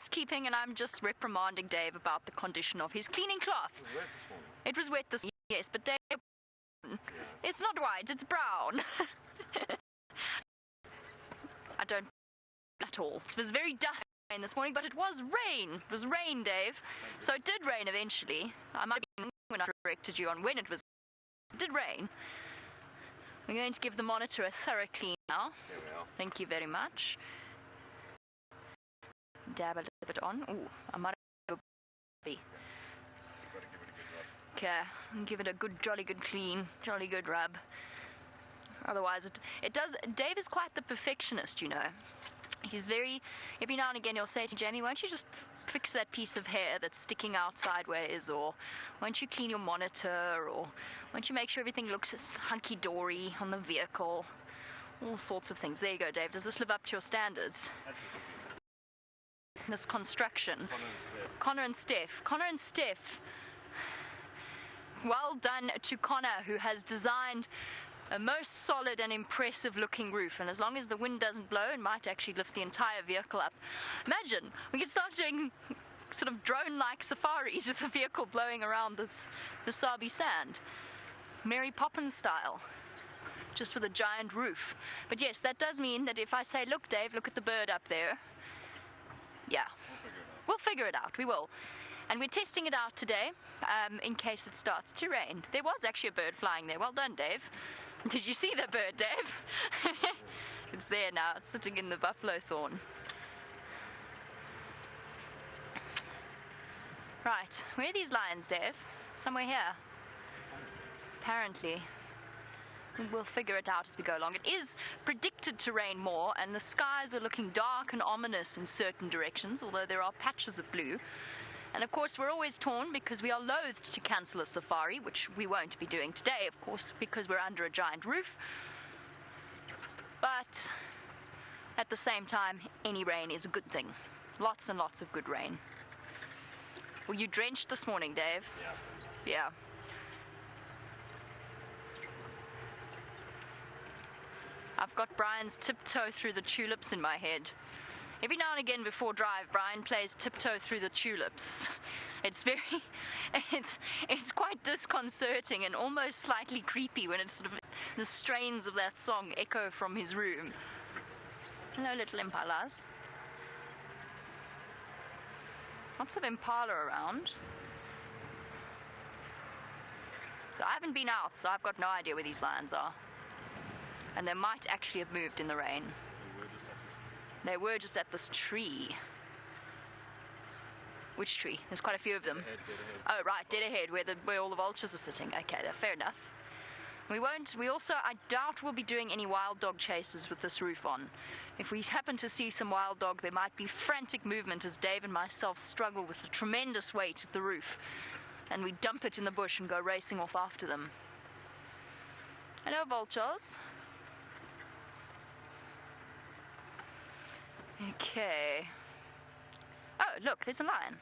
housekeeping, and I'm just reprimanding Dave about the condition of his cleaning cloth. It was wet this morning. Yes, but Dave, it's not white, it's brown. I don't at all. It was very dusty this morning, but it was rain. It was rain, Dave. So it did rain eventually. I might have been when I corrected you on when it was. It did rain. We're going to give the monitor a thorough clean now. Thank you very much. Dab a little bit on. Ooh, I might have a okay, and give it a good, jolly good clean, jolly good rub. Otherwise, it does. Dave is quite the perfectionist, you know. He's very, every now and again he'll say to Jamie, won't you just fix that piece of hair that's sticking out sideways, or won't you clean your monitor, or won't you make sure everything looks hunky-dory on the vehicle, all sorts of things. There you go, Dave. Does this live up to your standards? This construction. Connor and Steph. Well done to Connor, who has designed a most solid and impressive looking roof, and as long as the wind doesn't blow, it might actually lift the entire vehicle up. Imagine, we could start doing sort of drone-like safaris with the vehicle blowing around the Sabi sand. Mary Poppins style, just with a giant roof. But yes, that does mean that if I say, look Dave, look at the bird up there, yeah, we'll figure it out, we will. And we're testing it out today, in case it starts to rain. There was actually a bird flying there. Well done, Dave. Did you see the bird, Dave? It's there now. It's sitting in the buffalo thorn. Right. Where are these lions, Dave? Somewhere here. Apparently. We'll figure it out as we go along. It is predicted to rain more, and the skies are looking dark and ominous in certain directions, although there are patches of blue. And of course, we're always torn because we are loath to cancel a safari, which we won't be doing today, of course, because we're under a giant roof. But at the same time, any rain is a good thing. Lots and lots of good rain. Were you drenched this morning, Dave? Yeah. Yeah. I've got Brian's Tiptoe Through the Tulips in my head. Every now and again before drive, Brian plays Tiptoe Through the Tulips. It's quite disconcerting and almost slightly creepy when it's sort of the strains of that song echo from his room. Hello, little impalas. Lots of impala around. So I haven't been out, so I've got no idea where these lions are. And they might actually have moved in the rain. They were just at this tree. Which tree? There's quite a few of them. Dead ahead. Oh, right, dead ahead, where all the vultures are sitting. Okay, fair enough. We also, I doubt we'll be doing any wild dog chases with this roof on. If we happen to see some wild dog, there might be frantic movement as Dave and myself struggle with the tremendous weight of the roof. And we dump it in the bush and go racing off after them. Hello, vultures. Okay. Oh, look, there's a lion.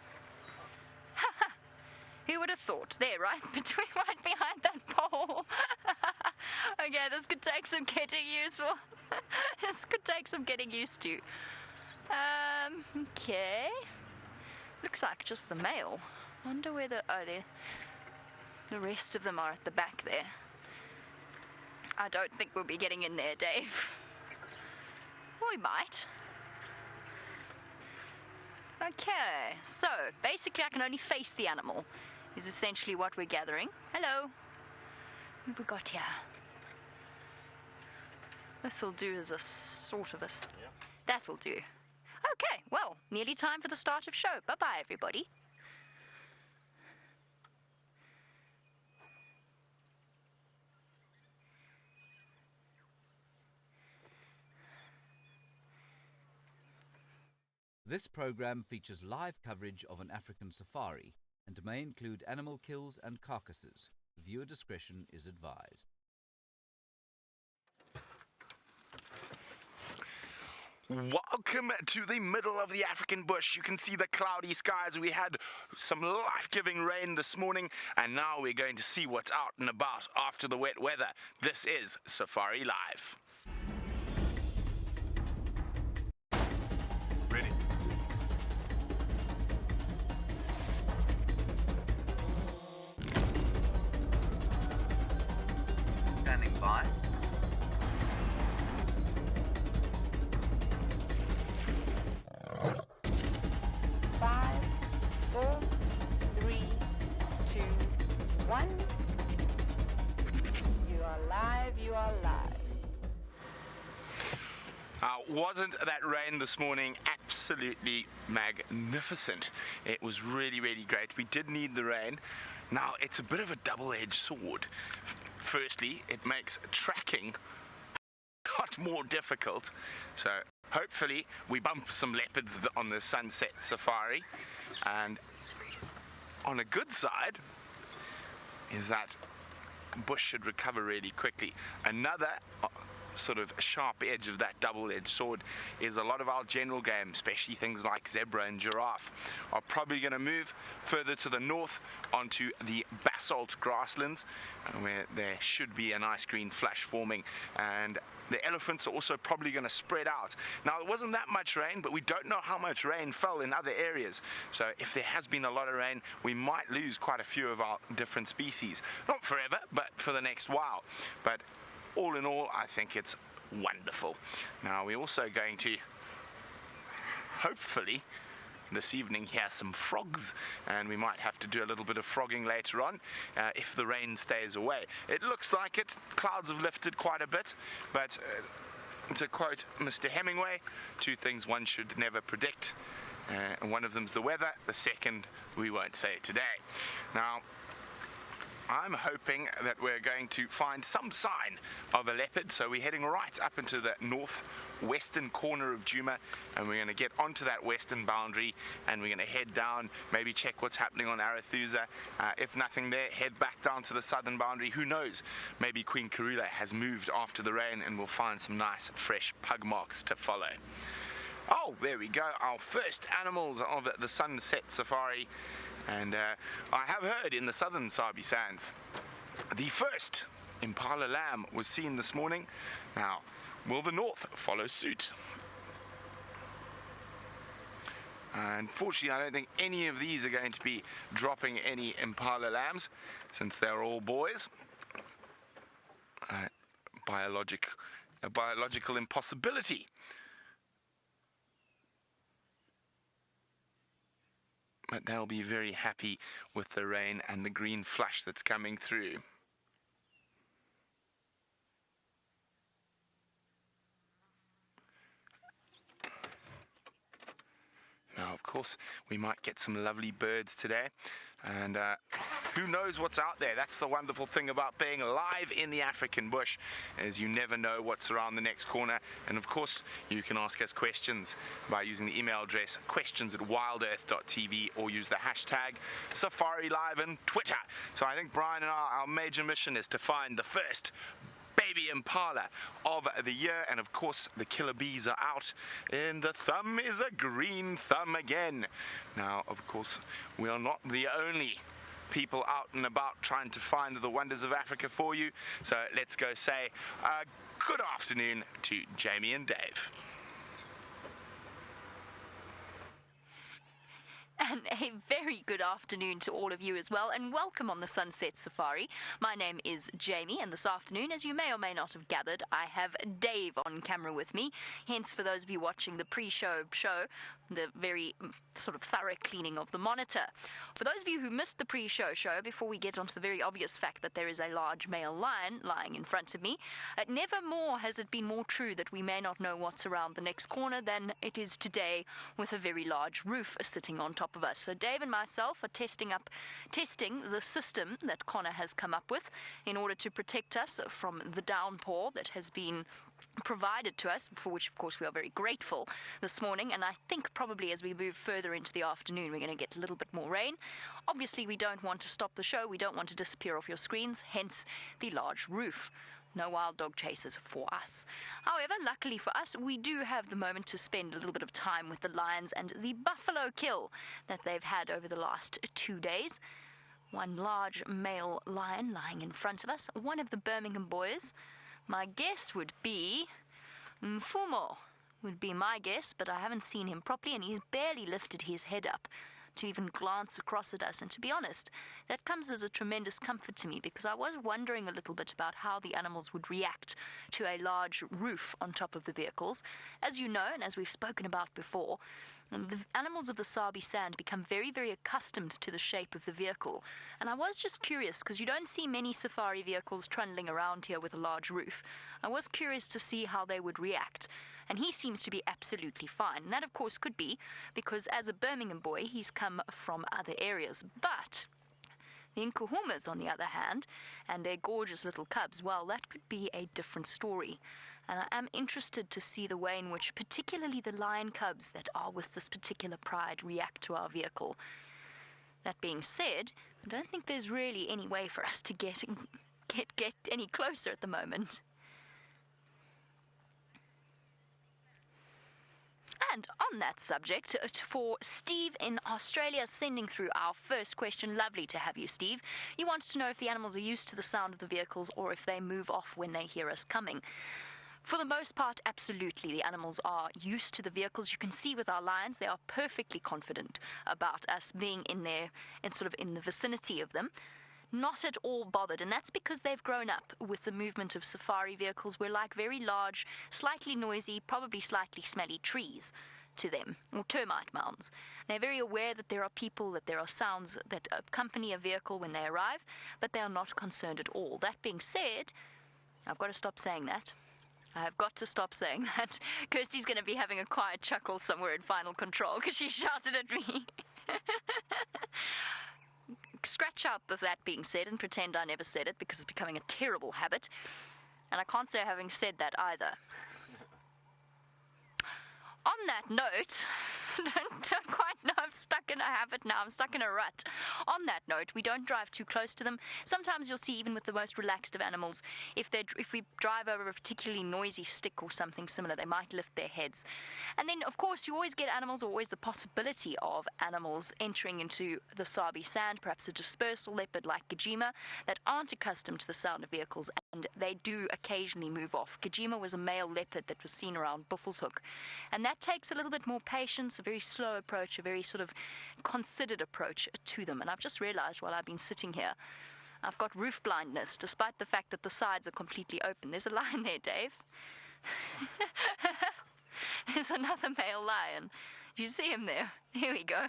Who would have thought? There, right behind that pole. Okay, this could take some getting used to. Okay. Looks like just the male. Wonder where the rest of them are at the back there. I don't think we'll be getting in there, Dave. Well, we might. Okay, so basically I can only face the animal, is essentially what we're gathering. Hello. What have we got here? This'll do as a sort of a... Yeah. That'll do. Okay, well, nearly time for the start of show. Bye-bye, everybody. This program features live coverage of an African safari and may include animal kills and carcasses. Viewer discretion is advised. Welcome to the middle of the African bush. You can see the cloudy skies. We had some life-giving rain this morning, and now we're going to see what's out and about after the wet weather. This is Safari Live. standing by. Five, four, three, two, one. You are live, you are live. Wasn't that rain this morning absolutely magnificent? It was really, really great. We did need the rain. Now, it's a bit of a double-edged sword. Firstly, it makes tracking a lot more difficult. So, hopefully, we bump some leopards on the sunset safari. And on a good side is that bush should recover really quickly. Another sort of sharp edge of that double-edged sword is a lot of our general game, especially things like zebra and giraffe, are probably going to move further to the north onto the basalt grasslands, where there should be a nice green flush forming, and the elephants are also probably going to spread out. Now, it wasn't that much rain, but we don't know how much rain fell in other areas. So if there has been a lot of rain, we might lose quite a few of our different species. Not forever, but for the next while. But all in all, I think it's wonderful. Now, we're also going to, hopefully, this evening hear some frogs, and we might have to do a little bit of frogging later on if the rain stays away. It looks like it. Clouds have lifted quite a bit, but to quote Mr. Hemingway, two things one should never predict. One of them's the weather, the second we won't say today. Now, I'm hoping that we're going to find some sign of a leopard, so we're heading right up into the northwestern corner of Djuma, and we're going to get onto that western boundary, and we're going to head down, maybe check what's happening on Arathusa. If nothing there, head back down to the southern boundary. Who knows, maybe Queen Karula has moved after the rain, and we'll find some nice fresh pug marks to follow. Oh, there we go, our first animals of the sunset safari. And I have heard in the southern Sabi Sands, the first impala lamb was seen this morning. Now, will the north follow suit? Unfortunately, I don't think any of these are going to be dropping any impala lambs, since they're all boys. A biological impossibility. But they'll be very happy with the rain and the green flush that's coming through. Now, of course, we might get some lovely birds today. And who knows what's out there? That's the wonderful thing about being live in the African bush, is you never know what's around the next corner. And of course, you can ask us questions by using the email address questions@wildearth.tv, or use the hashtag safariLIVE on Twitter. So I think Brian and our major mission is to find the first baby impala of the year, and of course the killer bees are out, and the thumb is a green thumb again. Now, of course, we are not the only people out and about trying to find the wonders of Africa for you, so let's go say good afternoon to Jamie and Dave. And a very good afternoon to all of you as well, and welcome on the Sunset Safari. My name is Jamie, and this afternoon, as you may or may not have gathered, I have Dave on camera with me. Hence, for those of you watching the pre-show show, the very sort of thorough cleaning of the monitor. For those of you who missed the pre-show show, before we get onto the very obvious fact that there is a large male lion lying in front of me, never more has it been more true that we may not know what's around the next corner than it is today, with a very large roof sitting on top of us. So Dave and myself are testing the system that Connor has come up with in order to protect us from the downpour that has been provided to us, for which of course we are very grateful this morning. And I think probably as we move further into the afternoon, we're going to get a little bit more rain. Obviously, we don't want to stop the show, we don't want to disappear off your screens, hence the large roof. No wild dog chases for us. However, luckily for us, we do have the moment to spend a little bit of time with the lions and the buffalo kill that they've had over the last 2 days. One large male lion lying in front of us, one of the Birmingham boys. My guess would be Mfumo, would be my guess, but I haven't seen him properly, and he's barely lifted his head up. to even glance across at us. And to be honest, that comes as a tremendous comfort to me, because I was wondering a little bit about how the animals would react to a large roof on top of the vehicles. As you know, and as we've spoken about before, the animals of the Sabi Sand become very, very accustomed to the shape of the vehicle. And I was just curious, because you don't see many safari vehicles trundling around here with a large roof. I was curious to see how they would react. And he seems to be absolutely fine. And that, of course, could be because as a Birmingham boy, he's come from other areas. But the Nkuhumas, on the other hand, and their gorgeous little cubs, well, that could be a different story. And I am interested to see the way in which particularly the lion cubs that are with this particular pride react to our vehicle. That being said, I don't think there's really any way for us to get any closer at the moment. And on that subject, for Steve in Australia sending through our first question, lovely to have you, Steve. You wanted to know if the animals are used to the sound of the vehicles or if they move off when they hear us coming. For the most part, absolutely. The animals are used to the vehicles. You can see with our lions, they are perfectly confident about us being in there and sort of in the vicinity of them. Not at all bothered, and that's because they've grown up with the movement of safari vehicles. We're like very large, slightly noisy, probably slightly smelly trees to them, or termite mounds. They're very aware that there are people, that there are sounds that accompany a vehicle when they arrive, but they are not concerned at all. That being said, I've got to stop saying that. I've got to stop saying that. Kirsty's going to be having a quiet chuckle somewhere in Final Control because she shouted at me. Scratch out the that being said and pretend I never said it, because it's becoming a terrible habit. And I can't say having said that either. On that note, don't quite know, I'm stuck in a habit now, I'm stuck in a rut. On that note, we don't drive too close to them. Sometimes you'll see, even with the most relaxed of animals, if we drive over a particularly noisy stick or something similar, they might lift their heads. And then, of course, you always get animals, or always the possibility of animals entering into the Sabi Sand, perhaps a dispersal leopard like Gajima, that aren't accustomed to the sound of vehicles, and they do occasionally move off. Gajima was a male leopard that was seen around Buffelshoek, and that takes a little bit more patience, a very slow approach, a very sort of considered approach to them. And I've just realized while I've been sitting here, I've got roof blindness, despite the fact that the sides are completely open. There's a lion there, Dave. There's another male lion. Do you see him there? Here we go.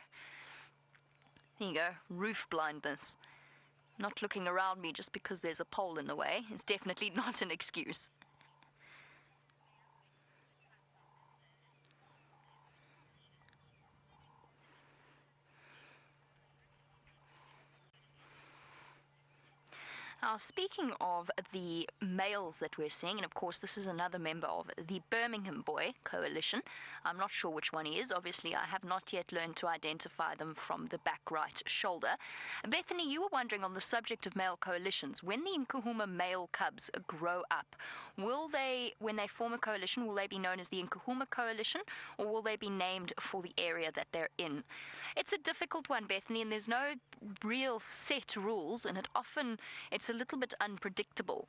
There you go. Roof blindness. Not looking around me just because there's a pole in the way is definitely not an excuse. Now, speaking of the males that we're seeing, and of course this is another member of the Birmingham Boy Coalition. I'm not sure which one he is. Obviously, I have not yet learned to identify them from the back right shoulder. Bethany, you were wondering on the subject of male coalitions, when the Nkuhuma male cubs grow up, will they, when they form a coalition, will they be known as the Nkuhuma Coalition, or will they be named for the area that they're in? It's a difficult one, Bethany, and there's no real set rules, and it's a little bit unpredictable.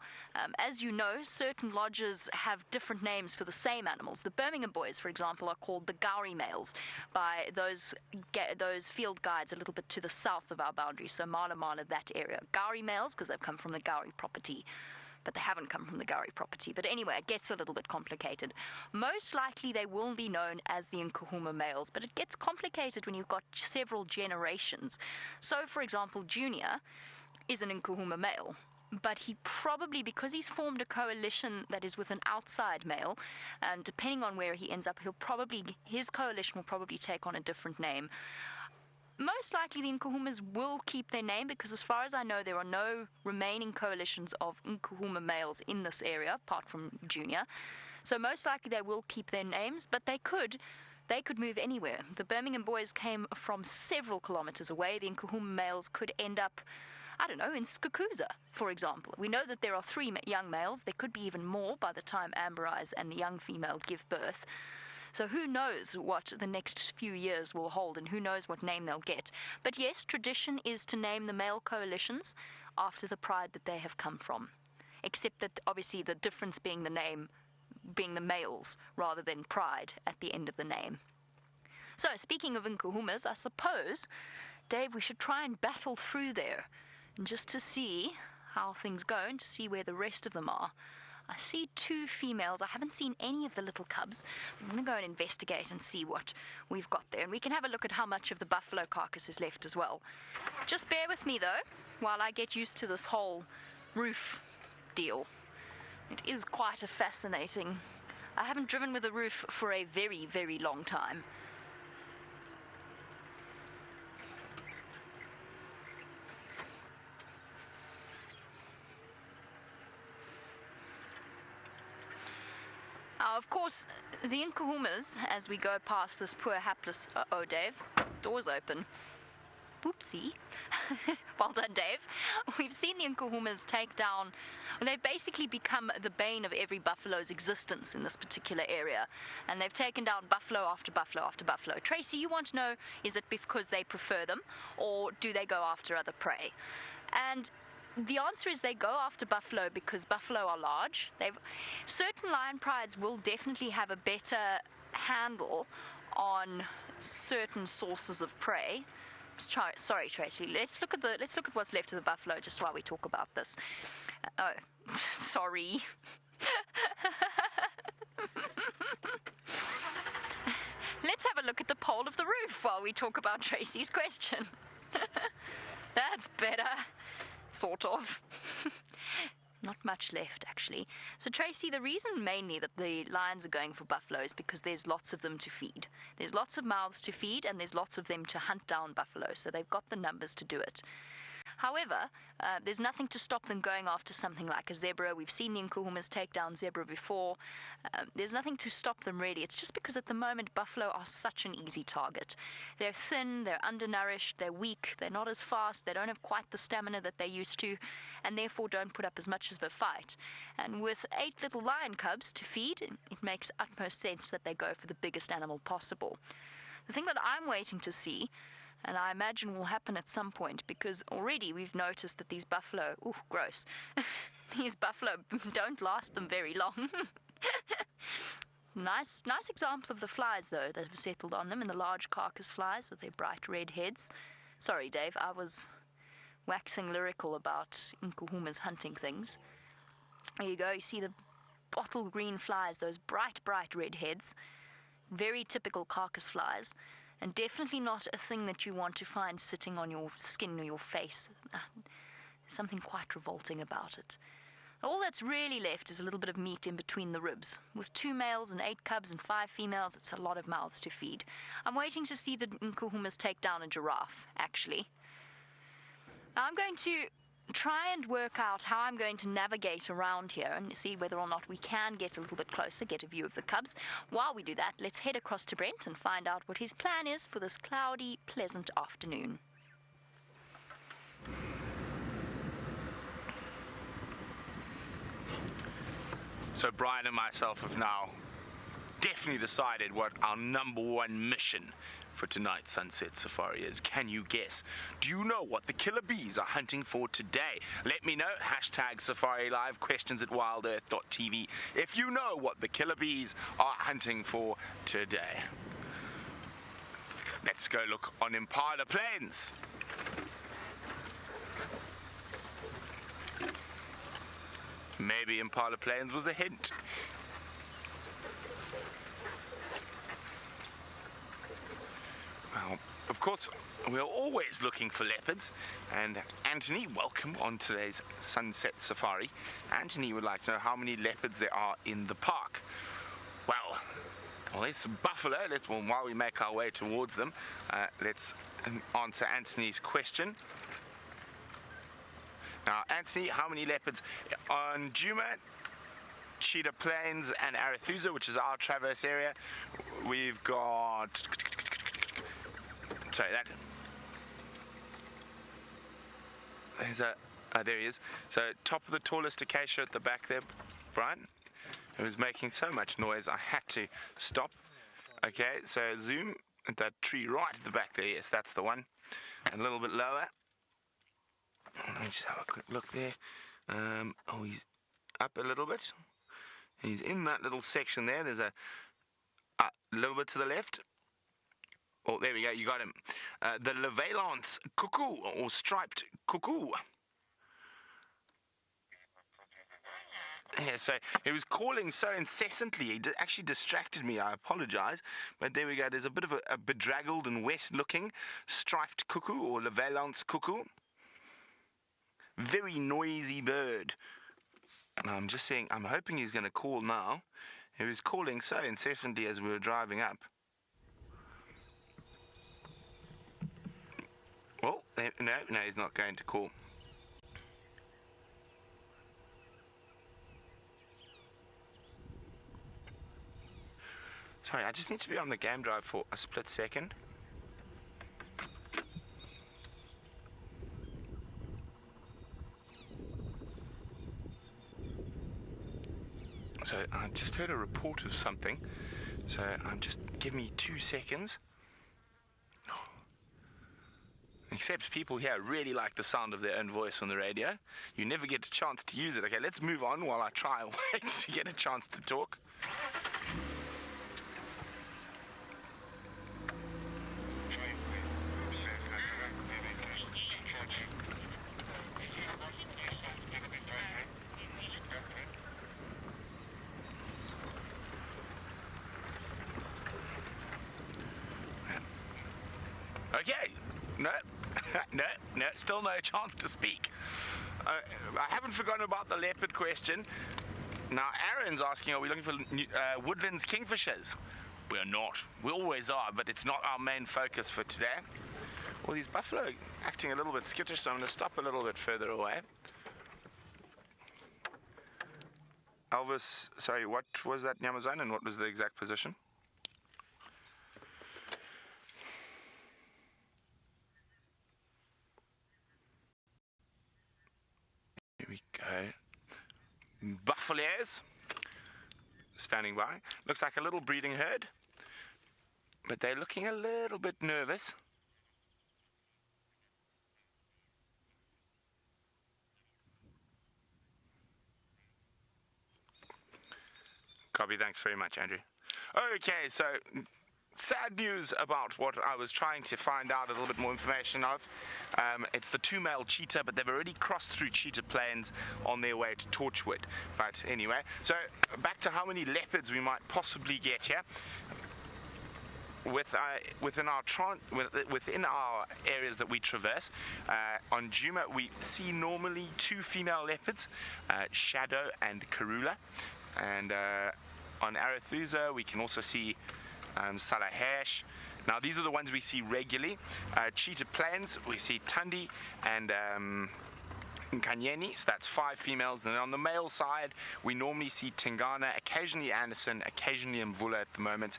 As you know, certain lodges have different names for the same animals. The Birmingham Boys, for example, are called the Gowrie males by those field guides a little bit to the south of our boundary, so Mala, that area. Gowrie males, because they've come from the Gowrie property, but they haven't come from the Gowrie property. But anyway, it gets a little bit complicated. Most likely they will be known as the Nkuhuma males, but it gets complicated when you've got several generations. So, for example, Junior is an Nkuhuma male, but he probably, because he's formed a coalition that is with an outside male, and depending on where he ends up, his coalition will probably take on a different name. Most likely the Nkuhumas will keep their name, because as far as I know, there are no remaining coalitions of Nkuhuma males in this area, apart from Junior. So most likely they will keep their names, but they could move anywhere. The Birmingham Boys came from several kilometers away. The Nkuhuma males could end up, I don't know, in Skukuza, for example. We know that there are 3 young males. There could be even more by the time Amber Eyes and the young female give birth. So who knows what the next few years will hold, and who knows what name they'll get. But yes, tradition is to name the male coalitions after the pride that they have come from. Except that obviously the difference being the name, being the males rather than pride at the end of the name. So, speaking of Nkuhumas, I suppose, Dave, we should try and battle through there, and just to see how things go and to see where the rest of them are. I see 2 females. I haven't seen any of the little cubs. I'm going to go and investigate and see what we've got there. And we can have a look at how much of the buffalo carcass is left as well. Just bear with me, though, while I get used to this whole roof deal. It is quite a fascinating... I haven't driven with a roof for a very, very long time. Now, of course, the Nkuhumas, as we go past this poor hapless... Uh-oh, Dave. Door's open. Oopsie. Well done, Dave. We've seen the Nkuhumas take down... They've basically become the bane of every buffalo's existence in this particular area. And they've taken down buffalo after buffalo after buffalo. Tracy, you want to know, is it because they prefer them, or do they go after other prey? And... the answer is they go after buffalo because buffalo are large. Certain lion prides will definitely have a better handle on certain sources of prey. Sorry, Tracy. Let's look at what's left of the buffalo just while we talk about this. Oh, sorry. Let's have a look at the pole of the roof while we talk about Tracy's question. That's better. Sort of. Not much left, actually. So, Tracy, the reason mainly that the lions are going for buffalo is because there's lots of them to feed. There's lots of mouths to feed, and there's lots of them to hunt down buffalo, so they've got the numbers to do it. However, there's nothing to stop them going after something like a zebra. We've seen the Nkuhumas take down zebra before. There's nothing to stop them, really. It's just because at the moment buffalo are such an easy target. They're thin, they're undernourished, they're weak, they're not as fast, they don't have quite the stamina that they used to, and therefore don't put up as much of a fight. And with 8 little lion cubs to feed, it makes utmost sense that they go for the biggest animal possible. The thing that I'm waiting to see, and I imagine will happen at some point, because already we've noticed that these buffalo, ooh, gross, these buffalo don't last them very long. Nice example of the flies, though, that have settled on them, and the large carcass flies with their bright red heads. Sorry, Dave, I was waxing lyrical about Nkuhumas hunting things. There you go, you see the bottle green flies, those bright red heads. Very typical carcass flies. And definitely not a thing that you want to find sitting on your skin or your face. There's something quite revolting about it. All that's really left is a little bit of meat in between the ribs. With 2 males and 8 cubs and 5 females, it's a lot of mouths to feed. I'm waiting to see the Nkuhumas take down a giraffe, actually. Now I'm going to try and work out how I'm going to navigate around here and see whether or not we can get a little bit closer, get a view of the cubs. While we do that, let's head across to Brent and find out what his plan is for this cloudy, pleasant afternoon. So Brian and myself have now definitely decided what our number 1 mission for tonight's Sunset Safari is. Can you guess? Do you know what the killer bees are hunting for today? Let me know. #safariLIVE, questions@wildearth.tv if you know what the killer bees are hunting for today. Let's go look on Impala Plains. Maybe Impala Plains was a hint. Well, of course, we're always looking for leopards. And Anthony, welcome on today's Sunset Safari. Anthony would like to know how many leopards there are in the park. Well, there's some buffalo. While we make our way towards them, let's answer Anthony's question. Now, Anthony, how many leopards on Djuma, Cheetah Plains, and Arathusa, which is our traverse area? We've got... Sorry, there he is. So, top of the tallest acacia at the back there, Brian. It was making so much noise, I had to stop. Okay, so zoom at that tree right at the back there. Yes, that's the one. And a little bit lower. Let me just have a quick look there. He's up a little bit. He's in that little section there. There's a little bit to the left. Oh, there we go, you got him. The Levalance cuckoo, or striped cuckoo. Yeah, so he was calling so incessantly, he actually distracted me, I apologize. But there we go, there's a bit of a bedraggled and wet looking striped cuckoo, or Levalance cuckoo. Very noisy bird. I'm just saying, I'm hoping he's going to call now. He was calling so incessantly as we were driving up. Well, no, he's not going to call. Sorry, I just need to be on the game drive for a split second. So I've just heard a report of something. So give me 2 seconds. Except people here really like the sound of their own voice on the radio. You never get a chance to use it. Okay, let's move on while I try and wait to get a chance to talk. Okay, no, still no chance to speak. I haven't forgotten about the leopard question. Now, Aaron's asking, are we looking for woodlands kingfishers? We're not. We always are, but it's not our main focus for today. Well, these buffalo are acting a little bit skittish, so I'm going to stop a little bit further away. Elvis, sorry, what was that Nyamazane and what was the exact position? Here we go. Buffaloes standing by. Looks like a little breeding herd, but they're looking a little bit nervous. Copy, thanks very much, Andrew. Okay, so sad news about what I was trying to find out a little bit more information of. It's the 2 male cheetah, but they've already crossed through cheetah plains on their way to Torchwood. But anyway, so back to how many leopards we might possibly get here. Within our areas that we traverse, on Djuma we see normally 2 female leopards, Shadow and Karula, and on Arathusa we can also see Salahesh. Now these are the ones we see regularly. Cheetah Plains we see Tundi and Nkanyeni, so that's 5 females. And on the male side we normally see Tingana, occasionally Anderson, occasionally Mvula at the moment.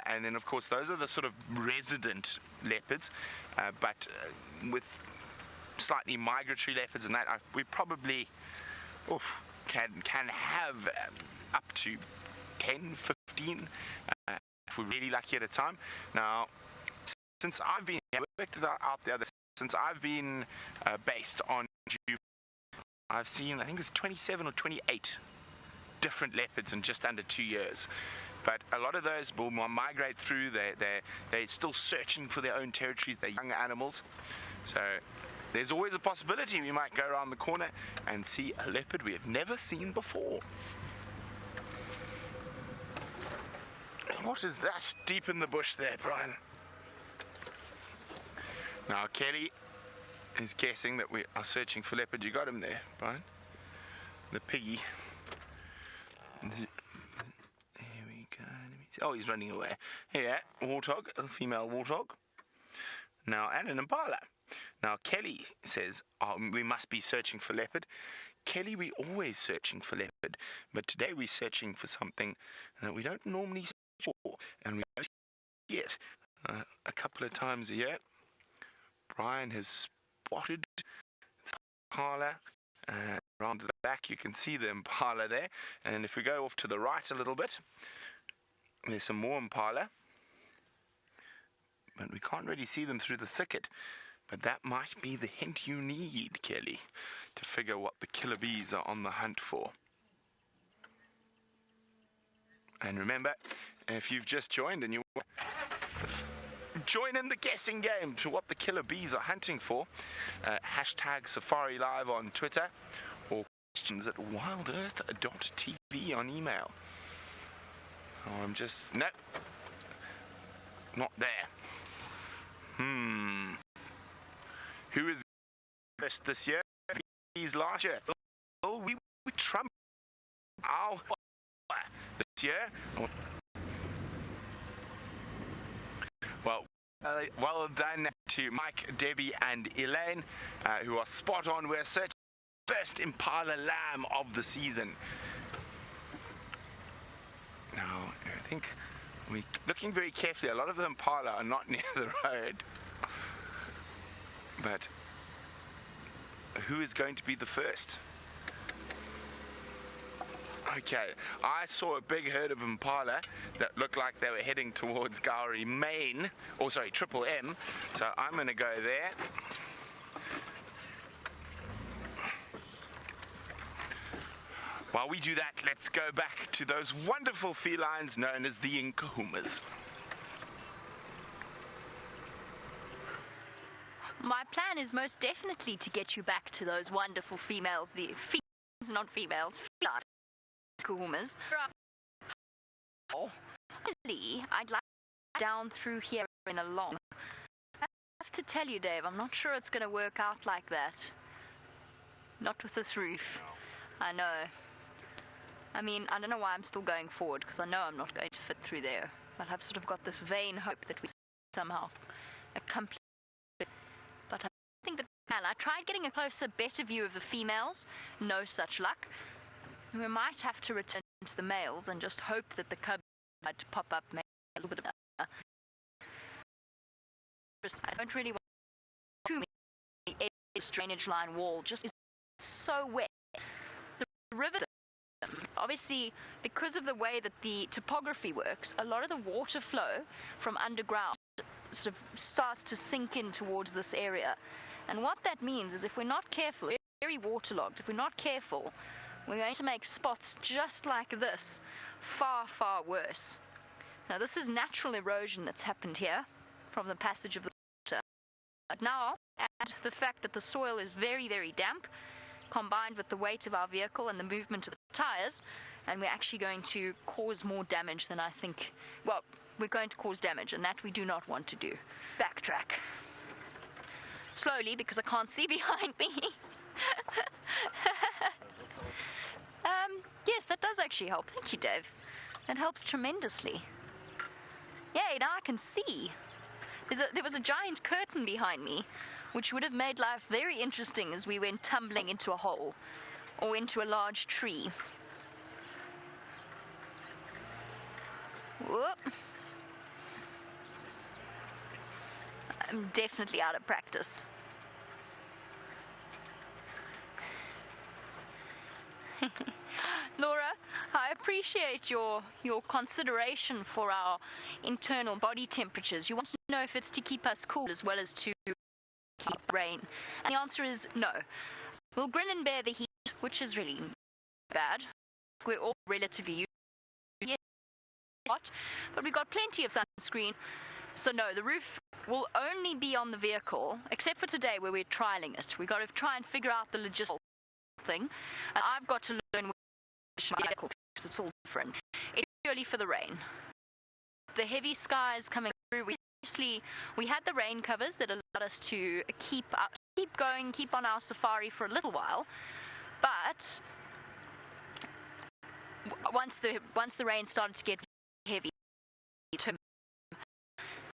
And then of course those are the sort of resident leopards, but with slightly migratory leopards and that, we probably can have up to 10, 15 if we're really lucky at a time. Now, since I've been based on Djuma, I've seen, I think it's 27 or 28 different leopards in just under 2 years. But a lot of those will migrate through. They're still searching for their own territories. They're young animals. So there's always a possibility we might go around the corner and see a leopard we have never seen before. What is that deep in the bush there, Brian? Now Kelly is guessing that we are searching for leopard. You got him there, Brian? The piggy. Here we go. Let me see. Oh, he's running away. Here, warthog, a female warthog. Now, and an impala. Now, Kelly says, we must be searching for leopard. Kelly, we're always searching for leopard, but today we're searching for something that we don't normally search for, and we don't see it a couple of times a year. Brian has spotted the impala. Around the back you can see the impala there, and if we go off to the right a little bit, there's some more impala, but we can't really see them through the thicket. But that might be the hint you need, Kelly, to figure what the killer bees are on the hunt for. And remember, if you've just joined and you want join in the guessing game to what the killer bees are hunting for. Hashtag safariLIVE on Twitter, or questions at wildearth.tv on email. Oh, I'm just... No. Not there. Who is best this year? Bees last year. Oh, we Trump. Ow. This year. Well done to Mike, Debbie, and Elaine, who are spot on. We're searching for the first Impala lamb of the season. Now, I think we're looking very carefully. A lot of the Impala are not near the road. But who is going to be the first? Okay, I saw a big herd of Impala that looked like they were heading towards Gowrie Main, or sorry, Triple M, so I'm going to go there. While we do that, let's go back to those wonderful felines known as the Nkahumas. My plan is most definitely to get you back to those wonderful females, the females, not females, feline Nkahumas. I'd like to down through here in a long. I have to tell you, Dave, I'm not sure it's going to work out like that. Not with this roof. I know. I mean, I don't know why I'm still going forward, because I know I'm not going to fit through there. But I've sort of got this vain hope that we somehow accomplish it. But I think that I tried getting a closer, better view of the females. No such luck. We might have to return to the males and just hope that the cubs might pop up maybe a little bit of I don't really want to the drainage line wall just is so wet. The river, obviously, because of the way that the topography works, a lot of the water flow from underground sort of starts to sink in towards this area. And what that means is if we're not careful, it's very waterlogged. If we're not careful, we're going to make spots just like this far, far worse. Now, this is natural erosion that's happened here from the passage of the water. But now, add the fact that the soil is very, very damp, combined with the weight of our vehicle and the movement of the tires, and we're actually going to cause more damage than I think. Well, we're going to cause damage, and that we do not want to do. Backtrack. Slowly, because I can't see behind me. Yes, that does actually help. Thank you, Dave. That helps tremendously. Yay, now I can see. There was a giant curtain behind me, which would have made life very interesting as we went tumbling into a hole or into a large tree. Whoop. I'm definitely out of practice. Laura, I appreciate your consideration for our internal body temperatures. You want to know if it's to keep us cool as well as to keep rain. And the answer is no. We'll grin and bear the heat, which is really bad. We're all relatively used to it, hot, but we've got plenty of sunscreen. So no, the roof will only be on the vehicle, except for today where we're trialing it. We've got to try and figure out the logistical thing. And I've got to learn because it's all different. It's purely for the rain. The heavy skies coming through, we had the rain covers that allowed us to keep going, keep on our safari for a little while. But once the rain started to get heavy,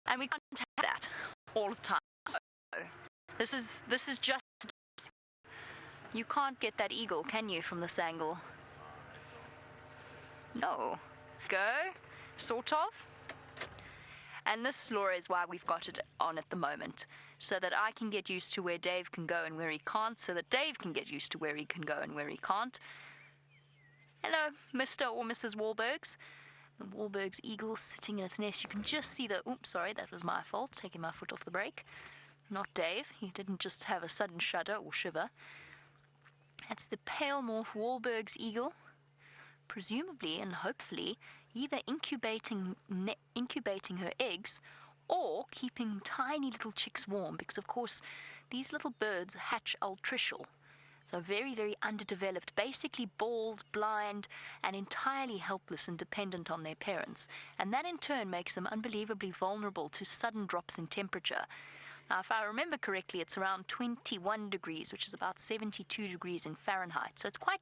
and we can't have that all the time. So this is just, you can't get that eagle, can you, from this angle? No. Go, sort of. And this, Laura, is why we've got it on at the moment, so that I can get used to where Dave can go and where he can't, so that Dave can get used to where he can go and where he can't. Hello, Mr. or Mrs. Wahlbergs. The Wahlberg's eagle sitting in its nest. You can just see the... Oops, sorry, that was my fault, taking my foot off the brake. Not Dave. He didn't just have a sudden shudder or shiver. That's the pale morph Wahlberg's eagle, presumably and hopefully either incubating her eggs or keeping tiny little chicks warm, because of course these little birds hatch altricial, so very, very underdeveloped, basically bald, blind, and entirely helpless and dependent on their parents. And that in turn makes them unbelievably vulnerable to sudden drops in temperature. Now, if I remember correctly, it's around 21 degrees, which is about 72 degrees in Fahrenheit. So it's quite,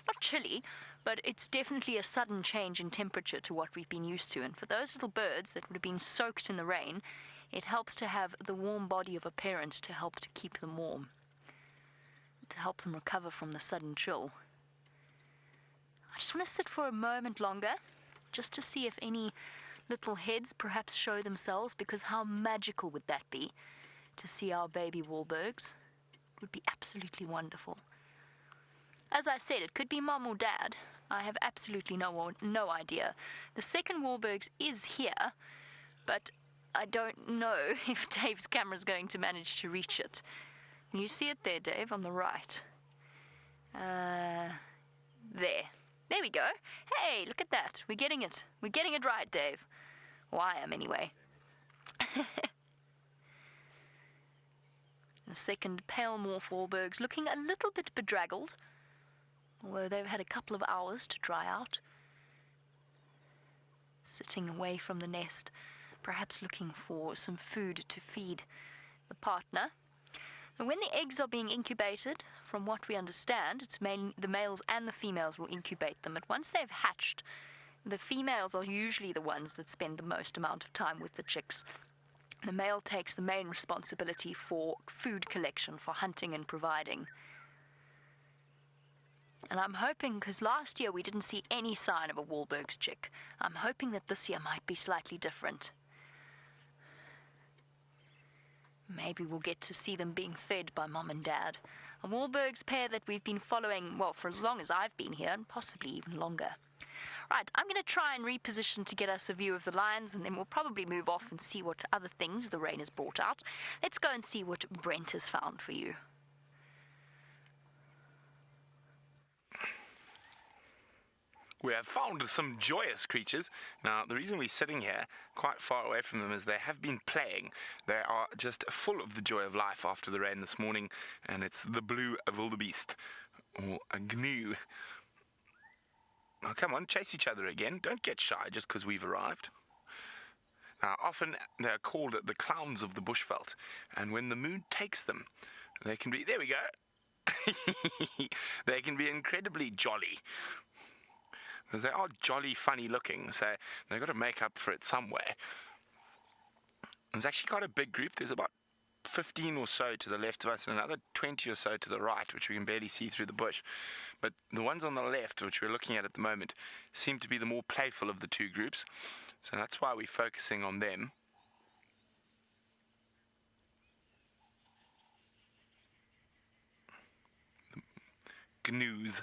not chilly, but it's definitely a sudden change in temperature to what we've been used to. And for those little birds that would have been soaked in the rain, it helps to have the warm body of a parent to help to keep them warm, to help them recover from the sudden chill. I just want to sit for a moment longer, just to see if any little heads perhaps show themselves, because how magical would that be to see our baby Wahlbergs? It would be absolutely wonderful. As I said, it could be mom or dad. I have absolutely no idea. The second Wahlbergs is here, but I don't know if Dave's camera's going to manage to reach it. Can you see it there, Dave, on the right? There. There we go. Hey, look at that. We're getting it. We're getting it right, Dave. Well, I am anyway. The second pale morph Wahlbergs looking a little bit bedraggled, although they've had a couple of hours to dry out. Sitting away from the nest, perhaps looking for some food to feed the partner. And when the eggs are being incubated, from what we understand, it's the males and the females will incubate them. But once they've hatched, the females are usually the ones that spend the most amount of time with the chicks. The male takes the main responsibility for food collection, for hunting and providing. And I'm hoping, because last year we didn't see any sign of a Wahlberg's chick, I'm hoping that this year might be slightly different. Maybe we'll get to see them being fed by mom and dad. A Wahlberg's pair that we've been following, well, for as long as I've been here, and possibly even longer. Right, I'm going to try and reposition to get us a view of the lions, and then we'll probably move off and see what other things the rain has brought out. Let's go and see what Brent has found for you. We have found some joyous creatures. Now, the reason we're sitting here quite far away from them is they have been playing. They are just full of the joy of life after the rain this morning, and it's the blue wildebeest, or a gnu. Now, come on, chase each other again. Don't get shy just because we've arrived. Now, often they're called the clowns of the bushveld, and when the mood takes them, they can be, there we go, they can be incredibly jolly. Because they are jolly funny looking, so they've got to make up for it somewhere. There's actually quite a big group. There's about 15 or so to the left of us and another 20 or so to the right, which we can barely see through the bush. But the ones on the left, which we're looking at the moment, seem to be the more playful of the two groups. So that's why we're focusing on them. The gnus.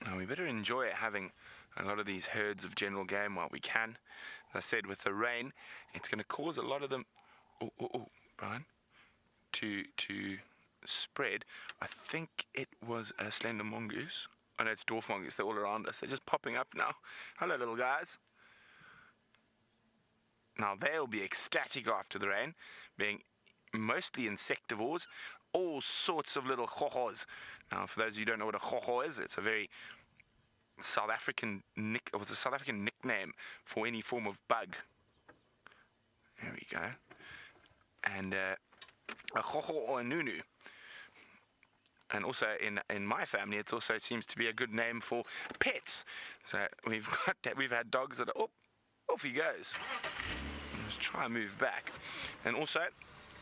Now we better enjoy having a lot of these herds of general game while we can. As I said, with the rain, it's going to cause a lot of them, Brian, to spread. I think it was a slender mongoose. Oh no, it's dwarf mongoose. They're all around us. They're just popping up now. Hello, little guys. Now they'll be ecstatic after the rain, being mostly insectivores, all sorts of little hohos. Now, for those of you who don't know what a hoho is, it's a very South African nickname for any form of bug. There we go. And a hoho or a nunu. And also in my family, it also seems to be a good name for pets. So we've had dogs that are off he goes. Let's try and move back. And also,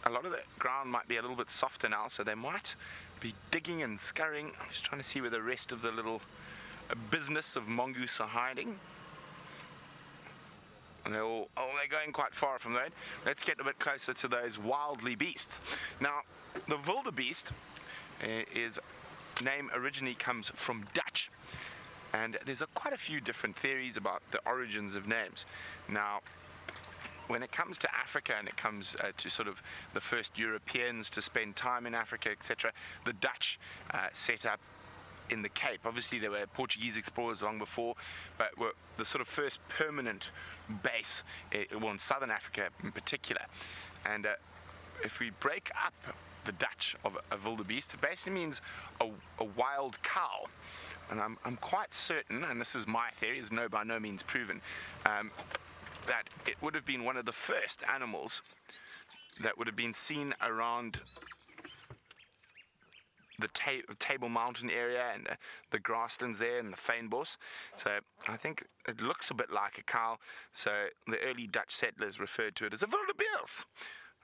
a lot of the ground might be a little bit softer now, so they might be digging and scurrying. I'm just trying to see where the rest of the little business of mongoose are hiding. And they're going quite far from that. Let's get a bit closer to those wildly beasts. Now, the wildebeest name originally comes from Dutch, and there's quite a few different theories about the origins of names. Now, when it comes to Africa and it comes to sort of the first Europeans to spend time in Africa, etc., the Dutch set up in the Cape. Obviously, there were Portuguese explorers long before, but were the sort of first permanent base, well, in southern Africa in particular. And if we break up the Dutch of a wildebeest, it basically means a wild cow. And I'm quite certain, and this is my theory, is by no means proven, that it would have been one of the first animals that would have been seen around the Table Mountain area and the grasslands there and the fynbos. So I think it looks a bit like a cow. So the early Dutch settlers referred to it as a wildebeest,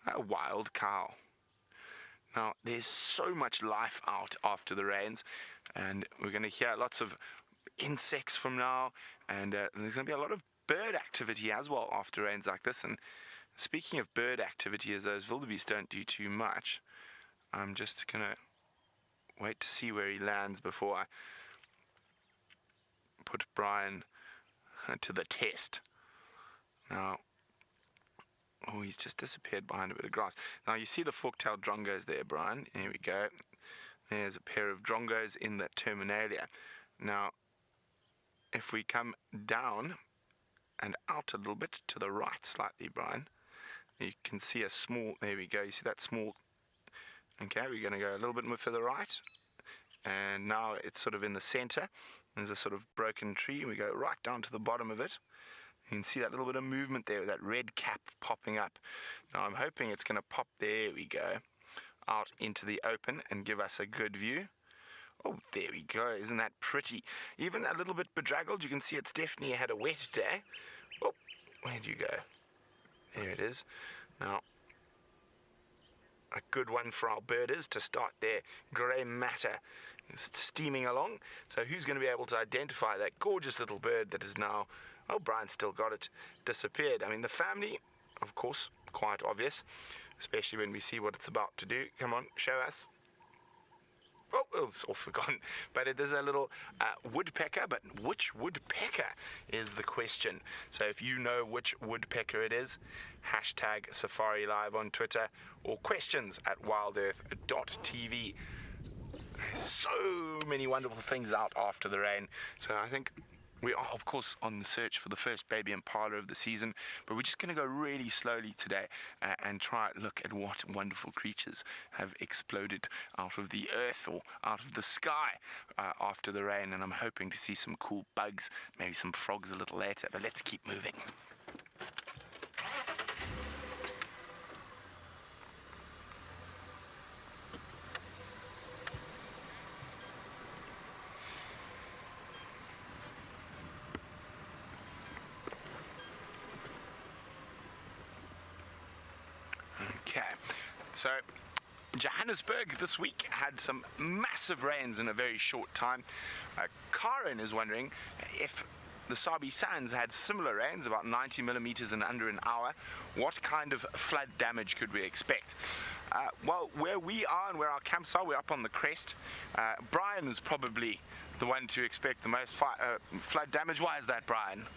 a wild cow. Now there's so much life out after the rains, and we're going to hear lots of insects from now, and there's going to be a lot of bird activity as well after rains like this. And speaking of bird activity, as those wildebeest don't do too much, I'm just going to wait to see where he lands before I put Brian to the test. Now, oh, he's just disappeared behind a bit of grass. Now, you see the fork-tailed drongos there, Brian. Here we go. There's a pair of drongos in the terminalia. Now, if we come down and out a little bit to the right slightly, Brian, you can see a small, there we go, you see that small. Okay, we're going to go a little bit more to the right, and now it's sort of in the center. There's a sort of broken tree. We go right down to the bottom of it. You can see that little bit of movement there with that red cap popping up. Now I'm hoping it's going to pop, there we go, out into the open and give us a good view. Oh, there we go. Isn't that pretty? Even a little bit bedraggled. You can see it's definitely had a wet day. Oh, where'd you go? There it is. Now, a good one for our birders to start their grey matter steaming along. So who's going to be able to identify that gorgeous little bird that is now, oh, Brian's still got it, disappeared. I mean, the family, of course, quite obvious, especially when we see what it's about to do. Come on, show us. Oh, it's all forgotten. But it is a little woodpecker, but which woodpecker is the question. So if you know which woodpecker it is, hashtag safariLIVE on Twitter, or questions@wildearth.tv. So many wonderful things out after the rain. So I think we are, of course, on the search for the first baby impala of the season, but we're just going to go really slowly today and try and look at what wonderful creatures have exploded out of the earth or out of the sky after the rain. And I'm hoping to see some cool bugs, maybe some frogs a little later, but let's keep moving. Okay, so Johannesburg this week had some massive rains in a very short time. Karen is wondering if the Sabi Sands had similar rains, about 90 millimeters in under an hour. What kind of flood damage could we expect? Well, where we are and where our camps are, we're up on the crest. Brian is probably the one to expect the most flood damage. Why is that, Brian?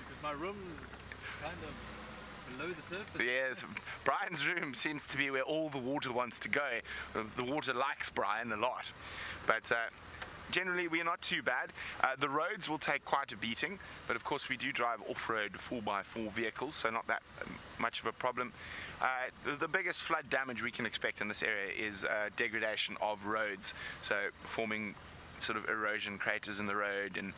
Because my room's kind of below the surface. Yes, Brian's room seems to be where all the water wants to go. The water likes Brian a lot. But generally, we're not too bad. The roads will take quite a beating, but of course we do drive off-road 4x4 vehicles, so not that much of a problem. The biggest flood damage we can expect in this area is degradation of roads, so forming sort of erosion craters in the road and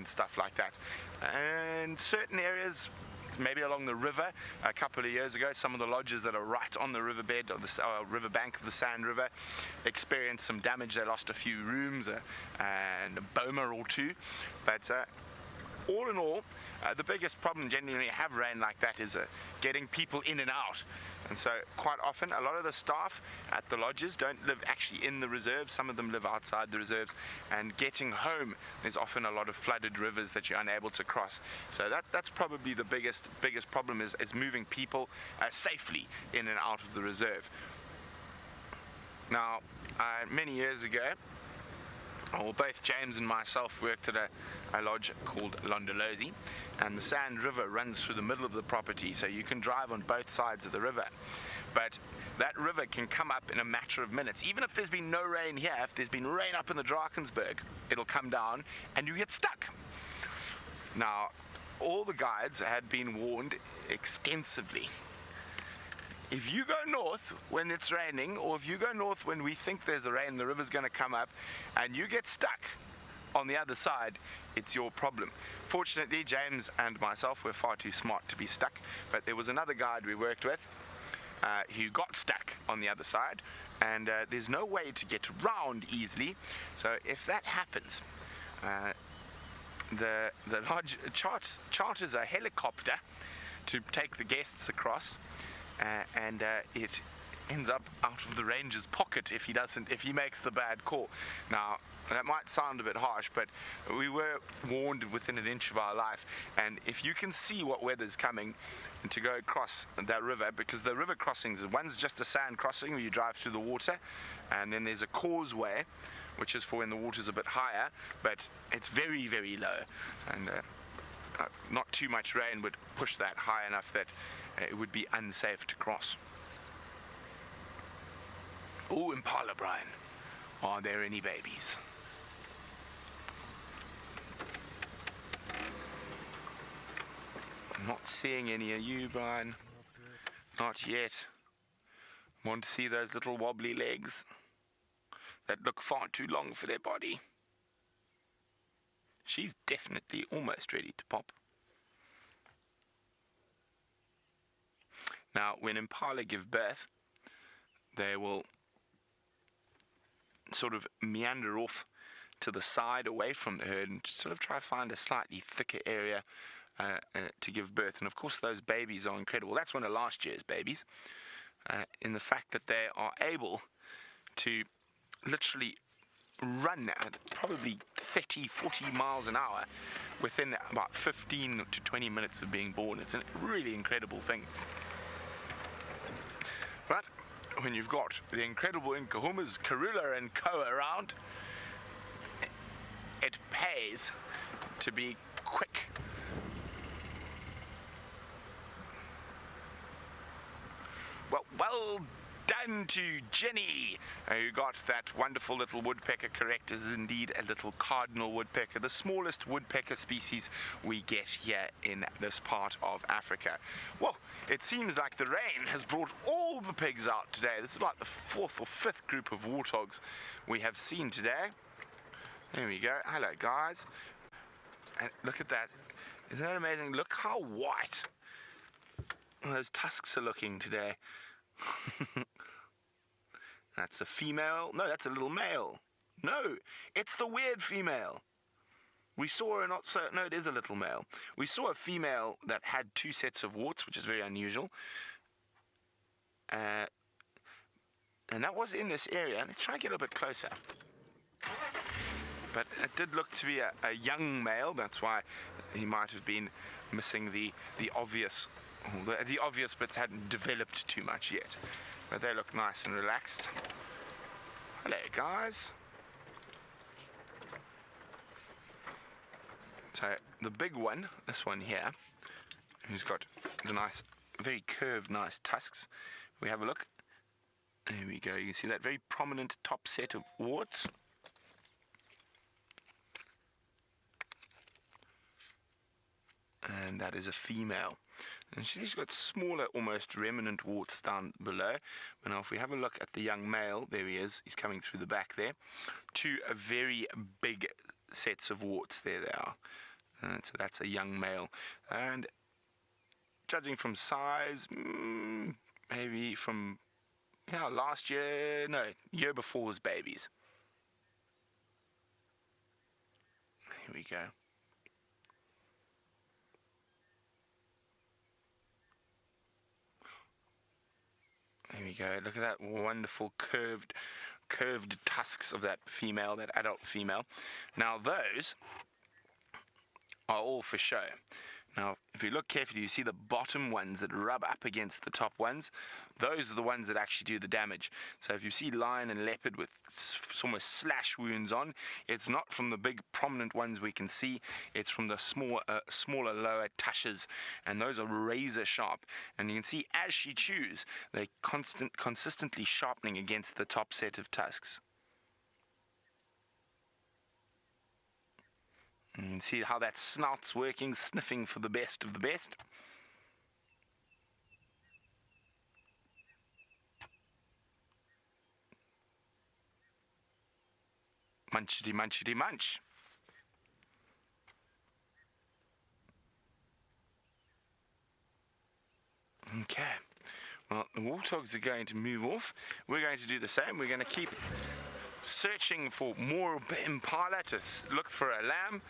stuff like that. And certain areas, maybe along the river, a couple of years ago, some of the lodges that are right on the riverbed or the riverbank of the Sand River experienced some damage. They lost a few rooms and a boma or two. But all in all, the biggest problem generally when you have rain like that is getting people in and out. And so quite often a lot of the staff at the lodges don't live actually in the reserves. Some of them live outside the reserves, and getting home, there's often a lot of flooded rivers that you're unable to cross. So that's probably the biggest problem is moving people safely in and out of the reserve. Now, many years ago, well, both James and myself worked at a lodge called Londolozi, and the Sand River runs through the middle of the property, so you can drive on both sides of the river. but that river can come up in a matter of minutes. Even if there's been no rain here, if there's been rain up in the Drakensberg, it'll come down and you get stuck. Now, all the guides had been warned extensively. If you go north when it's raining, or if you go north when we think there's a rain, the river's going to come up, and you get stuck on the other side, it's your problem. Fortunately, James and myself were far too smart to be stuck, but there was another guide we worked with who got stuck on the other side, and there's no way to get around easily. So if that happens, the lodge charters a helicopter to take the guests across, and it ends up out of the ranger's pocket if he makes the bad call. Now, that might sound a bit harsh, but we were warned within an inch of our life, and if you can see what weather's coming, and to go across that river, because the river crossings, one's just a sand crossing where you drive through the water, and then there's a causeway, which is for when the water's a bit higher, but it's very, very low, and not too much rain would push that high enough that it would be unsafe to cross. Oh, Impala, Brian, are there any babies? I'm not seeing any. Are you, Brian? Not yet. Want to see those little wobbly legs that look far too long for their body. She's definitely almost ready to pop. Now, when impala give birth, they will sort of meander off to the side away from the herd and sort of try to find a slightly thicker area to give birth. And of course, those babies are incredible. That's one of last year's babies, in the fact that they are able to literally run at probably 30, 40 miles an hour within about 15 to 20 minutes of being born. It's a really incredible thing. But when you've got the incredible Nkahumas, Karula and Co around, it pays to be quick. Well done to Jenny, who got that wonderful little woodpecker correct. This is indeed a little cardinal woodpecker, the smallest woodpecker species we get here in this part of Africa. Well, it seems like the rain has brought all the pigs out today. This is about the 4th or 5th group of warthogs we have seen today. There we go. Hello, guys. And look at that. Isn't that amazing? Look how white those tusks are looking today. That's a female. No, that's a little male. No, it's the weird female. We saw her not so. No, it is a little male. We saw a female that had 2 sets of warts, which is very unusual. And that was in this area. Let's try and get a bit closer. But it did look to be a young male. That's why he might have been missing the obvious. The obvious bits hadn't developed too much yet. But they look nice and relaxed. Hello, guys. So the big one, this one here, who's got the nice, very curved, nice tusks. We have a look. There we go. You can see that very prominent top set of warts. And that is a female. And she's got smaller, almost remnant warts down below. But now if we have a look at the young male, there he is. He's coming through the back there. 2 very big sets of warts. There they are. So that's a young male. And judging from size, maybe from last year, no, year before's babies. Here we go. There we go. Look at that wonderful curved tusks of that female, that adult female. Now those are all for show. Now, if you look carefully, you see the bottom ones that rub up against the top ones. Those are the ones that actually do the damage. So if you see lion and leopard with almost slash wounds on, it's not from the big prominent ones we can see. It's from the smaller lower tushes, and those are razor sharp. And you can see as she chews, they're consistently sharpening against the top set of tusks. And you can see how that snout's working, sniffing for the best of the best. Munchity, munchity, munch. Okay. Well, the warthogs are going to move off. We're going to do the same. We're going to keep searching for more impala to look for a lamb,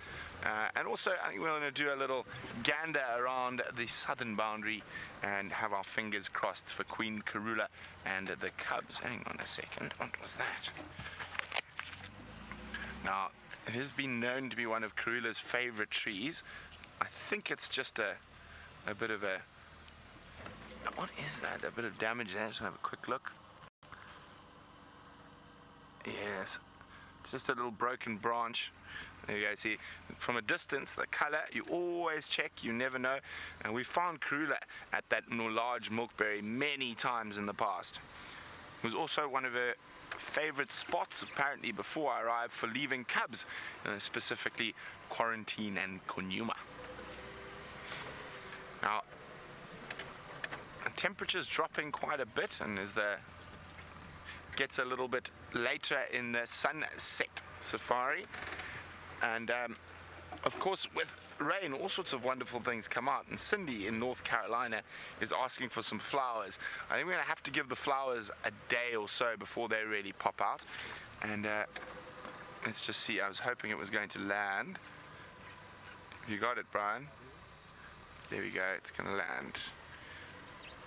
and also I think we're going to do a little gander around the southern boundary and have our fingers crossed for Queen Karula and the cubs. Hang on a second, what was that? Now, it has been known to be one of Karula's favorite trees. I think it's just a bit of a, what is that? A bit of damage there. Just have a quick look. Yes, it's just a little broken branch. There you go. See, from a distance, the color, you always check, you never know. And we found Karula at that large milkberry many times in the past. It was also one of her favorite spots, apparently, before I arrived for leaving cubs, specifically Quarantine and Konuma. Now, the temperature's dropping quite a bit, and as the gets a little bit later in the sunset safari, and of course with rain all sorts of wonderful things come out, and Cindy in North Carolina is asking for some flowers. I think we're going to have to give the flowers a day or so before they really pop out, and let's just see. I was hoping it was going to land. You got it, Brian? There we go, it's going to land.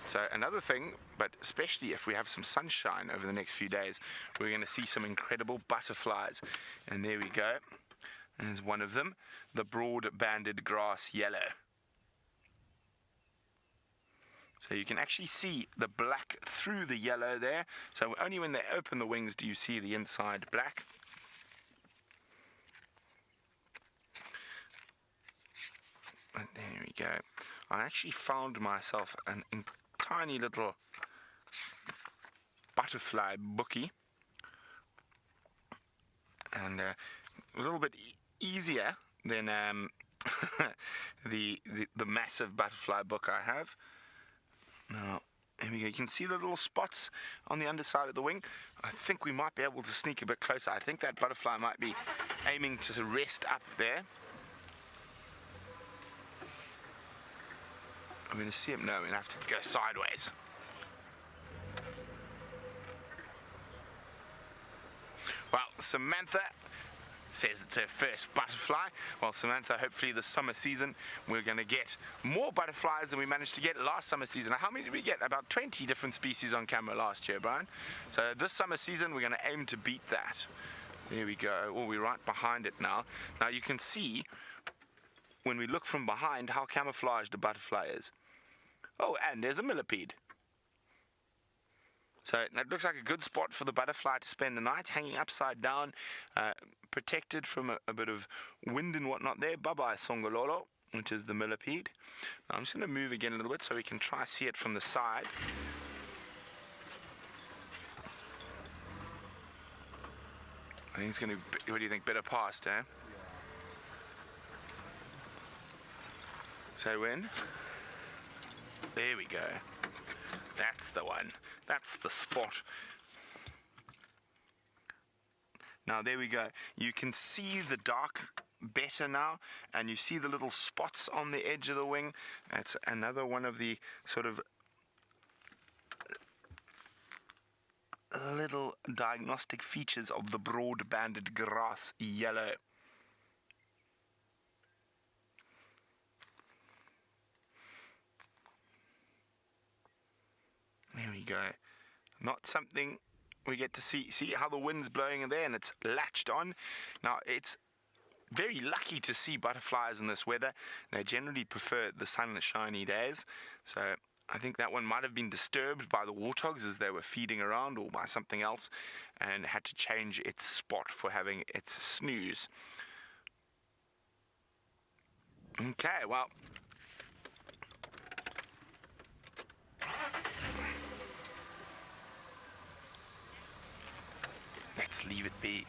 So another thing, but especially if we have some sunshine over the next few days, we're going to see some incredible butterflies. And there we go. There's one of them, the broad-banded grass yellow. So you can actually see the black through the yellow there. So only when they open the wings do you see the inside black. And there we go. I actually found myself an tiny little butterfly bookie, and a little bit easier than the massive butterfly book I have. Now, there we go. You can see the little spots on the underside of the wing. I think we might be able to sneak a bit closer. I think that butterfly might be aiming to rest up there. I'm going to see him. No, we're going to have to go sideways. Well, Samantha says it's her first butterfly. Well, Samantha, hopefully this summer season we're going to get more butterflies than we managed to get last summer season. Now, how many did we get? About 20 different species on camera last year, Brian. So this summer season we're going to aim to beat that. There we go. Oh, we're right behind it now. Now you can see when we look from behind how camouflaged the butterfly is. Oh, and there's a millipede. So that looks like a good spot for the butterfly to spend the night, hanging upside down, protected from a bit of wind and whatnot there. Bye-bye, Songololo, which is the millipede. Now I'm just going to move again a little bit so we can try see it from the side. I think it's going to, what do you think, better past, eh? So when? There we go. That's the one. That's the spot. Now there we go. You can see the dark better now, and you see the little spots on the edge of the wing. That's another one of the sort of little diagnostic features of the broad-banded grass yellow. There we go. Not something we get to see. See how the wind's blowing in there and it's latched on. Now it's very lucky to see butterflies in this weather. They generally prefer the sun and shiny days. So I think that one might have been disturbed by the warthogs as they were feeding around, or by something else, and had to change its spot for having its snooze. Okay, well, let's leave it be.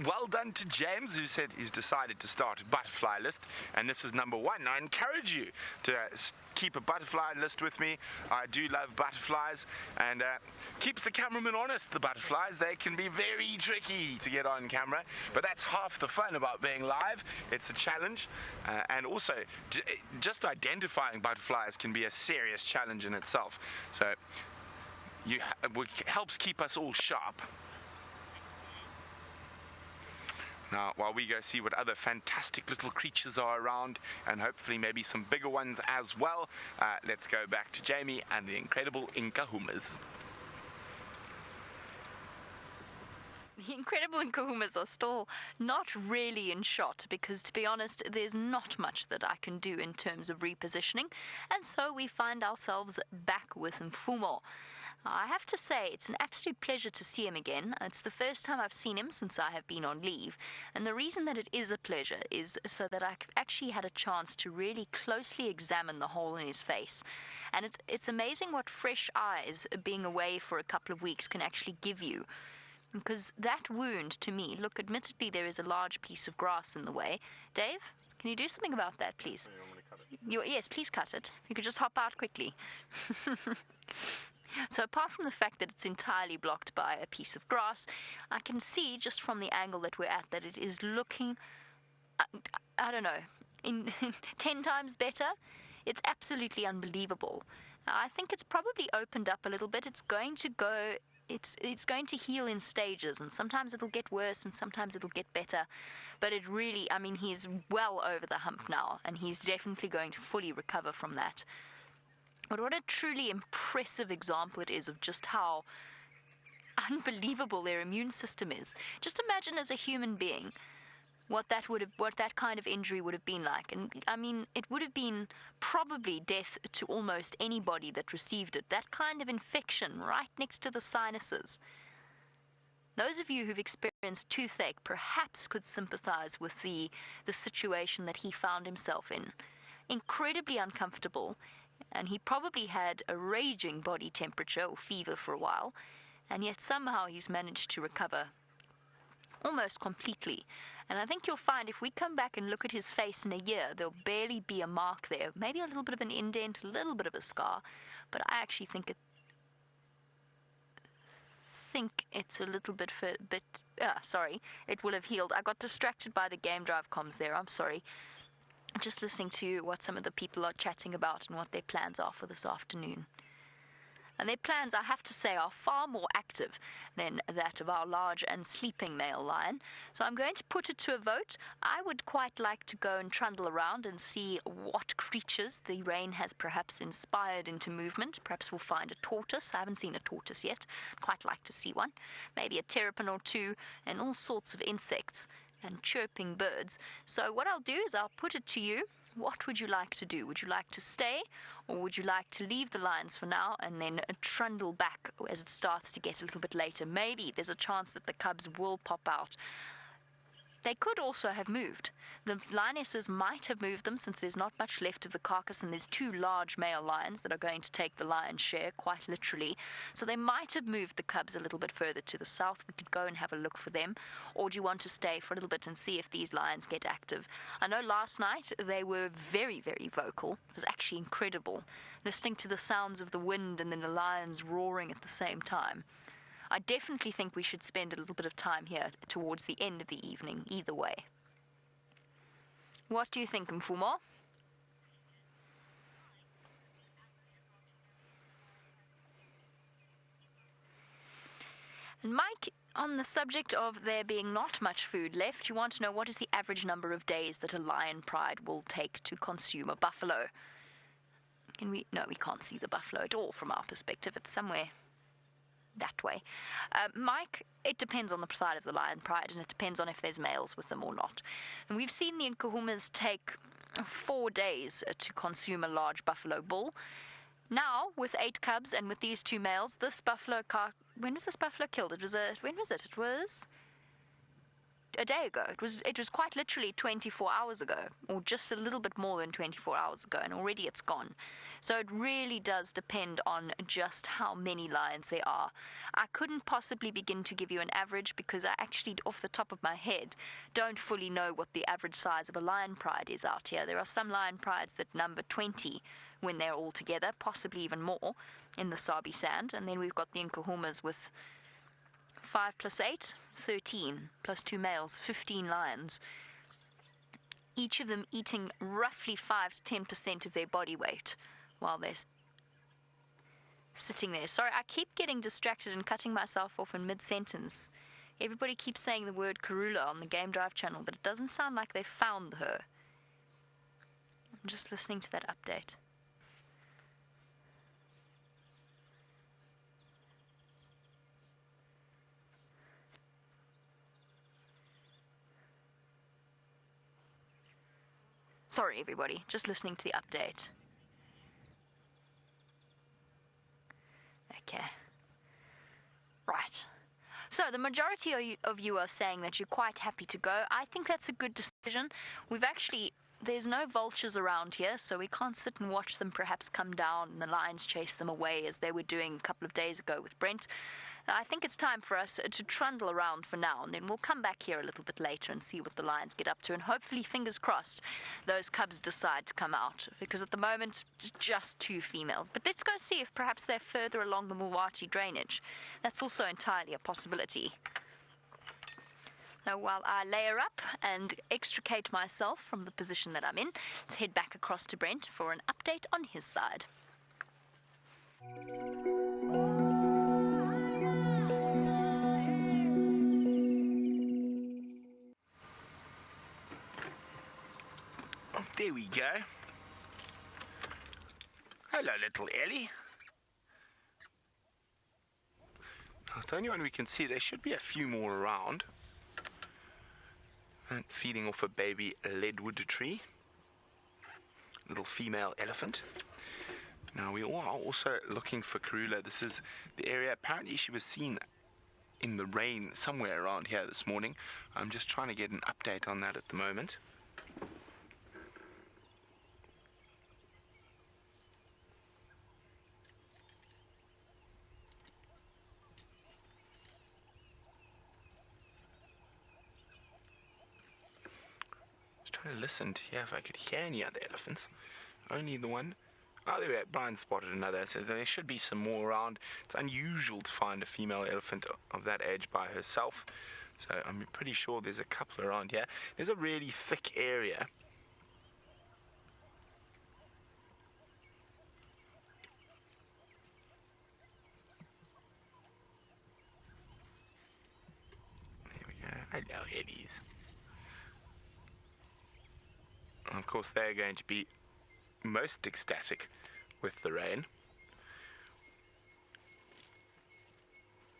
Well done to James, who said he's decided to start a butterfly list, and this is number 1. I encourage you to keep a butterfly list with me. I do love butterflies, and keeps the cameraman honest, the butterflies. They can be very tricky to get on camera, but that's half the fun about being live. It's a challenge, and also just identifying butterflies can be a serious challenge in itself. So it helps keep us all sharp. Now, while we go see what other fantastic little creatures are around, and hopefully maybe some bigger ones as well, let's go back to Jamie and the incredible Inkahumas. The incredible Inkahumas are still not really in shot because, to be honest, there's not much that I can do in terms of repositioning, and so we find ourselves back with Mfumo. I have to say, it's an absolute pleasure to see him again. It's the first time I've seen him since I have been on leave. And the reason that it is a pleasure is so that I've actually had a chance to really closely examine the hole in his face. And it's amazing what fresh eyes, being away for a couple of weeks, can actually give you. Because that wound, to me, look, admittedly there is a large piece of grass in the way. Dave, can you do something about that, please? You want me to cut it? Yes, please cut it. You could just hop out quickly. So apart from the fact that it's entirely blocked by a piece of grass, I can see just from the angle that we're at that it is looking, I don't know, in 10 times better. It's absolutely unbelievable. I think it's probably opened up a little bit. It's going to go, it's going to heal in stages, and sometimes it'll get worse and sometimes it'll get better. But it really, I mean, he's well over the hump now, and he's definitely going to fully recover from that. But what a truly impressive example it is of just how unbelievable their immune system is. Just imagine as a human being what that kind of injury would have been like. And I mean, it would have been probably death to almost anybody that received it. That kind of infection right next to the sinuses. Those of you who've experienced toothache perhaps could sympathize with the situation that he found himself in. Incredibly uncomfortable. And he probably had a raging body temperature or fever for a while, and yet somehow he's managed to recover almost completely. And I think you'll find if we come back and look at his face in a year, there'll barely be a mark there. Maybe a little bit of an indent, a little bit of a scar, but I actually think it's a little bit sorry, it will have healed. I got distracted by the game drive comms there, I'm sorry. Just listening to what some of the people are chatting about and what their plans are for this afternoon. And their plans, I have to say, are far more active than that of our large and sleeping male lion. So I'm going to put it to a vote. I would quite like to go and trundle around and see what creatures the rain has perhaps inspired into movement. Perhaps we'll find a tortoise. I haven't seen a tortoise yet. I'd quite like to see one. Maybe a terrapin or two, and all sorts of insects and chirping birds. So what I'll do is I'll put it to you. What would you like to do? Would you like to stay, or would you like to leave the lions for now and then trundle back as it starts to get a little bit later? Maybe there's a chance that the cubs will pop out. They could also have moved. The lionesses might have moved them since there's not much left of the carcass, and there's 2 large male lions that are going to take the lion's share, quite literally. So they might have moved the cubs a little bit further to the south. We could go and have a look for them. Or do you want to stay for a little bit and see if these lions get active? I know last night they were very, very vocal. It was actually incredible, listening to the sounds of the wind and then the lions roaring at the same time. I definitely think we should spend a little bit of time here towards the end of the evening, either way. What do you think, Mfumo? And Mike, on the subject of there being not much food left, you want to know what is the average number of days that a lion pride will take to consume a buffalo? No, we can't see the buffalo at all from our perspective. It's somewhere that way. Mike, it depends on the side of the lion pride, and it depends on if there's males with them or not. And we've seen the Nkuhumas take 4 days to consume a large buffalo bull. Now, with 8 cubs and with these 2 males, this buffalo when was this buffalo killed? When was it? It was a day ago. It was quite literally 24 hours ago, or just a little bit more than 24 hours ago, and already it's gone. So it really does depend on just how many lions there are. I couldn't possibly begin to give you an average because I actually, off the top of my head, don't fully know what the average size of a lion pride is out here. There are some lion prides that number 20 when they're all together, possibly even more, in the Sabi Sand. And then we've got the Nkuhumas with 5 plus 8, 13, plus 2 males, 15 lions. Each of them eating roughly 5 to 10% of their body weight while they're sitting there. Sorry, I keep getting distracted and cutting myself off in mid-sentence. Everybody keeps saying the word Karula on the Game Drive channel, but it doesn't sound like they found her. I'm just listening to that update. Sorry, everybody, just listening to the update. Okay. Right. So the majority of you are saying that you're quite happy to go. I think that's a good decision. There's no vultures around here, so we can't sit and watch them perhaps come down and the lions chase them away as they were doing a couple of days ago with Brent. I think it's time for us to trundle around for now, and then we'll come back here a little bit later and see what the lions get up to, and hopefully, fingers crossed, those cubs decide to come out, because at the moment, it's just 2 females. But let's go see if perhaps they're further along the Mulwati drainage. That's also entirely a possibility. So while I layer up and extricate myself from the position that I'm in, let's head back across to Brent for an update on his side. There we go. Hello, little Ellie. Now, it's the only one we can see. There should be a few more around. And feeding off a baby leadwood tree. Little female elephant. Now, we are also looking for Karula. This is the area. Apparently, she was seen in the rain somewhere around here this morning. I'm just trying to get an update on that at the moment. Trying to listen to hear if I could hear any other elephants. Only the one. Oh, there we go. Brian spotted another. So there should be some more around. It's unusual to find a female elephant of that age by herself. So I'm pretty sure there's a couple around here. There's a really thick area. There we go. Hello, Eddies. And of course, they're going to be most ecstatic with the rain.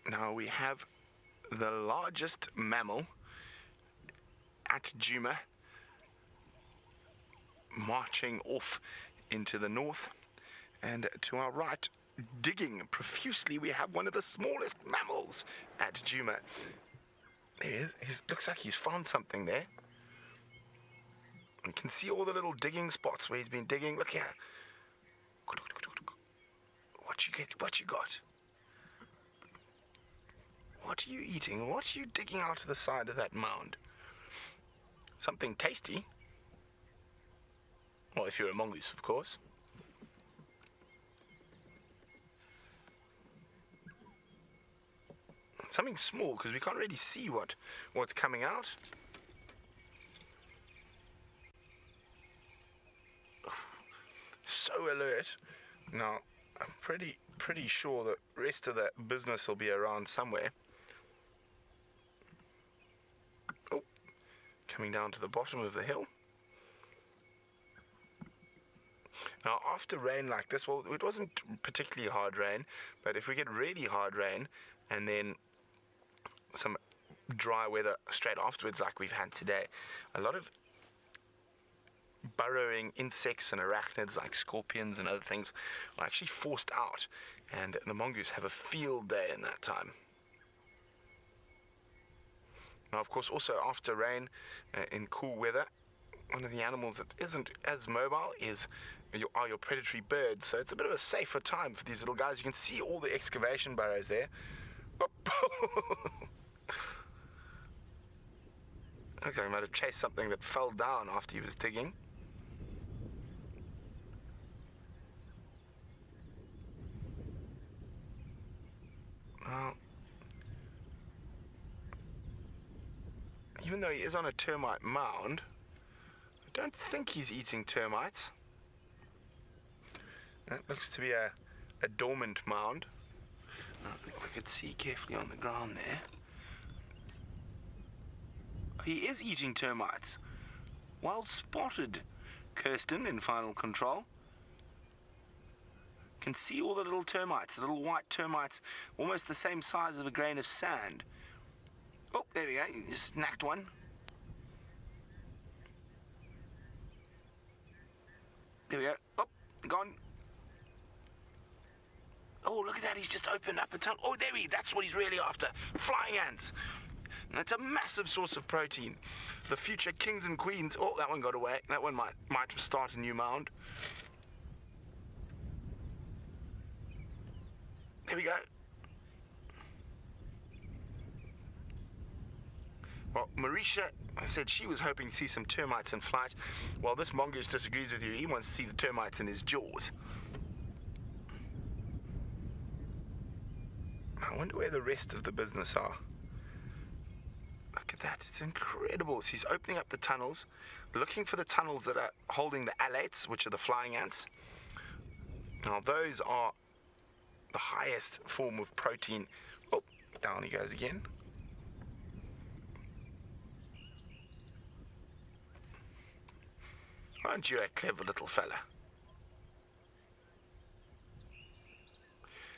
Now we have the largest mammal at Djuma marching off into the north, and to our right, digging profusely, we have one of the smallest mammals at Djuma. There he is. Looks like he's found something there. You can see all the little digging spots where he's been digging. Look here. What you get? What you got? What are you eating? What are you digging out of the side of that mound? Something tasty. Well, if you're a mongoose, of course. Something small, because we can't really see what's coming out. So alert. Now, I'm pretty sure the rest of that business will be around somewhere. Oh, coming down to the bottom of the hill. Now, after rain like this, well, it wasn't particularly hard rain, but if we get really hard rain and then some dry weather straight afterwards like we've had today, a lot of burrowing insects and arachnids like scorpions and other things are actually forced out, and the mongoose have a field day in that time. Now, of course, also after rain in cool weather, one of the animals that isn't as mobile are your predatory birds. So it's a bit of a safer time for these little guys. You can see all the excavation burrows there. Looks like he might have chased something that fell down after he was digging. Well, even though he is on a termite mound, I don't think he's eating termites. That looks to be a dormant mound. I think we could see carefully on the ground there. He is eating termites. Well spotted, Kirsten in final control. Can see all the little termites, the little white termites, almost the same size of a grain of sand. Oh, there we go, he just snacked one. There we go. Oh, gone. Oh, look at that, he's just opened up a tunnel. Oh, that's what he's really after. Flying ants. That's a massive source of protein. The future kings and queens. Oh, that one got away. That one might start a new mound. There we go. Well, Marisha said she was hoping to see some termites in flight. Well, this mongoose disagrees with you. He wants to see the termites in his jaws. I wonder where the rest of the business are. Look at that, it's incredible. So he's opening up the tunnels, looking for the tunnels that are holding the alates, which are the flying ants. Now those are the highest form of protein. Oh, down he goes again. Aren't you a clever little fella?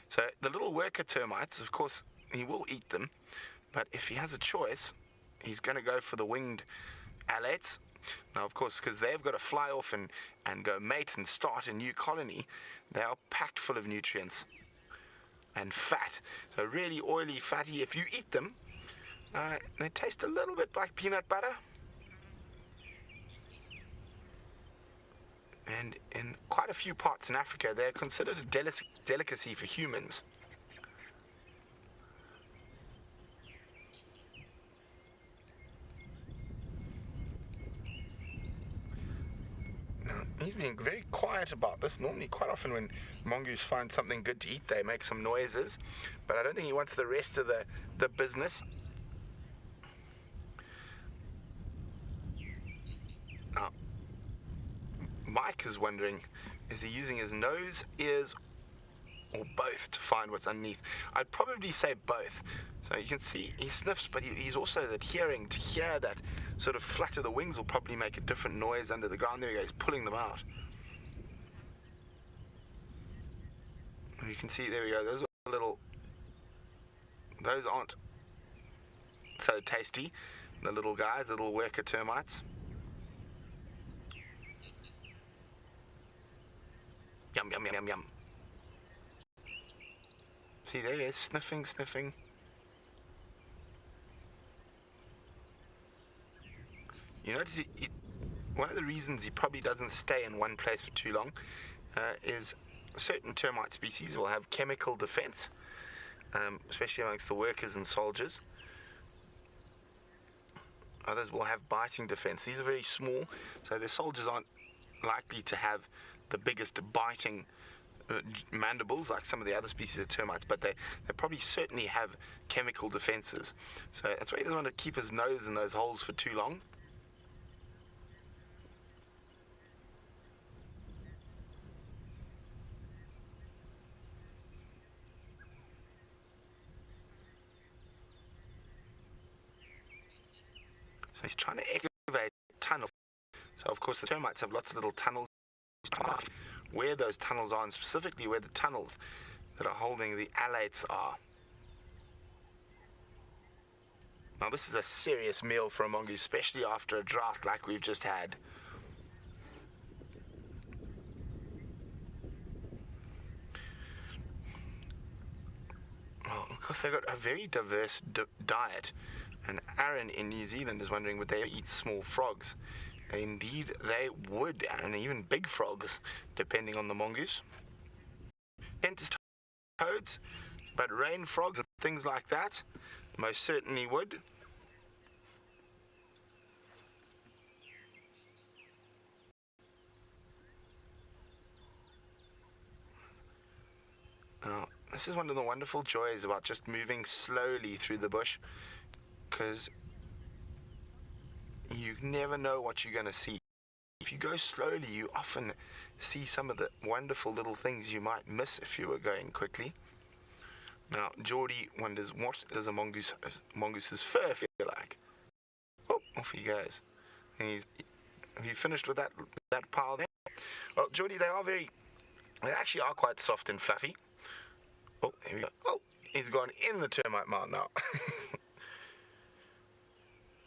So the little worker termites, of course, he will eat them, but if he has a choice, he's going to go for the winged alates. Now, of course, because they've got to fly off and go mate and start a new colony, they are packed full of nutrients and fat. So really oily, fatty. If you eat them, they taste a little bit like peanut butter. And in quite a few parts in Africa, they're considered a delicacy for humans. Now, he's being very quiet about this. Normally, quite often when mongoose find something good to eat, they make some noises. But I don't think he wants the rest of the business. Now, Mike is wondering, is he using his nose, ears, or both to find what's underneath? I'd probably say both. So you can see he sniffs, but he's also adhering to hear that sort of flutter. The wings will probably make a different noise under the ground. There he goes, he's pulling them out. You can see, there we go, those are those aren't so tasty, the little guys, the little worker termites. Yum, yum, yum, yum, yum. See, there he is, sniffing, sniffing. You notice one of the reasons he probably doesn't stay in one place for too long is certain termite species will have chemical defense, especially amongst the workers and soldiers. Others will have biting defense. These are very small, so the soldiers aren't likely to have the biggest biting mandibles like some of the other species of termites, but they probably certainly have chemical defenses. So that's why he doesn't want to keep his nose in those holes for too long. So he's trying to excavate a tunnel. So of course the termites have lots of little tunnels where those tunnels are, and specifically where the tunnels that are holding the alates are. Now this is a serious meal for a mongoose, especially after a drought like we've just had. Well, of course they've got a very diverse diet, and Aaron in New Zealand is wondering would they eat small frogs. Indeed they would, and even big frogs, depending on the mongoose. Dentist toads, but rain frogs and things like that most certainly would. Now, this is one of the wonderful joys about just moving slowly through the bush, because you never know what you're going to see. If you go slowly, you often see some of the wonderful little things you might miss if you were going quickly. Now, Geordie wonders, what does a mongoose' fur feel like? Oh, off he goes. And have you finished with that pile there? Well, Geordie, they actually are quite soft and fluffy. Oh, here we go. Oh, he's gone in the termite mound now.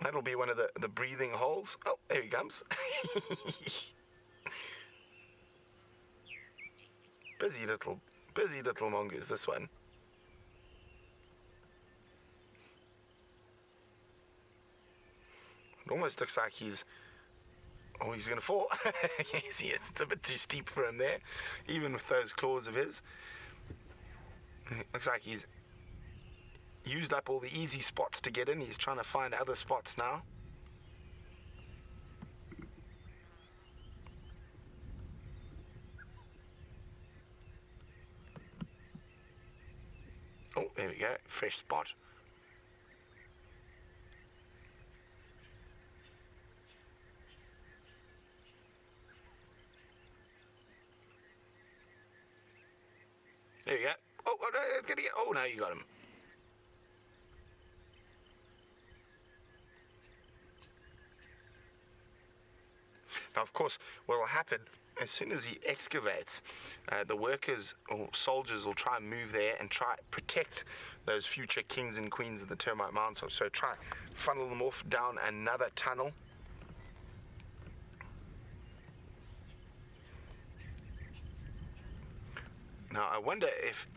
That'll be one of the breathing holes. Oh, there he comes. Busy little mongoose, this one. It almost looks like he's going to fall. Yes, he is. It's a bit too steep for him there, even with those claws of his. It looks like he's used up all the easy spots to get in. He's trying to find other spots now. Oh, there we go. Fresh spot. There you go. Oh, no, it's gonna get. Oh, now you got him. Now, of course, what will happen as soon as he excavates, the workers or soldiers will try and move there and try protect those future kings and queens of the termite mound. So try funnel them off down another tunnel. Now, I wonder if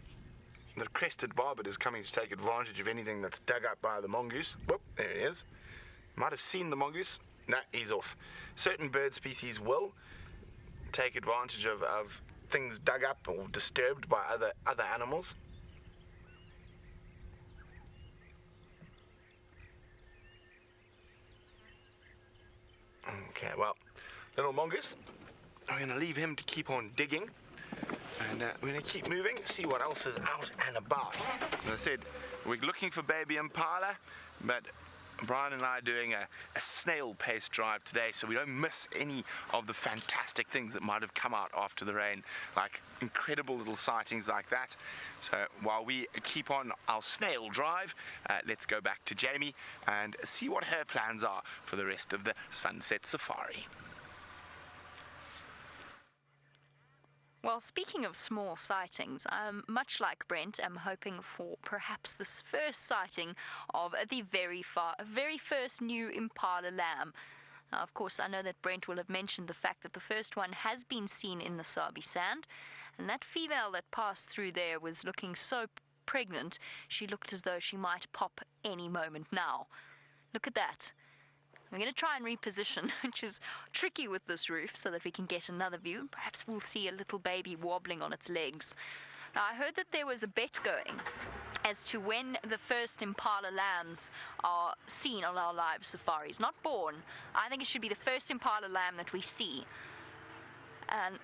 the crested barbet is coming to take advantage of anything that's dug up by the mongoose. Whoop, there he is. Might have seen the mongoose. No, he's off. Certain bird species will take advantage of things dug up or disturbed by other animals. Okay, well, little mongoose, I'm going to leave him to keep on digging. And we're going to keep moving, see what else is out and about. As I said, we're looking for baby impala, but Brian and I are doing a snail-paced drive today, so we don't miss any of the fantastic things that might have come out after the rain, like incredible little sightings like that. So while we keep on our snail drive, let's go back to Jamie and see what her plans are for the rest of the sunset safari. Well, speaking of small sightings, much like Brent, I'm hoping for perhaps this first sighting of the very first new impala lamb. Now, of course, I know that Brent will have mentioned the fact that the first one has been seen in the Sabi Sand, and that female that passed through there was looking so pregnant, she looked as though she might pop any moment now. Look at that. I'm going to try and reposition, which is tricky with this roof, so that we can get another view. Perhaps we'll see a little baby wobbling on its legs. Now, I heard that there was a bet going as to when the first impala lambs are seen on our live safaris. Not born. I think it should be the first impala lamb that we see. And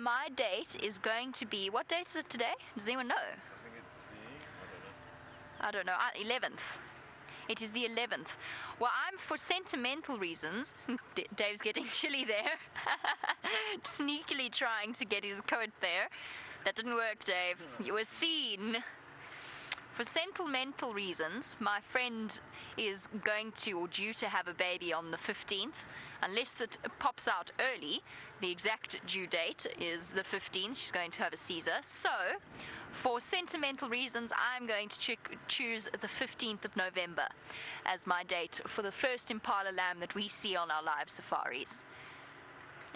my date is going to be... What date is it today? Does anyone know? I think it's the... I don't know. 11th. It is the 11th. Well, I'm, for sentimental reasons, Dave's getting chilly there, sneakily trying to get his coat there. That didn't work, Dave. You were seen. For sentimental reasons, my friend is going to, or due to have a baby on the 15th. unless it pops out early. The exact due date is the 15th. She's going to have a Caesar. So, for sentimental reasons, I'm going to choose the 15th of November as my date for the first impala lamb that we see on our live safaris.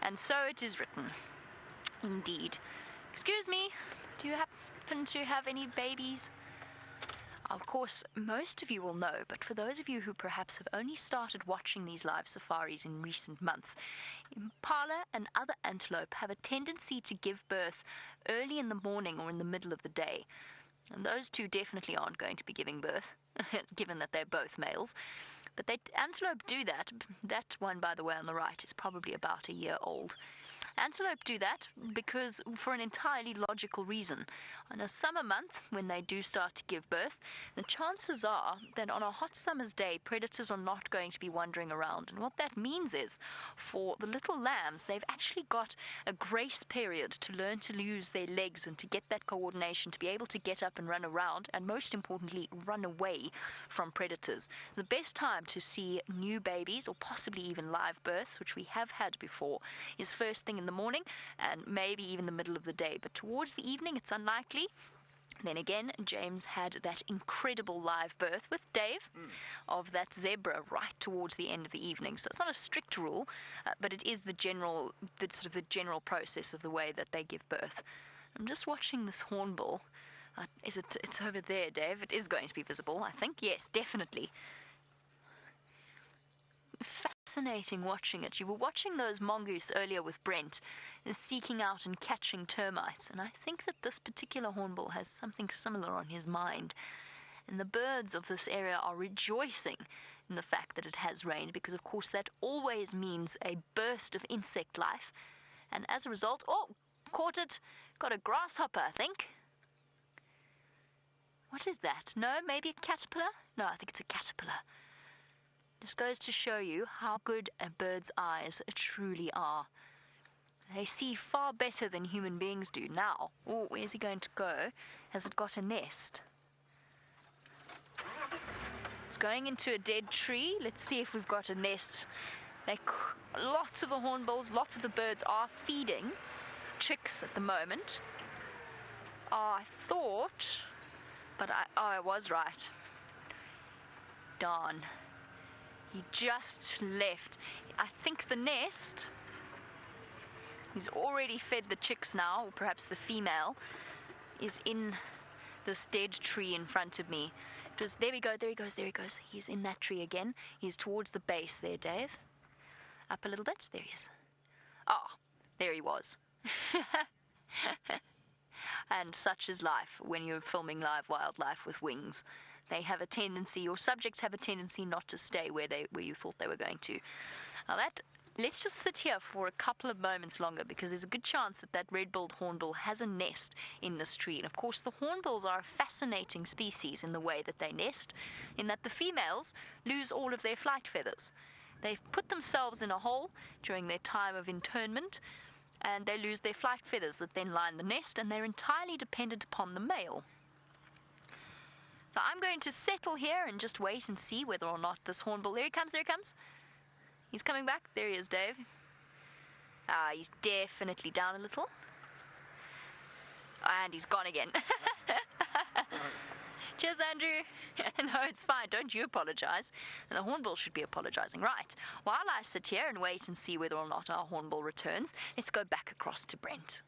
And so it is written. Indeed. Excuse me, do you happen to have any babies? Of course, most of you will know, but for those of you who perhaps have only started watching these live safaris in recent months, impala and other antelope have a tendency to give birth early in the morning or in the middle of the day. And those two definitely aren't going to be giving birth, given that they're both males. But antelope do that. That one, by the way, on the right is probably about a year old. Antelope do that because for an entirely logical reason. On a summer month, when they do start to give birth, the chances are that on a hot summer's day, predators are not going to be wandering around. And what that means is, for the little lambs, they've actually got a grace period to learn to use their legs and to get that coordination, to be able to get up and run around, and most importantly, run away from predators. The best time to see new babies, or possibly even live births, which we have had before, is first thing in the morning and maybe even the middle of the day. But towards the evening, it's unlikely. Then again, James had that incredible live birth with Dave of that zebra right towards the end of the evening. So it's not a strict rule, but it is the general process of the way that they give birth. I'm just watching this hornbill. It's over there, Dave. It is going to be visible, I think. Yes, definitely. Fascinating watching it. You were watching those mongoose earlier with Brent, seeking out and catching termites, and I think that this particular hornbill has something similar on his mind. And the birds of this area are rejoicing in the fact that it has rained, because of course that always means a burst of insect life. And as a result, caught it, got a grasshopper, I think. What is that? No, maybe a caterpillar? No, I think it's a caterpillar. This goes to show you how good a bird's eyes truly are. They see far better than human beings do. Now, where's he going to go? Has it got a nest? It's going into a dead tree. Let's see if we've got a nest. Lots of the hornbills, lots of the birds are feeding chicks at the moment. I thought, but I was right. Darn. He just left. I think the nest, he's already fed the chicks now, or perhaps the female, is in this dead tree in front of me. There we go, there he goes. He's in that tree again. He's towards the base there, Dave. Up a little bit, there he is. There he was. And such is life when you're filming live wildlife with wings. They have a tendency, your subjects have a tendency not to stay where you thought they were going to. Now let's just sit here for a couple of moments longer, because there's a good chance that red-billed hornbill has a nest in this tree. And of course, the hornbills are a fascinating species in the way that they nest, in that the females lose all of their flight feathers. They've put themselves in a hole during their time of internment, and they lose their flight feathers that then line the nest, and they're entirely dependent upon the male. So I'm going to settle here and just wait and see whether or not this hornbill... There he comes. He's coming back. There he is, Dave. He's definitely down a little. And he's gone again. Cheers, Andrew. No, it's fine. Don't you apologize. And the hornbill should be apologizing. Right. While I sit here and wait and see whether or not our hornbill returns, let's go back across to Brent.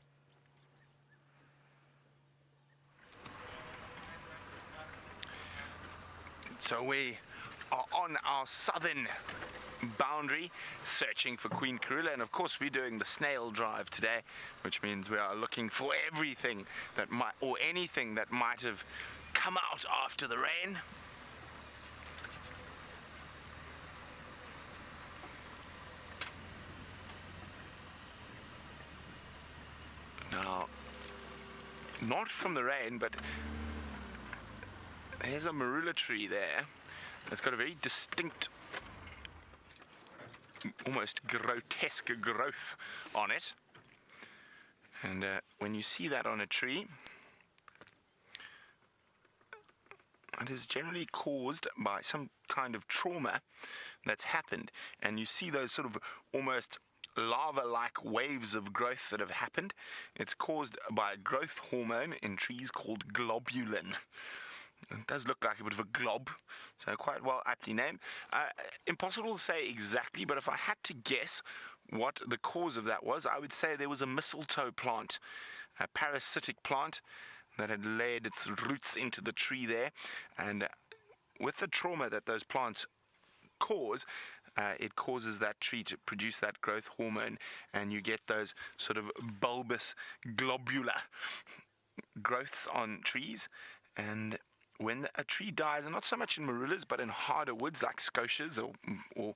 So we are on our southern boundary, searching for Queen Karula, and of course we're doing the snail drive today, which means we are looking for everything that might, or anything that might have come out after the rain. Now, not from the rain, but there's a marula tree there. It's got a very distinct, almost grotesque growth on it. And when you see that on a tree, it is generally caused by some kind of trauma that's happened, and you see those sort of almost lava-like waves of growth that have happened. It's caused by a growth hormone in trees called globulin. It does look like a bit of a glob, so quite well aptly named. Impossible to say exactly, but if I had to guess what the cause of that was, I would say there was a mistletoe plant, a parasitic plant that had laid its roots into the tree there, and with the trauma that those plants cause, it causes that tree to produce that growth hormone, and you get those sort of bulbous globular growths on trees. And when a tree dies, and not so much in marulas, but in harder woods like scotias or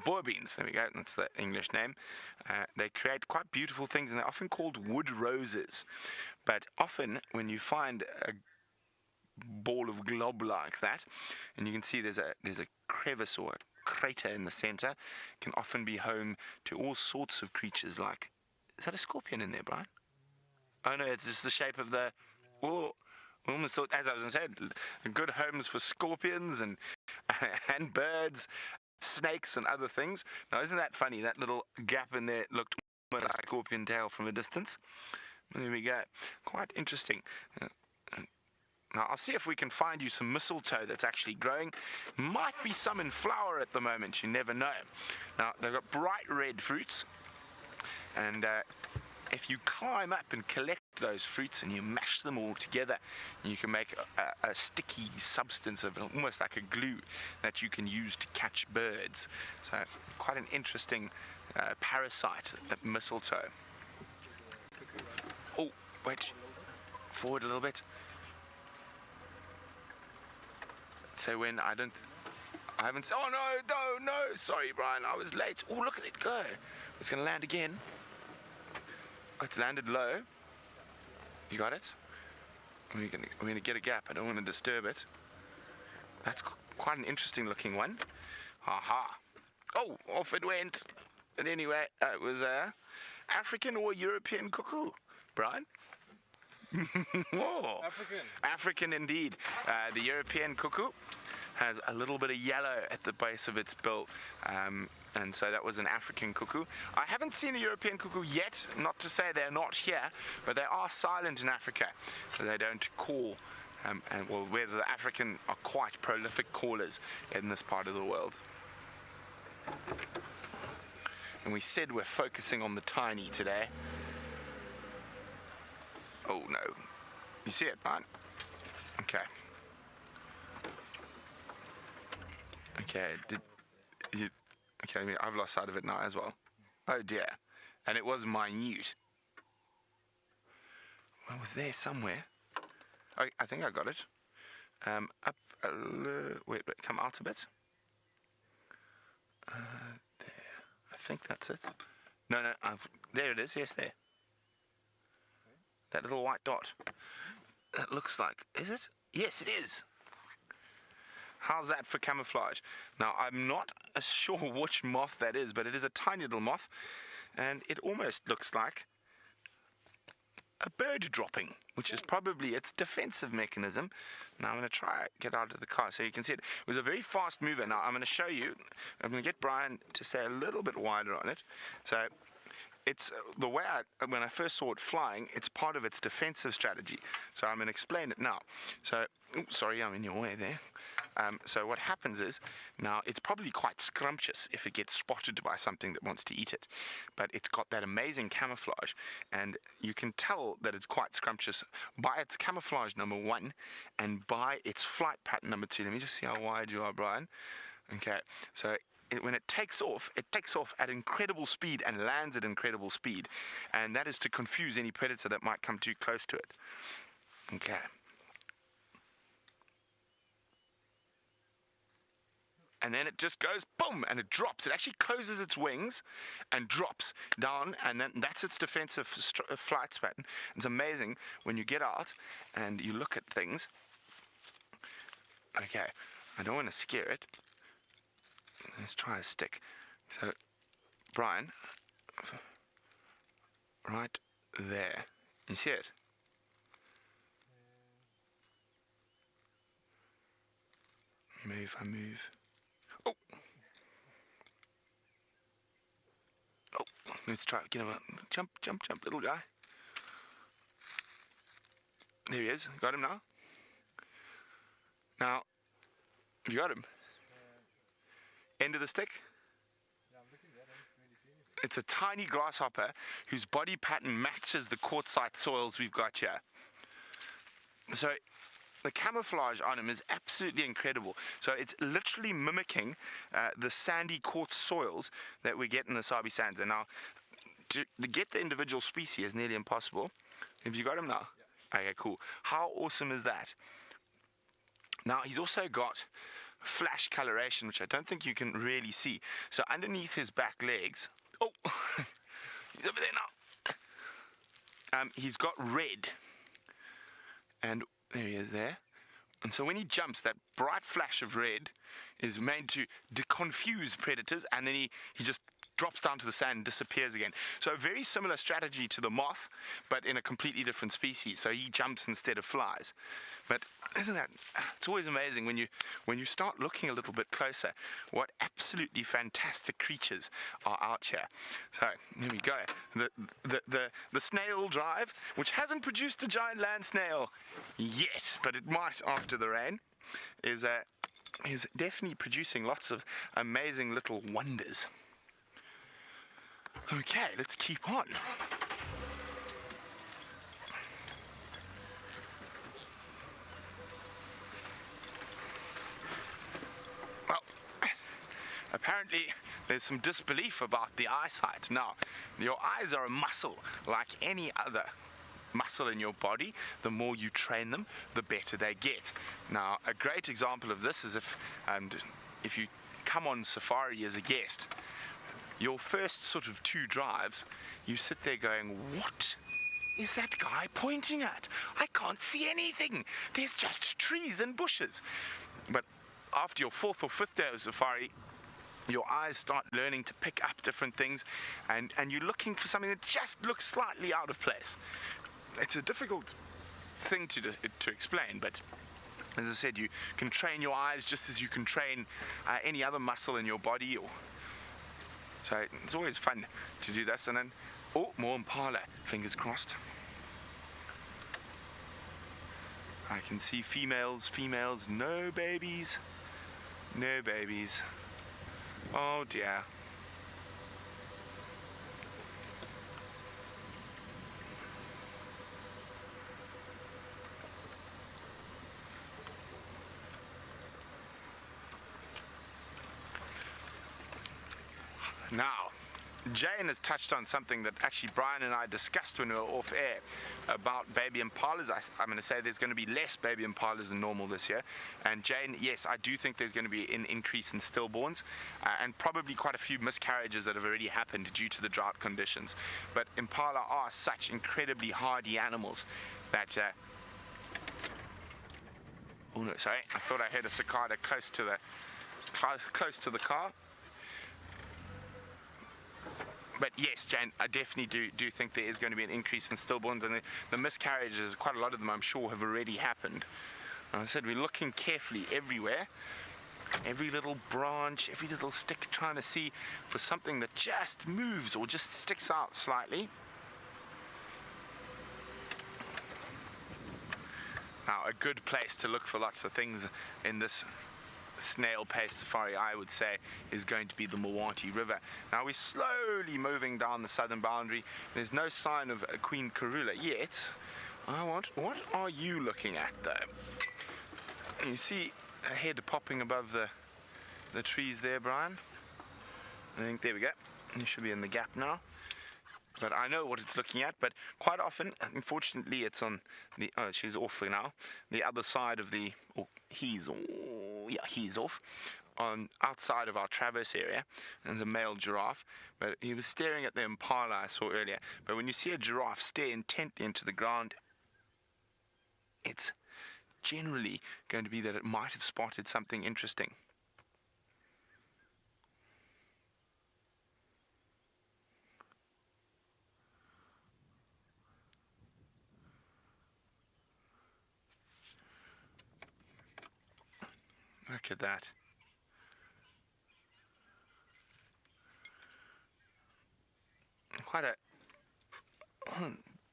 boer beans, there we go, that's the English name, they create quite beautiful things, and they're often called wood roses. But often when you find a ball of glob like that, and you can see there's a crevice or a crater in the center, can often be home to all sorts of creatures. Like, is that a scorpion in there, Brian? Oh no, it's just the shape of the, oh, I almost thought, as I was going to say, good homes for scorpions and birds, snakes and other things. Now, isn't that funny? That little gap in there looked like a scorpion tail from a distance. There we go. Quite interesting. Now, I'll see if we can find you some mistletoe that's actually growing. Might be some in flower at the moment, you never know. Now, they've got bright red fruits, and if you climb up and collect those fruits and you mash them all together, you can make a sticky substance of almost like a glue that you can use to catch birds. So, quite an interesting parasite, that mistletoe. Oh, wait, forward a little bit. So when I haven't said, oh no, sorry Brian, I was late. Oh, look at it go. It's going to land again. Oh, it's landed low. You got it? We're going to get a gap. I don't want to disturb it. That's quite an interesting looking one. Aha. Oh, off it went. But anyway, it was African or European cuckoo, Brian. Oh, African indeed. The European cuckoo has a little bit of yellow at the base of its bill, and so that was an African cuckoo. I haven't seen a European cuckoo yet, not to say they're not here, but they are silent in Africa, so they don't call, where the African are quite prolific callers in this part of the world. And we said we're focusing on the tiny today. Oh no. You see it, right? Okay. Okay, I've lost sight of it now as well. Oh dear. And it was minute. Well, it was there somewhere. Oh, I think I got it. Up a little, wait, come out a bit. There. I think that's it. No, there it is, yes, there. That little white dot. That looks like, is it? Yes, it is. How's that for camouflage? Now, I'm not sure which moth that is, but it is a tiny little moth, and it almost looks like a bird dropping, which is probably its defensive mechanism. Now, I'm going to try get out of the car so you can see it. It was a very fast mover. Now, I'm going to show you. I'm going to get Brian to stay a little bit wider on it. So, it's the way when I first saw it flying, it's part of its defensive strategy. So I'm going to explain it now. So, sorry, I'm in your way there. So what happens is, now it's probably quite scrumptious if it gets spotted by something that wants to eat it. But it's got that amazing camouflage, and you can tell that it's quite scrumptious by its camouflage, number one, and by its flight pattern, number two. Let me just see how wide you are, Brian. Okay, so when it takes off at incredible speed and lands at incredible speed, and that is to confuse any predator that might come too close to it. Okay. And then it just goes boom, and it drops. It actually closes its wings and drops down, and then that's its defensive flight pattern. It's amazing when you get out and you look at things. Okay, I don't want to scare it. Let's try a stick. So, Brian, right there. You see it? Maybe if I move. Let's try get him up. Jump, jump, jump, little guy. There he is. Got him now. Now, have you got him? End of the stick? It's a tiny grasshopper whose body pattern matches the quartzite soils we've got here. So the camouflage on him is absolutely incredible. So it's literally mimicking the sandy quartz soils that we get in the Sabi Sands. And now, to get the individual species is nearly impossible. Have you got him now? Yeah. Okay, cool. How awesome is that? Now, he's also got flash coloration, which I don't think you can really see. So underneath his back legs, oh, he's over there now. He's got red, and there he is there. And so when he jumps, that bright flash of red is made to confuse predators, and then he just drops down to the sand and disappears again. So a very similar strategy to the moth, but in a completely different species. So he jumps instead of flies. But isn't that, it's always amazing when you start looking a little bit closer, what absolutely fantastic creatures are out here. So here we go. The snail drive, which hasn't produced a giant land snail yet, but it might after the rain, is definitely producing lots of amazing little wonders. Okay, let's keep on. Well, apparently there's some disbelief about the eyesight. Now, your eyes are a muscle like any other muscle in your body. The more you train them, the better they get. Now, a great example of this is if you come on safari as a guest, your first sort of 2 drives, you sit there going, what is that guy pointing at? I can't see anything. There's just trees and bushes. But after your 4th or 5th day of safari, your eyes start learning to pick up different things, and you're looking for something that just looks slightly out of place. It's a difficult thing to explain, but as I said, you can train your eyes just as you can train any other muscle in your body. So it's always fun to do this. And then, oh, more impala, fingers crossed. I can see females, no babies, no babies. Oh dear. Now, Jane has touched on something that actually Brian and I discussed when we were off air about baby impalas. I'm going to say there's going to be less baby impalas than normal this year. And Jane, yes, I do think there's going to be an increase in stillborns and probably quite a few miscarriages that have already happened due to the drought conditions. But impala are such incredibly hardy animals that... oh no, sorry, I thought I heard a cicada close to the car. But yes, Jane, I definitely do think there is going to be an increase in stillborns, and the miscarriages, quite a lot of them I'm sure have already happened. And I said we're looking carefully everywhere, every little branch, every little stick, trying to see for something that just moves or just sticks out slightly. Now, a good place to look for lots of things in this snail-paced safari, I would say, is going to be the Mwanti River. Now, we're slowly moving down the southern boundary. There's no sign of a Queen Karula yet. What are you looking at, though? You see a head popping above the trees there, Brian? I think, there we go. You should be in the gap now. But I know what it's looking at, but quite often, unfortunately, it's on the... oh, she's off for now. The other side of the... oh, he's off. On outside of our traverse area, there's a male giraffe, but he was staring at the impala I saw earlier. But when you see a giraffe stare intently into the ground, it's generally going to be that it might have spotted something interesting. Look at that. Quite a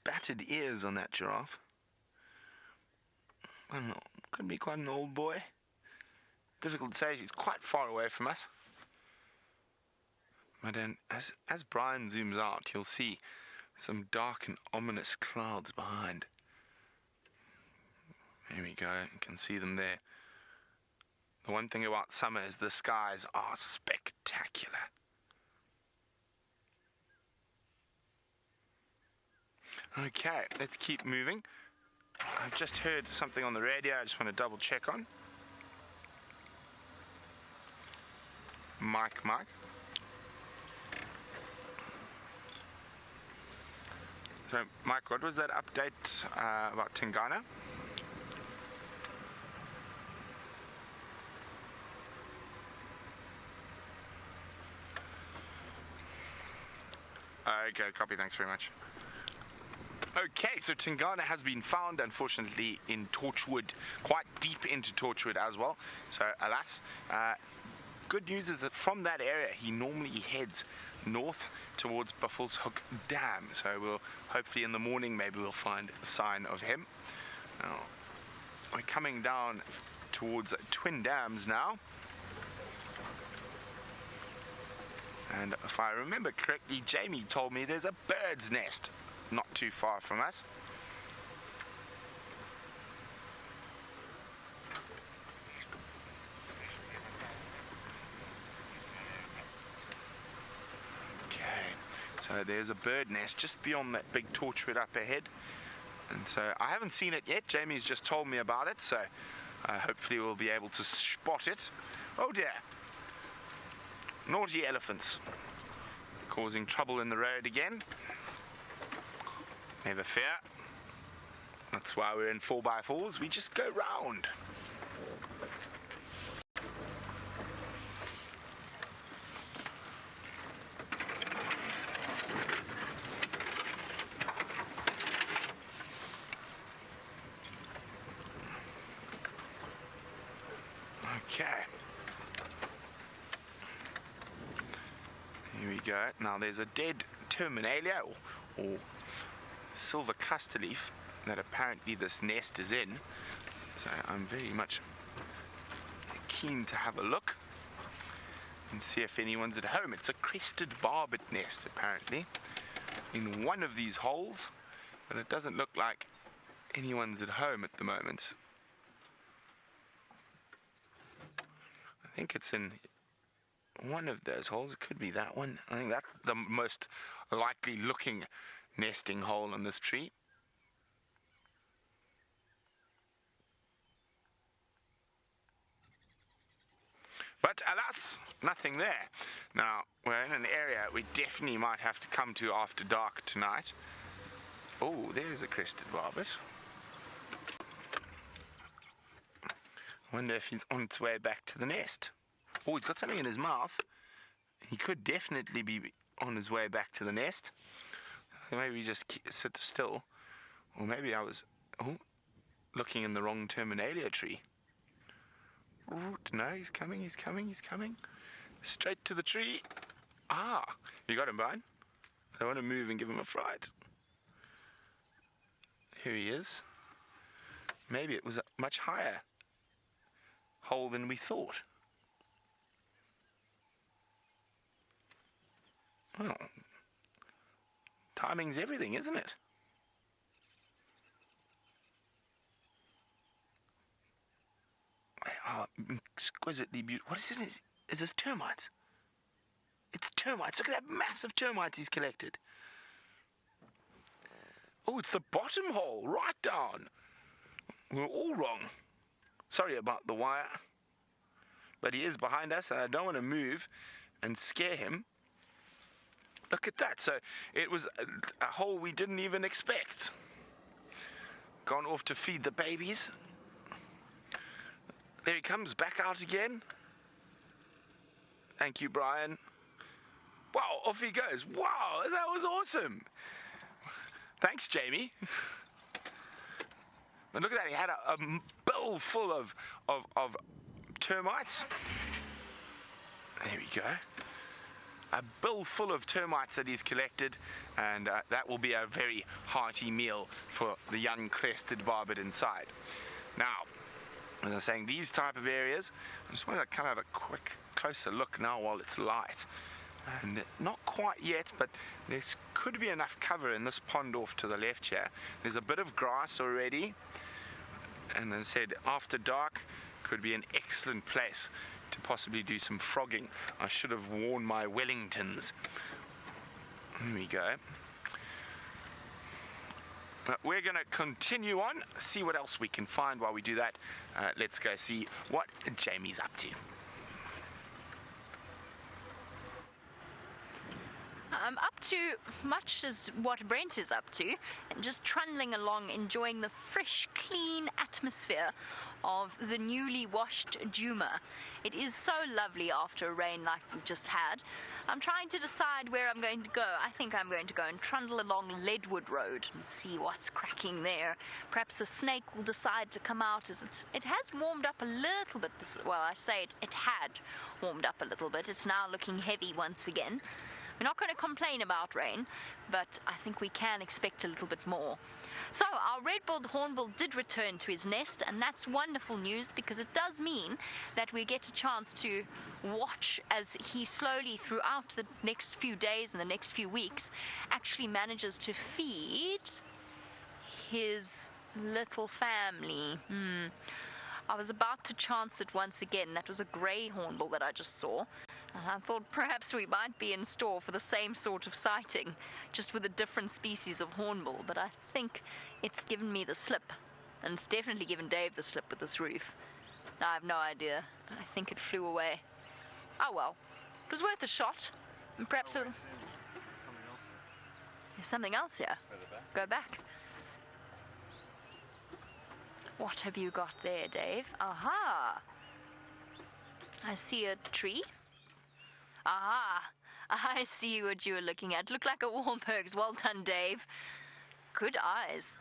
battered ears on that giraffe. I don't know. Could be quite an old boy. Difficult to say. He's quite far away from us. But then, as Brian zooms out, you'll see some dark and ominous clouds behind. There we go. You can see them there. The one thing about summer is the skies are spectacular. Okay, let's keep moving. I've just heard something on the radio I just want to double check on. Mike. So, Mike, what was that update about Tingana? Okay, copy, thanks very much. Okay, so Tingana has been found, unfortunately, in Torchwood, quite deep into Torchwood as well. So, alas, good news is that from that area, he normally heads north towards Buffelshoek Dam. So, we'll hopefully in the morning, maybe we'll find a sign of him. Now, we're coming down towards Twin Dams now. And if I remember correctly, Jamie told me there's a bird's nest not too far from us. Okay, so there's a bird nest just beyond that big Torchwood up ahead. And so I haven't seen it yet. Jamie's just told me about it, so hopefully we'll be able to spot it. Oh dear. Naughty elephants. Causing trouble in the road again. Never fear. That's why we're in 4x4s. We just go round. Okay. Here we go. Now there's a dead terminalia or silver cluster leaf that apparently this nest is in. So I'm very much keen to have a look and see if anyone's at home. It's a crested barbet nest apparently in one of these holes, but it doesn't look like anyone's at home at the moment. I think it's in one of those holes. It could be that one. I think that's the most likely looking nesting hole in this tree. But alas, nothing there. Now, we're in an area we definitely might have to come to after dark tonight. Oh, there's a crested barbet. Wonder if he's on its way back to the nest. Oh, he's got something in his mouth. He could definitely be on his way back to the nest. Maybe just sit still. Or maybe I was looking in the wrong terminalia tree. Ooh, no, he's coming. Straight to the tree. Ah, you got him, Brian? I don't want to move and give him a fright. Here he is. Maybe it was a much higher hole than we thought. Oh. Timing's everything, isn't it? Oh, exquisitely beautiful. What is it? Is this termites? It's termites. Look at that massive termites he's collected. Oh, it's the bottom hole, right down. We're all wrong. Sorry about the wire. But he is behind us, and I don't want to move and scare him. Look at that. So it was a hole we didn't even expect. Gone off to feed the babies. There he comes, back out again. Thank you, Brian. Wow, off he goes. Wow, that was awesome. Thanks, Jamie. And look at that, he had a bill full of termites. There we go. a bill full of termites that he's collected, and that will be a very hearty meal for the young crested barbet inside. Now, as I was saying, these type of areas, I just want to kind of have a quick closer look now while it's light. And not quite yet, but there could be enough cover in this pond off to the left here. There's a bit of grass already, and as I said, after dark could be an excellent place to possibly do some frogging. I should have worn my Wellingtons. Here we go. But we're going to continue on, see what else we can find while we do that. Let's go see what Jamie's up to. I'm up to much as what Brent is up to, and just trundling along, enjoying the fresh, clean atmosphere of the newly washed Djuma. It is so lovely after a rain like we've just had. I'm trying to decide where I'm going to go. I think I'm going to go and trundle along Leadwood Road and see what's cracking there. Perhaps a snake will decide to come out as it has warmed up a little bit. Well, I say it had warmed up a little bit. It's now looking heavy once again. We're not going to complain about rain, but I think we can expect a little bit more. So our red-billed hornbill did return to his nest, and that's wonderful news because it does mean that we get a chance to watch as he slowly throughout the next few days and the next few weeks actually manages to feed his little family. I was about to chance it once again. That was a grey hornbill that I just saw. And I thought perhaps we might be in store for the same sort of sighting, just with a different species of hornbill. But I think it's given me the slip. And it's definitely given Dave the slip with this roof. I have no idea. I think it flew away. Oh well. It was worth a shot. And perhaps it... There's something else here. Go back. What have you got there, Dave? Aha! I see a tree. Aha! I see what you were looking at. Looked like a Wahlberg's. Well done, Dave. Good eyes.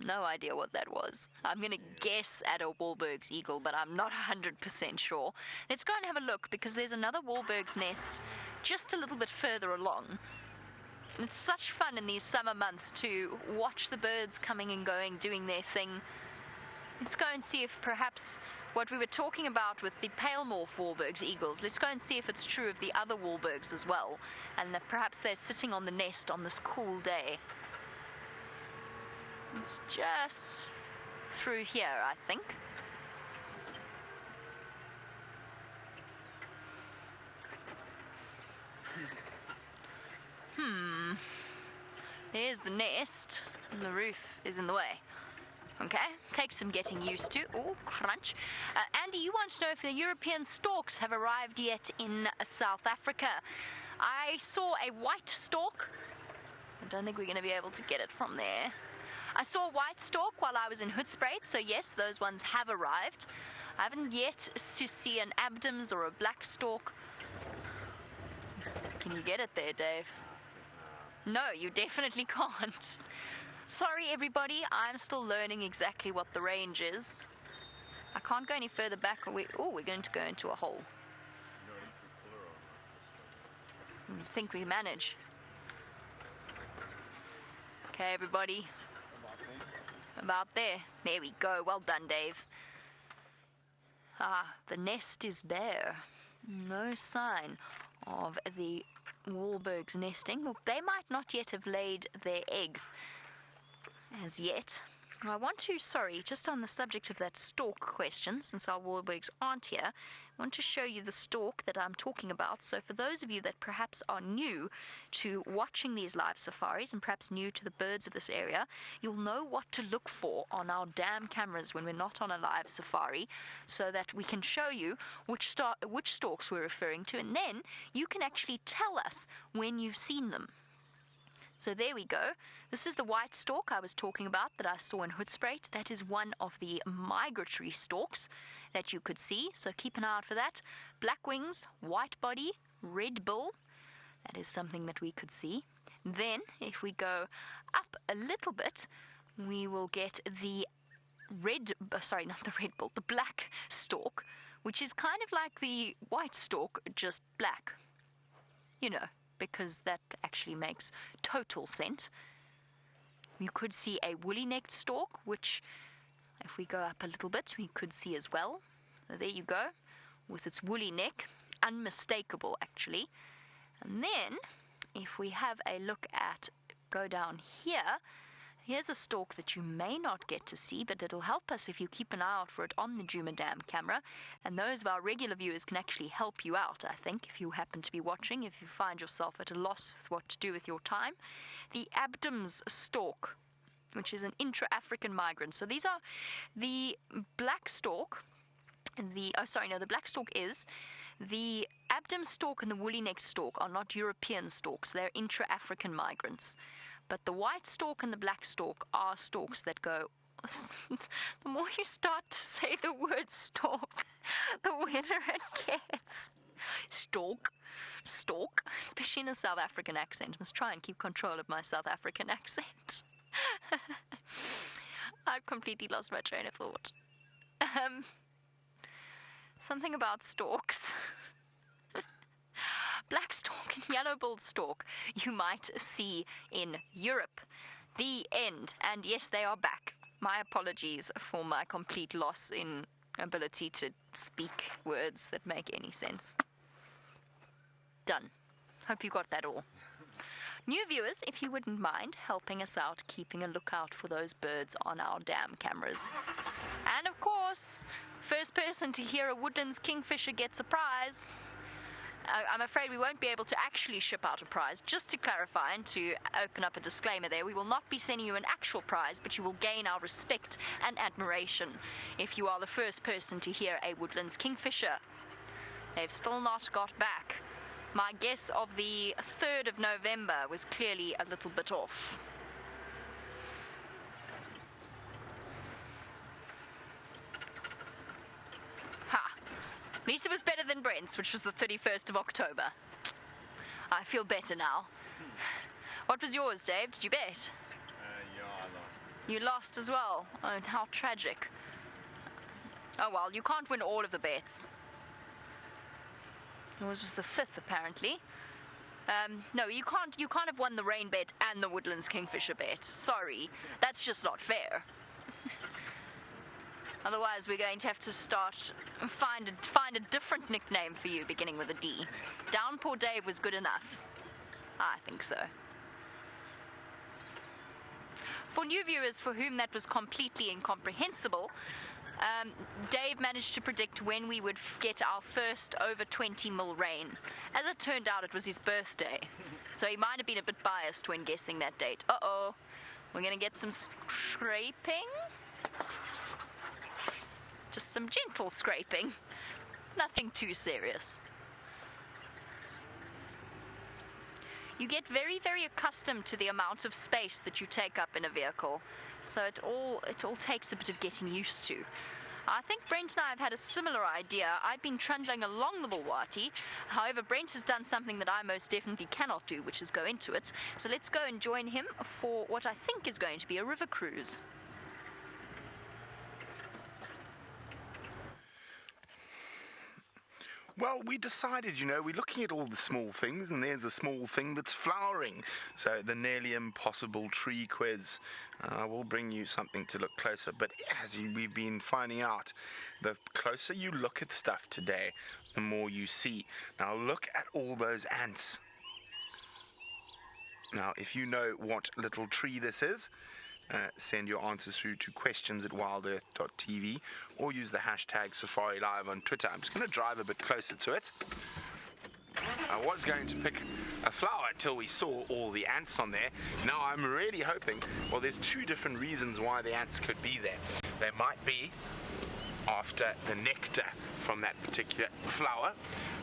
No idea what that was. I'm going to guess at a Wahlberg's eagle, but I'm not 100% sure. Let's go and have a look, because there's another Wahlberg's nest just a little bit further along. It's such fun in these summer months to watch the birds coming and going, doing their thing. Let's go and see if perhaps what we were talking about with the pale morph Wahlberg's eagles, let's go and see if it's true of the other Wahlbergs as well, and that perhaps they're sitting on the nest on this cool day. It's just through here, I think. There's the nest, and the roof is in the way. Okay, takes some getting used to. Oh, crunch. Andy, you want to know if the European storks have arrived yet in South Africa. I saw a white stork. I don't think we're going to be able to get it from there. I saw a white stork while I was in Hoedspruit, so yes, those ones have arrived. I haven't yet to see an Abdams or a black stork. Can you get it there, Dave? No, you definitely can't. Sorry, everybody, I'm still learning exactly what the range is. I can't go any further back. We're going to go into a hole. I think we manage. Okay, everybody. About there. There we go. Well done, Dave. The nest is bare. No sign of the Wahlbergs nesting. Well, they might not yet have laid their eggs as yet. I want to, just on the subject of that stork question, since our Wahlbergs aren't here, I want to show you the stork that I'm talking about. So for those of you that perhaps are new to watching these live safaris and perhaps new to the birds of this area, you'll know what to look for on our dam cameras when we're not on a live safari, so that we can show you which storks we're referring to, and then you can actually tell us when you've seen them. So there we go. This is the white stork I was talking about that I saw in Hoedspruit. That is one of the migratory storks that you could see, so keep an eye out for that. Black wings, white body, red bill. That is something that we could see. Then, if we go up a little bit, we will get the the black stork, which is kind of like the white stork, just black. because that actually makes total sense. You could see a woolly-necked stork, which, if we go up a little bit, we could see as well. So there you go, with its woolly neck, unmistakable actually. And then, if we have a look at, go down here, here's a stork that you may not get to see, but it'll help us if you keep an eye out for it on the Djuma Dam camera. And those of our regular viewers can actually help you out, I think, if you happen to be watching, if you find yourself at a loss with what to do with your time. The Abdam's stork, which is an intra-African migrant. So these are the black stork. The black stork is. The Abdam's stork and the woolly-necked stork are not European storks. They're intra-African migrants. But the white stork and the black stork are storks that go... The more you start to say the word stork, the weirder it gets. Stork, especially in a South African accent. I must try and keep control of my South African accent. I've completely lost my train of thought. Something about storks. Black stork and yellow-billed stork you might see in Europe. The end. And yes, they are back. My apologies for my complete loss in ability to speak words that make any sense. Done. Hope you got that all. New viewers, if you wouldn't mind helping us out, keeping a lookout for those birds on our dam cameras. And of course, first person to hear a Woodlands kingfisher gets a prize. I'm afraid we won't be able to actually ship out a prize. Just to clarify and to open up a disclaimer there, we will not be sending you an actual prize, but you will gain our respect and admiration if you are the first person to hear a Woodlands kingfisher. They've still not got back. My guess of the 3rd of November was clearly a little bit off. At least it was better than Brent's, which was the 31st of October. I feel better now. What was yours, Dave? Did you bet? Yeah, I lost. You lost as well? Oh, how tragic. Oh well, you can't win all of the bets. Yours was the 5th, apparently. No, you can't have won the rain bet and the Woodlands kingfisher bet. Sorry, that's just not fair. Otherwise, we're going to have to find a different nickname for you, beginning with a D. Downpour Dave was good enough. I think so. For new viewers for whom that was completely incomprehensible, Dave managed to predict when we would get our first over 20 mil rain. As it turned out, it was his birthday. So he might have been a bit biased when guessing that date. Uh-oh. We're going to get some scraping. Just some gentle scraping. Nothing too serious. You get very, very accustomed to the amount of space that you take up in a vehicle. So it all takes a bit of getting used to. I think Brent and I have had a similar idea. I've been trundling along the Bulwati. However, Brent has done something that I most definitely cannot do, which is go into it. So let's go and join him for what I think is going to be a river cruise. Well, we decided, we're looking at all the small things, and there's a small thing that's flowering. So the nearly impossible tree quiz. We'll bring you something to look closer. But as we've been finding out, the closer you look at stuff today, the more you see. Now look at all those ants. Now, if you know what little tree this is, send your answers through to questions@wildearth.tv or use the hashtag safariLIVE on Twitter. I'm just going to drive a bit closer to it. I was going to pick a flower till we saw all the ants on there. Now I'm really hoping, well, there's two different reasons why the ants could be there. They might be after the nectar from that particular flower,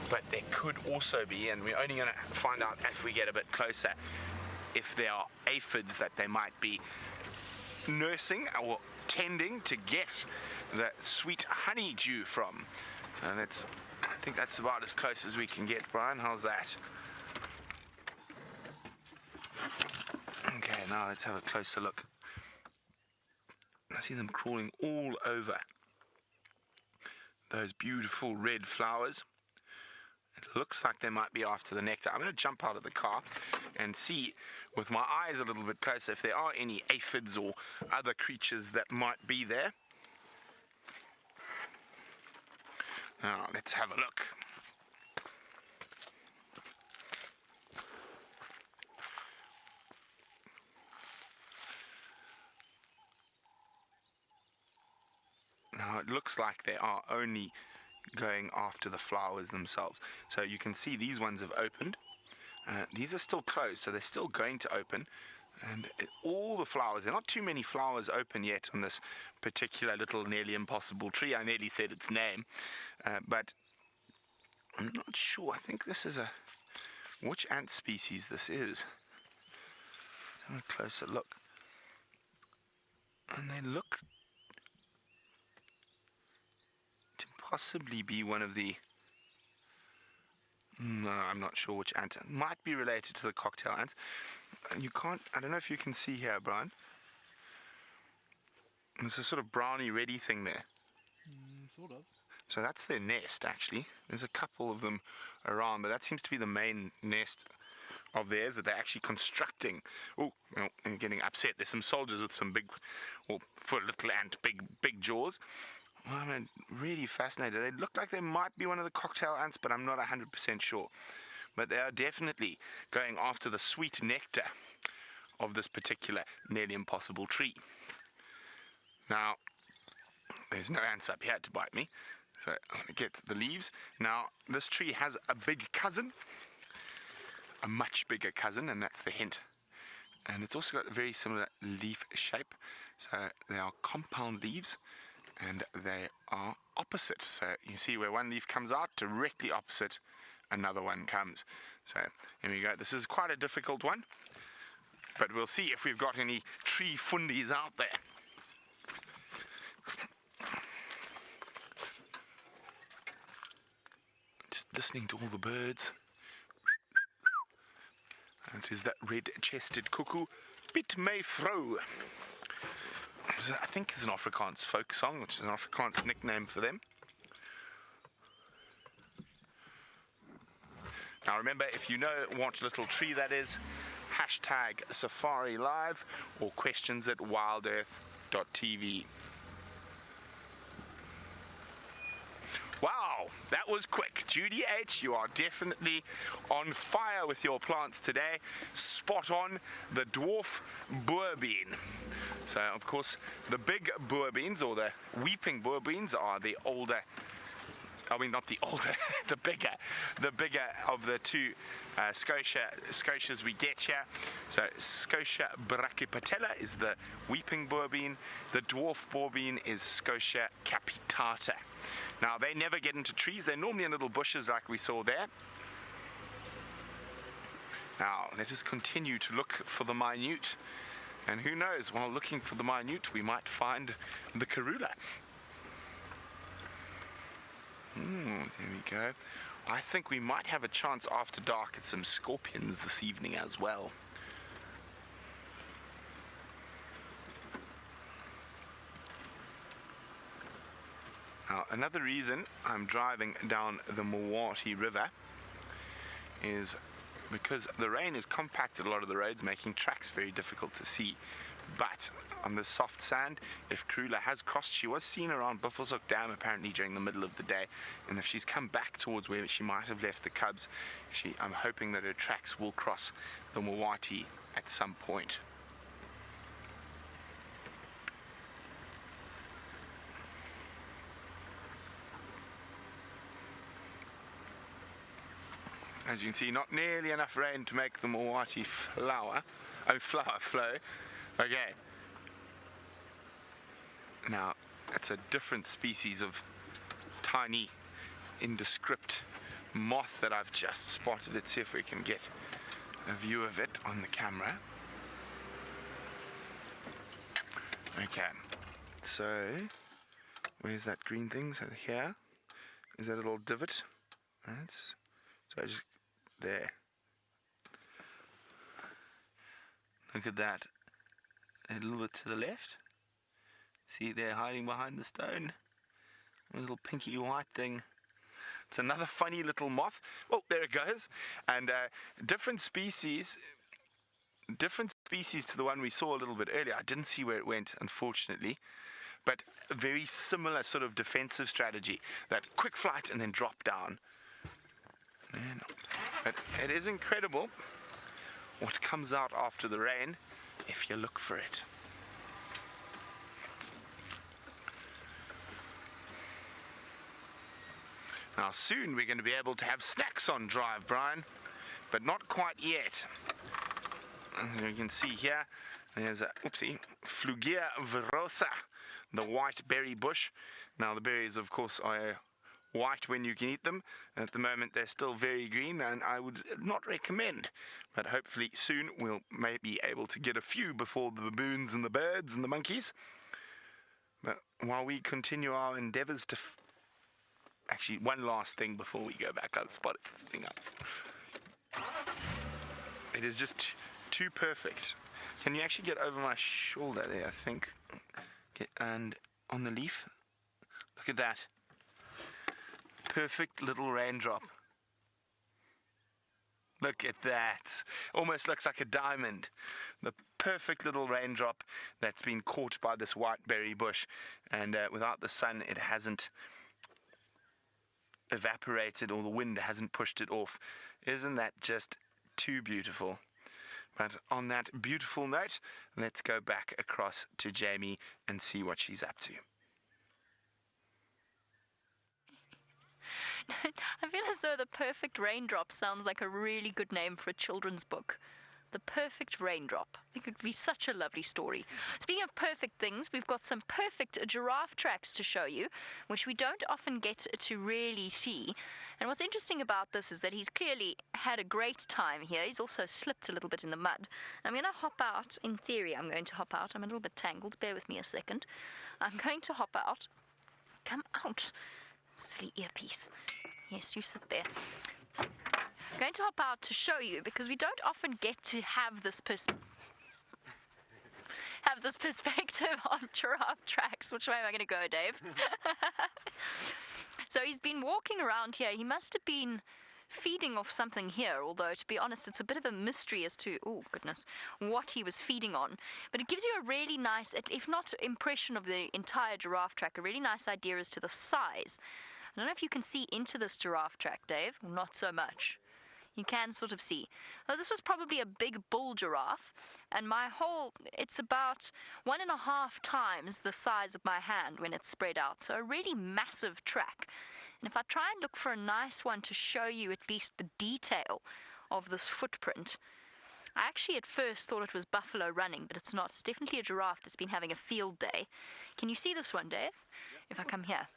but there could also be, and we're only going to find out if we get a bit closer, if there are aphids that they might be nursing or tending to get the sweet honeydew from. So I think that's about as close as we can get. Brian, how's that? Okay, now let's have a closer look. I see them crawling all over those beautiful red flowers. It looks like they might be after the nectar. I'm going to jump out of the car and see with my eyes a little bit closer if there are any aphids or other creatures that might be there. Now, let's have a look. Now, it looks like they are only going after the flowers themselves. So you can see these ones have opened. These are still closed, so they're still going to open. And all the flowers, there are not too many flowers open yet on this particular little nearly impossible tree. I nearly said its name, but I'm not sure. I think this is which ant species this is. Let's have a closer look. And they look to possibly be one of the... No, I'm not sure which ant. It might be related to the cocktail ants. You can't... I don't know if you can see here, Brian. There's a sort of browny reddy thing there. Sort of. So that's their nest, actually. There's a couple of them around, but that seems to be the main nest of theirs that they're actually constructing. Oh, no, I'm getting upset. There's some soldiers with some big, well, for a little ant, big jaws. Well, I'm really fascinated. They look like they might be one of the cocktail ants, but I'm not 100% sure. But they are definitely going after the sweet nectar of this particular nearly impossible tree. Now, there's no ants up here to bite me, so I'm going to get the leaves. Now, this tree has a big cousin, a much bigger cousin, and that's the hint. And it's also got a very similar leaf shape, so they are compound leaves, and they are opposite. So you see where one leaf comes out, directly opposite another one comes. So here we go. This is quite a difficult one, but we'll see if we've got any tree fundies out there. Just listening to all the birds. And it is that red-chested cuckoo, Bit May Fro. I think it's an Afrikaans folk song, which is an Afrikaans nickname for them. Now remember, if you know what little tree that is, hashtag safariLIVE or questions@wildearth.tv. Wow, that was quick. Judy H, you are definitely on fire with your plants today. Spot on, the dwarf boerbean. So, of course, the big boerbeans, or the weeping boerbeans, are the older, I mean, not the older, the bigger of the two scotias we get here. So, Scotia brachypatella is the weeping boerbean. The dwarf boerbean is Scotia capitata. Now, they never get into trees. They're normally in little bushes like we saw there. Now, let us continue to look for the minute. And who knows, while looking for the minute, we might find the Karula. There we go. I think we might have a chance after dark at some scorpions this evening as well. Now, another reason I'm driving down the Mawati River is because the rain has compacted a lot of the roads, making tracks very difficult to see. But on the soft sand, if Karula has crossed, she was seen around Buffelshoek Dam apparently during the middle of the day, and if she's come back towards where she might have left the cubs, I'm hoping that her tracks will cross the Mawati at some point. As you can see, not nearly enough rain to make the Mawati flower flow. Okay. Now, it's a different species of tiny, indescript moth that I've just spotted. Let's see if we can get a view of it on the camera. Okay. So, where's that green thing? So here is that little divot. So just there. Look at that. A little bit to the left. See there hiding behind the stone. A little pinky white thing. It's another funny little moth. Oh, there it goes. And different species to the one we saw a little bit earlier. I didn't see where it went, unfortunately. But a very similar sort of defensive strategy. That quick flight and then drop down. Man, but it is incredible what comes out after the rain if you look for it. Now soon we're going to be able to have snacks on drive, Brian, but not quite yet. As you can see here, there's a Flugia virosa, the white berry bush. Now the berries, of course, are white when you can eat them. At the moment they're still very green, and I would not recommend, but hopefully soon we'll maybe able to get a few before the baboons and the birds and the monkeys. But while we continue our endeavors to actually, one last thing before we go back, I've spotted something else. It is just too perfect. Can you actually get over my shoulder there, I think? Okay, and on the leaf, look at that. Perfect little raindrop. Look at that. Almost looks like a diamond. The perfect little raindrop that's been caught by this white berry bush. And without the sun, it hasn't evaporated, or the wind hasn't pushed it off. Isn't that just too beautiful? But on that beautiful note, let's go back across to Jamie and see what she's up to. I feel as though The Perfect Raindrop sounds like a really good name for a children's book. The Perfect Raindrop. I think it would be such a lovely story. Speaking of perfect things, we've got some perfect giraffe tracks to show you, which we don't often get to really see. And what's interesting about this is that he's clearly had a great time here. He's also slipped a little bit in the mud. I'm going to hop out. In theory, I'm going to hop out. I'm a little bit tangled. Bear with me a second. I'm going to hop out. Come out. Silly earpiece. Yes, you sit there. I'm going to hop out to show you, because we don't often get to have this perspective on giraffe tracks. Which way am I going to go, Dave? So he's been walking around here. He must have been feeding off something here, although to be honest it's a bit of a mystery as to, oh goodness, what he was feeding on. But it gives you a really nice, if not impression of the entire giraffe track, a really nice idea as to the size. I don't know if you can see into this giraffe track, Dave. Not so much. You can sort of see. Now, this was probably a big bull giraffe, and it's about 1.5 times the size of my hand when it's spread out. So a really massive track. And if I try and look for a nice one to show you at least the detail of this footprint, I actually at first thought it was buffalo running, but it's not. It's definitely a giraffe that's been having a field day. Can you see this one, Dave? If I come here.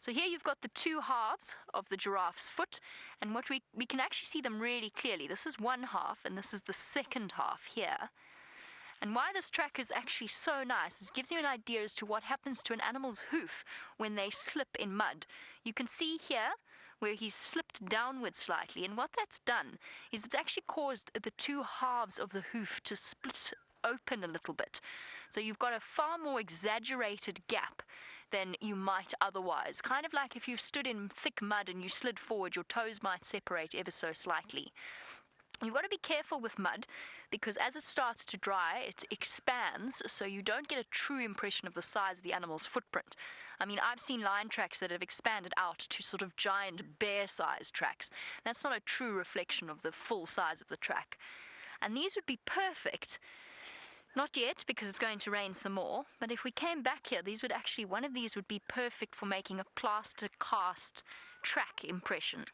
So here you've got the two halves of the giraffe's foot, and what we can actually see them really clearly. This is one half, and this is the second half here. And why this track is actually so nice is it gives you an idea as to what happens to an animal's hoof when they slip in mud. You can see here where he's slipped downwards slightly, and what that's done is it's actually caused the two halves of the hoof to split open a little bit. So you've got a far more exaggerated gap than you might otherwise. Kind of like if you stood in thick mud and you slid forward, your toes might separate ever so slightly. You've got to be careful with mud, because as it starts to dry, it expands, so you don't get a true impression of the size of the animal's footprint. I mean, I've seen lion tracks that have expanded out to sort of giant bear-sized tracks. That's not a true reflection of the full size of the track. And these would be perfect. Not yet, because it's going to rain some more, but if we came back here, one of these would be perfect for making a plaster cast track impression.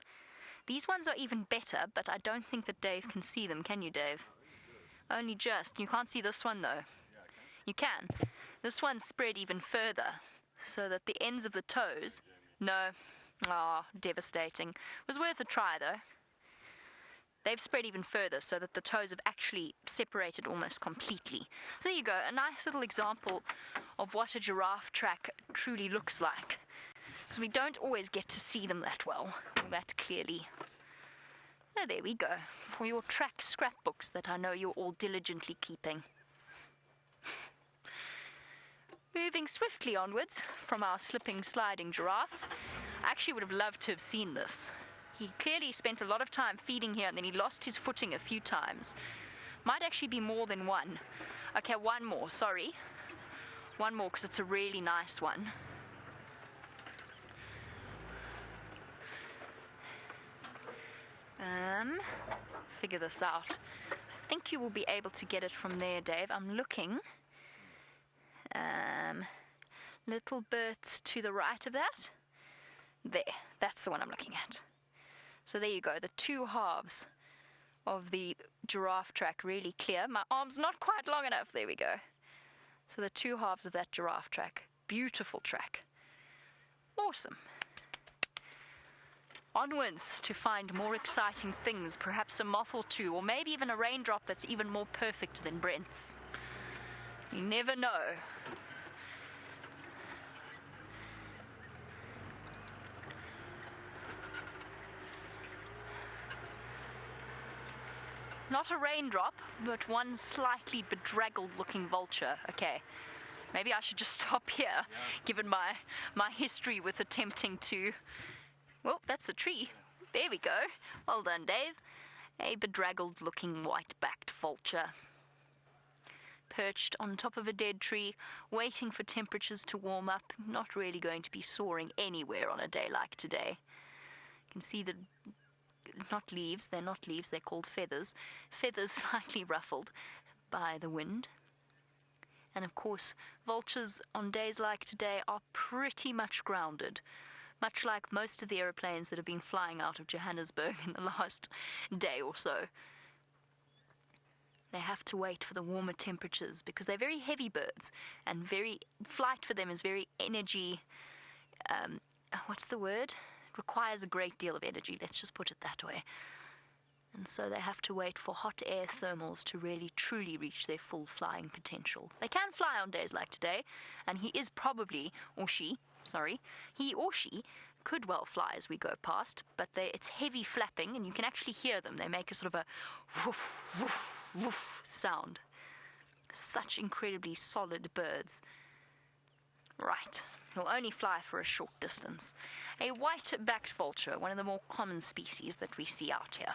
These ones are even better, but I don't think that Dave can see them. Can you, Dave? Only just. You can't see this one, though. You can. This one's spread even further, so that the ends of the toes... No. Ah, devastating. It was worth a try, though. They've spread even further, so that the toes have actually separated almost completely. So there you go, a nice little example of what a giraffe track truly looks like. Because we don't always get to see them that well, or that clearly. So there we go, for your track scrapbooks that I know you're all diligently keeping. Moving swiftly onwards from our slipping, sliding giraffe, I actually would have loved to have seen this. He clearly spent a lot of time feeding here, and then he lost his footing a few times. Might actually be more than one. Okay, one more, sorry. One more, because it's a really nice one. Figure this out. I think you will be able to get it from there, Dave. I'm looking. Little bit to the right of that. There, that's the one I'm looking at. So there you go, the two halves of the giraffe track really clear. My arm's not quite long enough. There we go. So the two halves of that giraffe track. Beautiful track. Awesome. Onwards to find more exciting things, perhaps a moth or two, or maybe even a raindrop that's even more perfect than Brent's. You never know. Not a raindrop, but one slightly bedraggled looking vulture. Okay, maybe I should just stop here, given my history with attempting to... Well, that's a tree. There we go. Well done, Dave. A bedraggled looking white-backed vulture. Perched on top of a dead tree, waiting for temperatures to warm up, not really going to be soaring anywhere on a day like today. You can see the... not leaves, they're not leaves, they're called feathers. Feathers slightly ruffled by the wind. And of course, vultures on days like today are pretty much grounded, much like most of the aeroplanes that have been flying out of Johannesburg in the last day or so. They have to wait for the warmer temperatures because they're very heavy birds, and flight for them is very energy, what's the word? Requires a great deal of energy, let's just put it that way. And so they have to wait for hot air thermals to really truly reach their full flying potential. They can fly on days like today, and he or she could well fly as we go past, but it's heavy flapping, and you can actually hear them. They make a sort of a woof, woof, woof sound. Such incredibly solid birds. Right. Will only fly for a short distance. A white-backed vulture, one of the more common species that we see out here.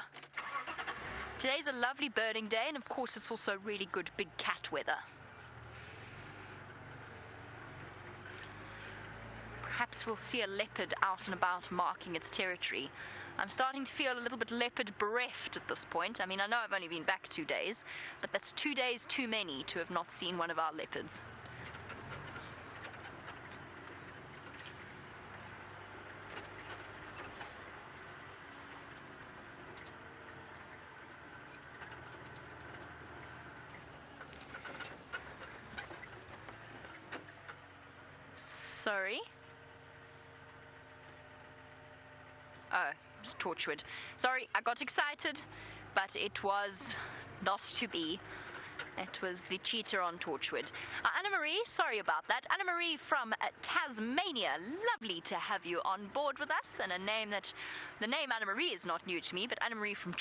Today's a lovely birding day, and of course it's also really good big cat weather. Perhaps we'll see a leopard out and about marking its territory. I'm starting to feel a little bit leopard bereft at this point. I mean, I know I've only been back 2 days, but that's 2 days too many to have not seen one of our leopards. Sorry? Oh, it's Torchwood. Sorry, I got excited, but it was not to be. It was the cheetah on Torchwood. Anna-Marie, sorry about that. Anna-Marie from Tasmania. Lovely to have you on board with us. And the name Anna-Marie is not new to me, but Anna-Marie from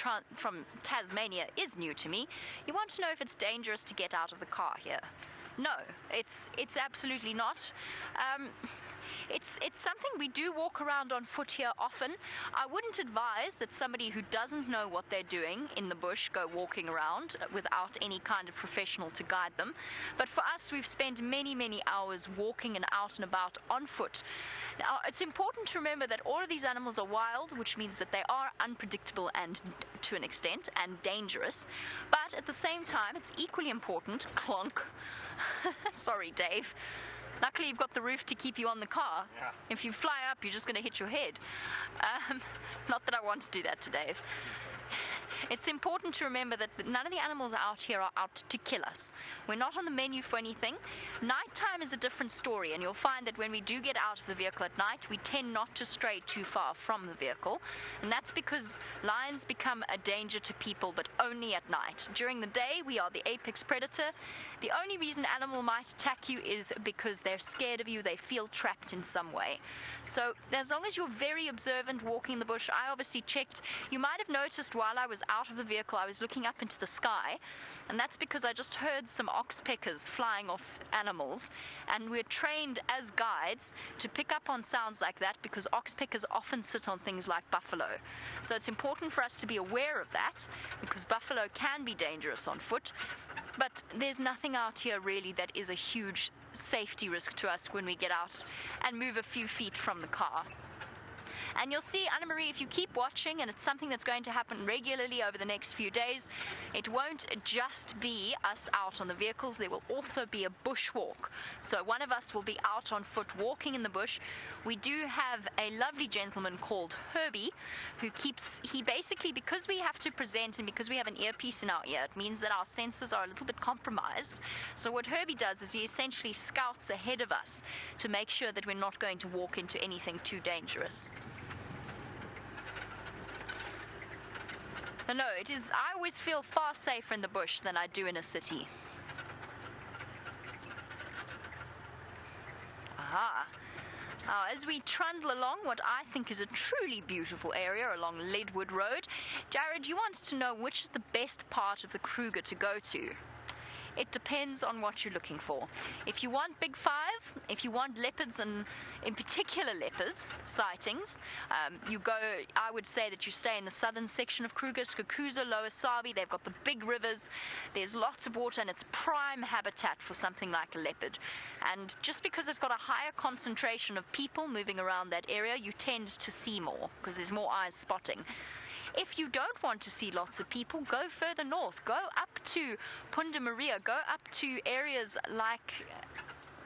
Tasmania is new to me. You want to know if it's dangerous to get out of the car here? No, it's absolutely not. It's something we do walk around on foot here often. I wouldn't advise that somebody who doesn't know what they're doing in the bush go walking around without any kind of professional to guide them. But for us, we've spent many, many hours walking and out and about on foot. Now, it's important to remember that all of these animals are wild, which means that they are unpredictable and, to an extent, and dangerous. But at the same time, it's equally important, clonk. Sorry, Dave. Luckily, you've got the roof to keep you on the car. Yeah. If you fly up, you're just going to hit your head. Not that I want to do that to Dave. It's important to remember that none of the animals out here are out to kill us. We're not on the menu for anything. Nighttime is a different story, and you'll find that when we do get out of the vehicle at night, we tend not to stray too far from the vehicle. And that's because lions become a danger to people, but only at night. During the day, we are the apex predator. The only reason an animal might attack you is because they're scared of you, they feel trapped in some way. So as long as you're very observant walking the bush, I obviously checked. You might have noticed while I was out of the vehicle, I was looking up into the sky, and that's because I just heard some oxpeckers flying off animals, and we're trained as guides to pick up on sounds like that because oxpeckers often sit on things like buffalo. So it's important for us to be aware of that because buffalo can be dangerous on foot, but there's nothing out here really that is a huge safety risk to us when we get out and move a few feet from the car. And you'll see, Anna-Marie, if you keep watching, and it's something that's going to happen regularly over the next few days, it won't just be us out on the vehicles, there will also be a bushwalk. So one of us will be out on foot walking in the bush. We do have a lovely gentleman called Herbie, he basically, because we have to present and because we have an earpiece in our ear, it means that our senses are a little bit compromised. So what Herbie does is he essentially scouts ahead of us to make sure that we're not going to walk into anything too dangerous. No, I always feel far safer in the bush than I do in a city. Aha. Now, as we trundle along what I think is a truly beautiful area along Leadwood Road, Jared, you wanted to know which is the best part of the Kruger to go to. It depends on what you're looking for. If you want Big Five, if you want leopards, and in particular leopards sightings, I would say that you stay in the southern section of Kruger, Skukuza, Lower Sabi. They've got the big rivers, there's lots of water, and it's prime habitat for something like a leopard. And just because it's got a higher concentration of people moving around that area, you tend to see more, because there's more eyes spotting. If you don't want to see lots of people, go further north. Go up to Punda Maria. Go up to areas like,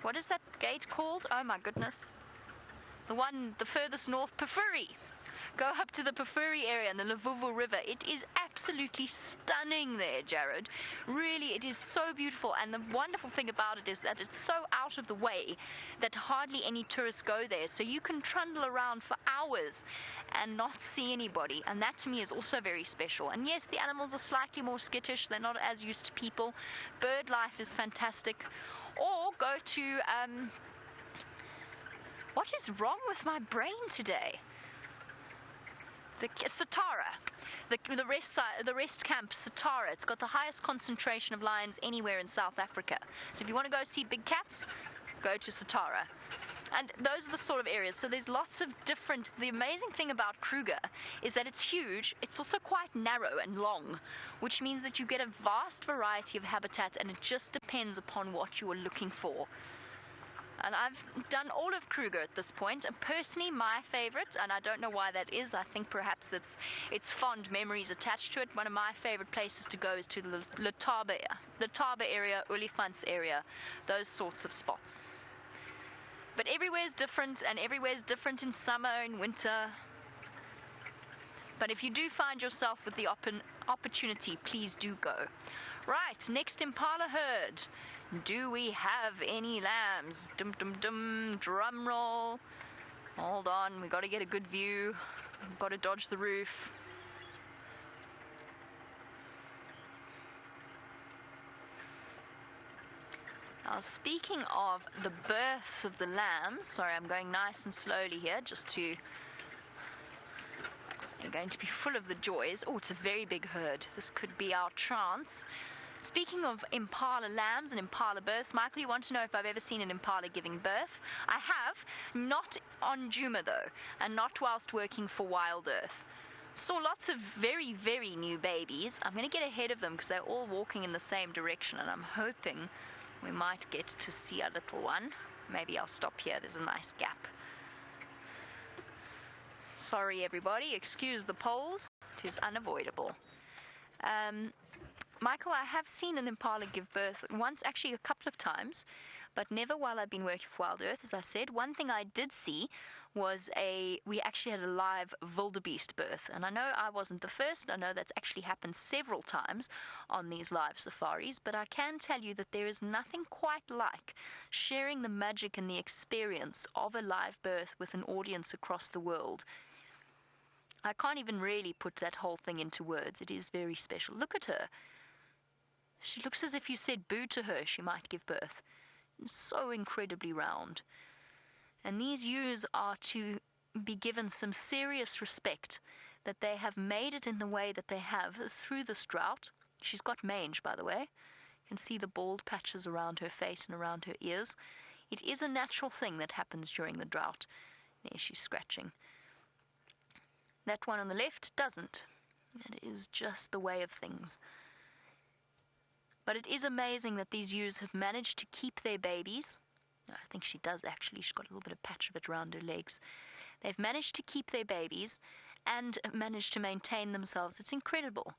what is that gate called? Oh my goodness. The furthest north, Pafuri. Go up to the Pafuri area and the Lavuvu River. It is absolutely stunning there, Jared. Really, it is so beautiful. And the wonderful thing about it is that it's so out of the way that hardly any tourists go there. So you can trundle around for hours and not see anybody. And that to me is also very special. And yes, the animals are slightly more skittish. They're not as used to people. Bird life is fantastic. Or go to, what is wrong with my brain today? The Satara, the rest camp, Satara. It's got the highest concentration of lions anywhere in South Africa. So if you want to go see big cats, go to Satara. And those are the sort of areas. So there's lots of different. The amazing thing about Kruger is that it's huge. It's also quite narrow and long, which means that you get a vast variety of habitat, and it just depends upon what you are looking for. And I've done all of Kruger at this point, and personally my favorite, and I don't know why that is, I think perhaps it's fond memories attached to it. One of my favorite places to go is to the Letaba area, Olifants area, those sorts of spots. But everywhere's different, and everywhere's different in summer and winter. But if you do find yourself with the opportunity, please do go. Right, next impala herd. Do we have any lambs? Dum dum dum, drum roll. Hold on, we got to get a good view. We've got to dodge the roof. Now, speaking of the births of the lambs, sorry, I'm going nice and slowly here, they're going to be full of the joys. Oh, it's a very big herd. This could be our chance. Speaking of impala lambs and impala births, Michael, you want to know if I've ever seen an impala giving birth? I have, not on Juma though, and not whilst working for Wild Earth. Saw lots of very, very new babies. I'm going to get ahead of them because they're all walking in the same direction, and I'm hoping we might get to see a little one. Maybe I'll stop here, there's a nice gap. Sorry everybody, excuse the poles, it is unavoidable. Michael, I have seen an impala give birth once, actually a couple of times, but never while I've been working for Wild Earth, as I said. One thing I did see was we actually had a live wildebeest birth, and I know I wasn't the first, I know that's actually happened several times on these live safaris, but I can tell you that there is nothing quite like sharing the magic and the experience of a live birth with an audience across the world. I can't even really put that whole thing into words. It is very special. Look at her. She looks as if you said boo to her, she might give birth. So incredibly round. And these ewes are to be given some serious respect that they have made it in the way that they have through this drought. She's got mange, by the way. You can see the bald patches around her face and around her ears. It is a natural thing that happens during the drought. There, she's scratching. That one on the left doesn't. It is just the way of things. But it is amazing that these ewes have managed to keep their babies. I think she does actually. She's got a little bit of patch of it around her legs. They've managed to keep their babies and managed to maintain themselves. It's incredible.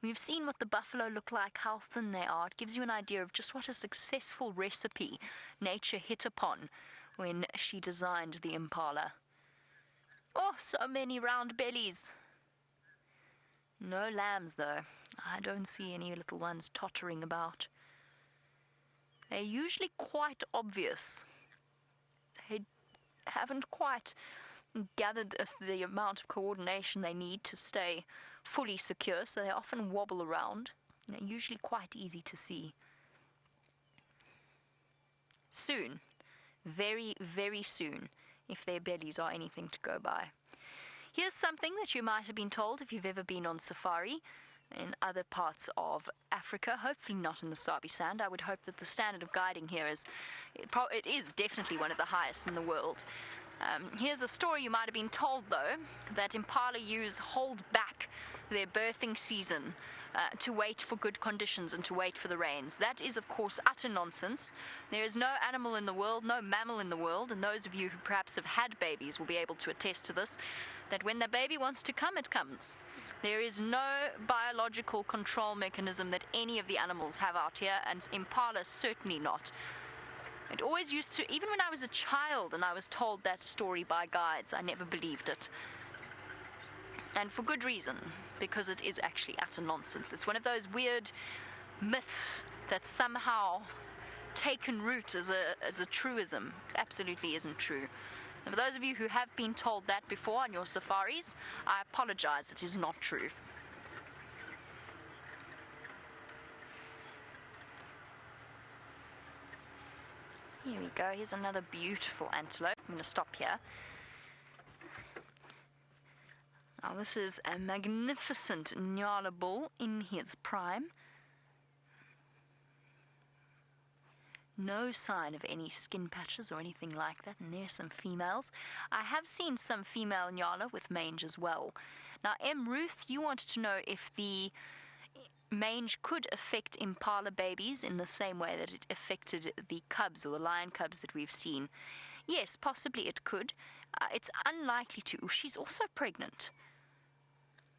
We've seen what the buffalo look like, how thin they are. It gives you an idea of just what a successful recipe nature hit upon when she designed the impala. Oh, so many round bellies. No lambs, though. I don't see any little ones tottering about. They're usually quite obvious. They haven't quite gathered the amount of coordination they need to stay fully secure, so they often wobble around. They're usually quite easy to see. Soon, very, very soon, if their bellies are anything to go by. Here's something that you might have been told if you've ever been on safari in other parts of Africa, hopefully not in the Sabi Sand. I would hope that the standard of guiding here is, it is definitely one of the highest in the world. Here's a story you might have been told, though, that impala ewes hold back their birthing season to wait for good conditions and to wait for the rains. That is, of course, utter nonsense. There is no animal in the world, no mammal in the world, and those of you who perhaps have had babies will be able to attest to this, that when the baby wants to come, it comes. There is no biological control mechanism that any of the animals have out here, and impala certainly not. It always used to, even when I was a child and I was told that story by guides, I never believed it. And for good reason, because it is actually utter nonsense. It's one of those weird myths that's somehow taken root as a truism. It absolutely isn't true. And for those of you who have been told that before on your safaris, I apologize, it is not true. Here we go, here's another beautiful antelope. I'm going to stop here. Now this is a magnificent Nyala bull in his prime. No sign of any skin patches or anything like that, and there's some females. I have seen some female Nyala with mange as well. Now, M. Ruth, you wanted to know if the mange could affect impala babies in the same way that it affected the cubs or the lion cubs that we've seen. Yes, possibly it could. It's unlikely to. She's also pregnant.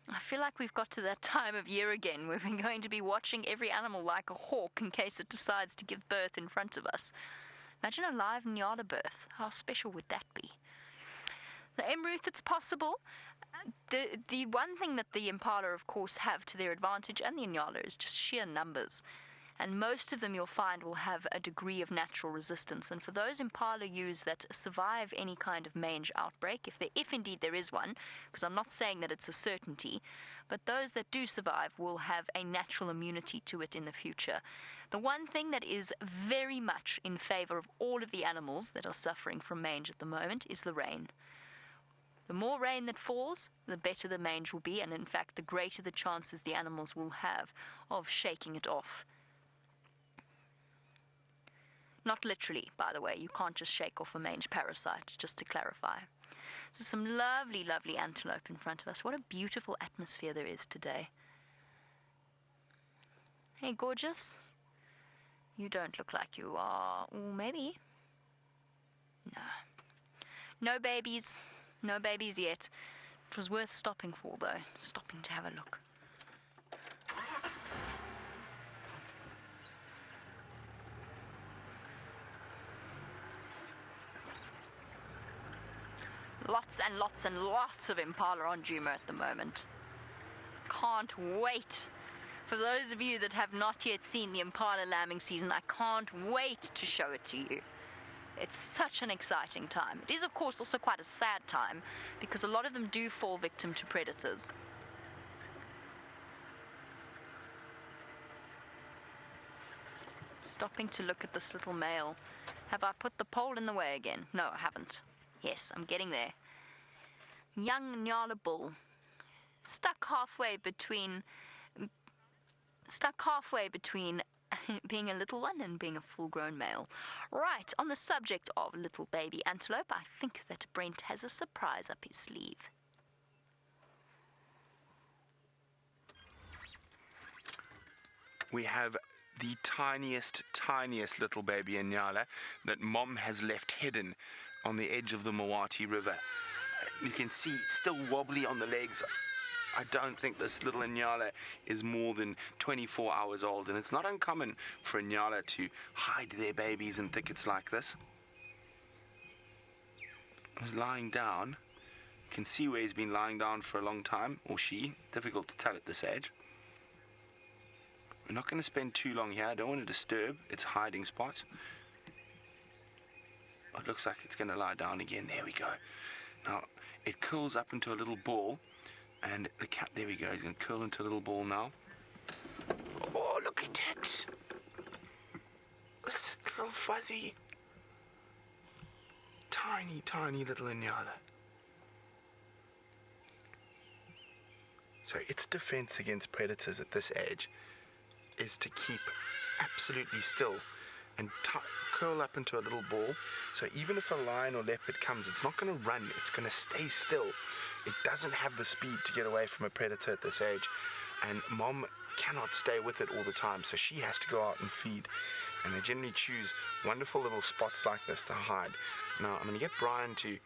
I feel like we've got to that time of year again where we're going to be watching every animal like a hawk in case it decides to give birth in front of us. Imagine a live Nyala birth. How special would that be? So, M. Ruth, it's possible. The one thing that the impala, of course, have to their advantage, and the Nyala, is just sheer numbers. And most of them you'll find will have a degree of natural resistance. And for those impala ewes that survive any kind of mange outbreak, if indeed there is one, because I'm not saying that it's a certainty, but those that do survive will have a natural immunity to it in the future. The one thing that is very much in favor of all of the animals that are suffering from mange at the moment is the rain. The more rain that falls, the better the mange will be, and in fact, the greater the chances the animals will have of shaking it off. Not literally, by the way. You can't just shake off a mange parasite, just to clarify. So some lovely, lovely antelope in front of us. What a beautiful atmosphere there is today. Hey, gorgeous. You don't look like you are. Or maybe. No. No babies. No babies yet. It was worth stopping for, though. Stopping to have a look. Lots and lots and lots of impala on Djuma at the moment. Can't wait. For those of you that have not yet seen the impala lambing season, I can't wait to show it to you. It's such an exciting time. It is, of course, also quite a sad time because a lot of them do fall victim to predators. Stopping to look at this little male. Have I put the pole in the way again? No, I haven't. Yes, I'm getting there. Young Nyala bull. stuck halfway between being a little one and being a full-grown male. Right, on the subject of little baby antelope, I think that Brent has a surprise up his sleeve. We have the tiniest little baby Inyala that Mom has left hidden on the edge of the Mawati River. You can see it's still wobbly on the legs. I don't think this little Inyala is more than 24 hours old, and it's not uncommon for Inyala to hide their babies in thickets like this. He's lying down. You can see where he's been lying down for a long time, or she. Difficult to tell at this age. We're not going to spend too long here. I don't want to disturb its hiding spot. It looks like it's going to lie down again. There we go. Now, it curls up into a little ball. And the cat, there we go, he's going to curl into a little ball now. Oh, look at it! Look at that little fuzzy, tiny little Inyala. So its defense against predators at this age is to keep absolutely still and curl up into a little ball. So even if a lion or leopard comes, it's not going to run, it's going to stay still. It doesn't have the speed to get away from a predator at this age, and Mom cannot stay with it all the time, so she has to go out and feed. And they generally choose wonderful little spots like this to hide. Now I'm going to get Brian to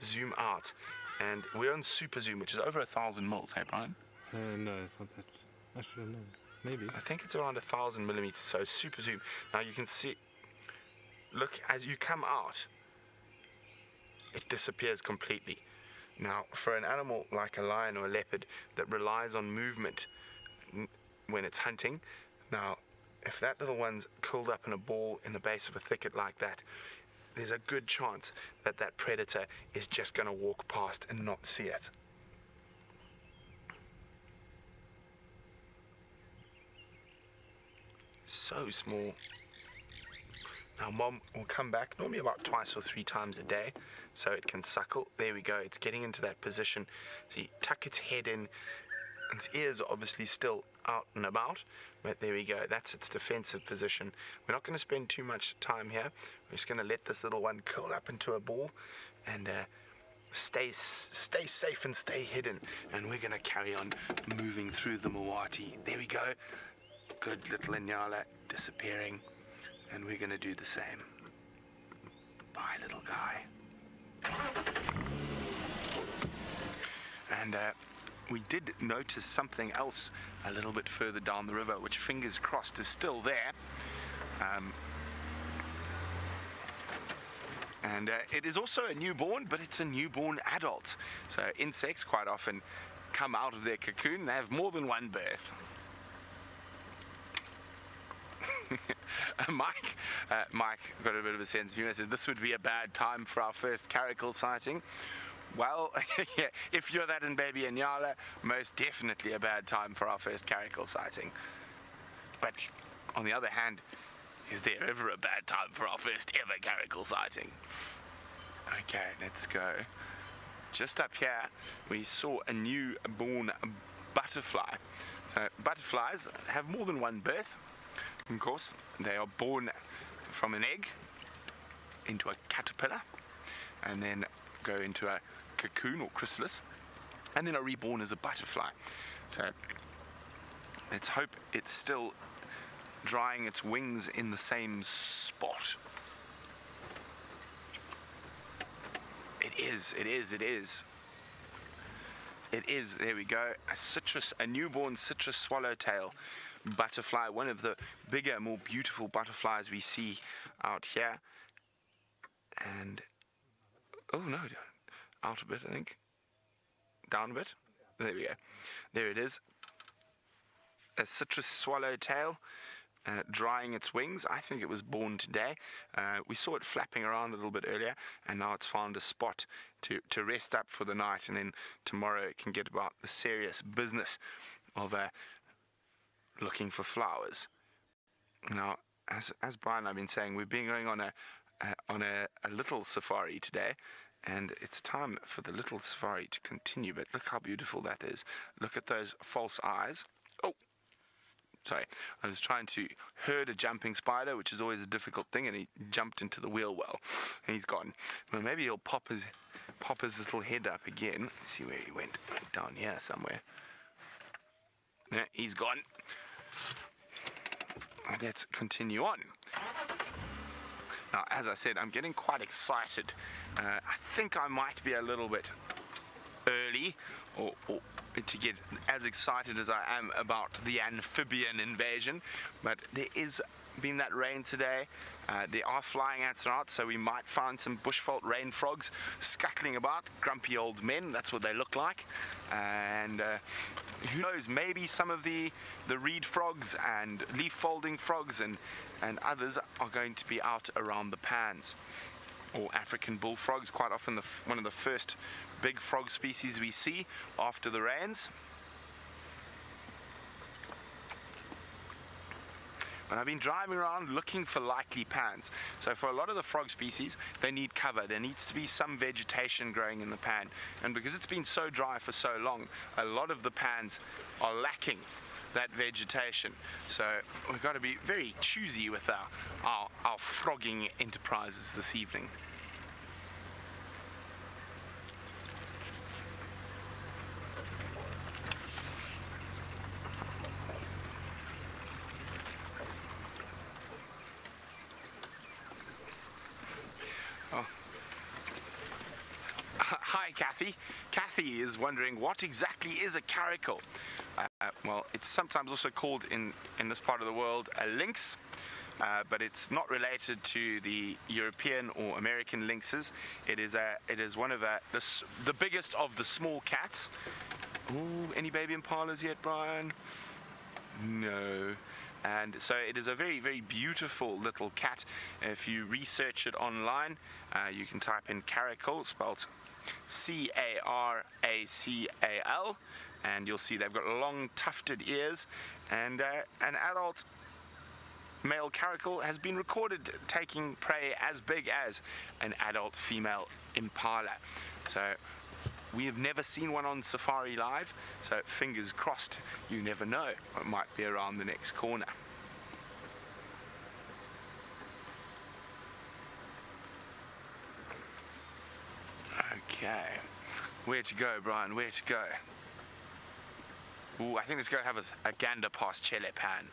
zoom out, and we're on super zoom, which is over 1,000 mils. Hey Brian? No, it's not that. Actually, no. Maybe. I think it's around 1,000 millimeters, so super zoom. Now you can see, look, as you come out, it disappears completely. Now, for an animal like a lion or a leopard that relies on movement when it's hunting, now, if that little one's curled up in a ball in the base of a thicket like that, there's a good chance that that predator is just going to walk past and not see it. So small. Now Mom will come back normally about 2 or 3 times a day so it can suckle. There we go, it's getting into that position. See, tuck its head in. Its ears are obviously still out and about, but there we go, that's its defensive position. We're not going to spend too much time here. We're just going to let this little one curl up into a ball and stay safe and stay hidden. And we're going to carry on moving through the Mawati. There we go. Good little Inyala disappearing. And we're going to do the same. Bye, little guy. And we did notice something else a little bit further down the river, which, fingers crossed, is still there. And it is also a newborn, but it's a newborn adult. So insects quite often come out of their cocoon. They have more than one birth. Mike got a bit of a sense of humor. Said this would be a bad time for our first caracal sighting. Well, yeah, if you're that in baby Inyala, most definitely a bad time for our first caracal sighting. But on the other hand, is there ever a bad time for our first ever caracal sighting? Okay, let's go. Just up here, we saw a newborn butterfly. So butterflies have more than one birth. Of course, they are born from an egg into a caterpillar and then go into a cocoon or chrysalis and then are reborn as a butterfly. So let's hope it's still drying its wings in the same spot. It is. There we go. A newborn citrus swallowtail butterfly, one of the bigger, more beautiful butterflies we see out here. And oh no, out a bit, I think. Down a bit. There we go. There it is. A citrus swallowtail drying its wings. I think it was born today. We saw it flapping around a little bit earlier, and now it's found a spot to rest up for the night, and then tomorrow it can get about the serious business of looking for flowers. Now, as Brian and I have been saying, we've been going on a little safari today, And it's time for the little safari to continue, but look how beautiful that is. Look at those false eyes. Oh, sorry. I was trying to herd a jumping spider, which is always a difficult thing, and he jumped into the wheel well, and he's gone. Well, maybe he'll pop his little head up again. Let's see where he went. Down here somewhere. Yeah, he's gone. Let's continue on. Now, as I said, I'm getting quite excited. I think I might be a little bit early or to get as excited as I am about the amphibian invasion, but there is been that rain today. There are flying ants out, so we might find some bushveld rain frogs scuttling about. Grumpy old men, that's what they look like. And who knows, maybe some of the reed frogs and leaf folding frogs and others are going to be out around the pans. Or African bullfrogs, quite often one of the first big frog species we see after the rains. And I've been driving around looking for likely pans. So for a lot of the frog species, they need cover. There needs to be some vegetation growing in the pan. And because it's been so dry for so long, a lot of the pans are lacking that vegetation. So we've got to be very choosy with our frogging enterprises this evening. Hi, Kathy. Kathy is wondering what exactly is a caracal. Well, it's sometimes also called in this part of the world a lynx, but it's not related to the European or American lynxes. It is one of the biggest of the small cats. Ooh, any baby impalas yet, Brian? No. And so it is a very, very beautiful little cat. If you research it online, you can type in caracal, spelled Caracal, and you'll see they've got long tufted ears, and an adult male caracal has been recorded taking prey as big as an adult female impala. So we have never seen one on safariLIVE, so fingers crossed, you never know, it might be around the next corner. Okay, where to go, Brian, where to go? Ooh, I think let's go have a gander past Chele Pan.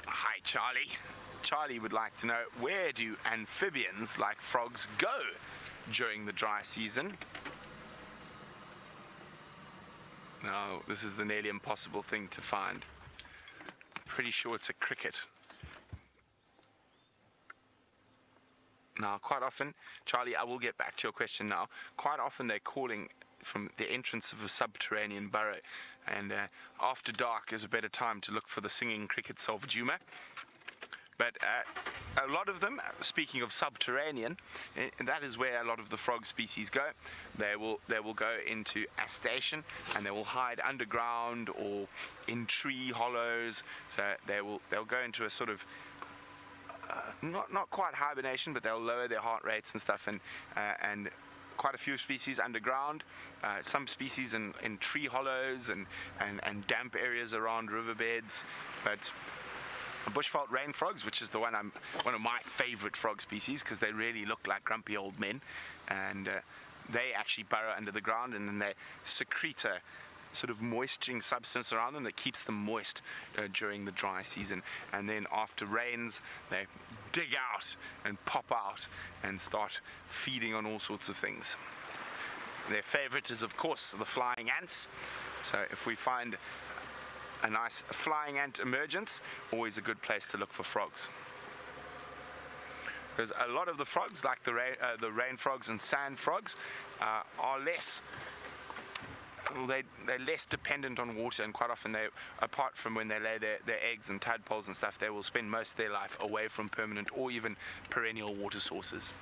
Hi, Charlie. Charlie would like to know, where do amphibians like frogs go during the dry season? No, this is the nearly impossible thing to find. Pretty sure it's a cricket. Now, quite often, Charlie, I will get back to your question now. Quite often they're calling from the entrance of a subterranean burrow, and after dark is a better time to look for the singing cricket Salvajuma. But a lot of them, speaking of subterranean, that is where a lot of the frog species go. They will go into astation, and they will hide underground or in tree hollows. So they'll go into a sort of not quite hibernation, but they'll lower their heart rates and stuff, and quite a few species underground, some species in tree hollows and damp areas around riverbeds. But bushveld rain frogs, which is one of my favorite frog species, because they really look like grumpy old men, and they actually burrow under the ground, and then they secrete a sort of moisturizing substance around them that keeps them moist during the dry season. And then after rains, they dig out and pop out and start feeding on all sorts of things. Their favorite is, of course, the flying ants. So if we find a nice flying ant emergence, always a good place to look for frogs. Because a lot of the frogs, like the rain frogs and sand frogs, are less. They're less dependent on water, and quite often apart from when they lay their eggs and tadpoles and stuff, they will spend most of their life away from permanent or even perennial water sources.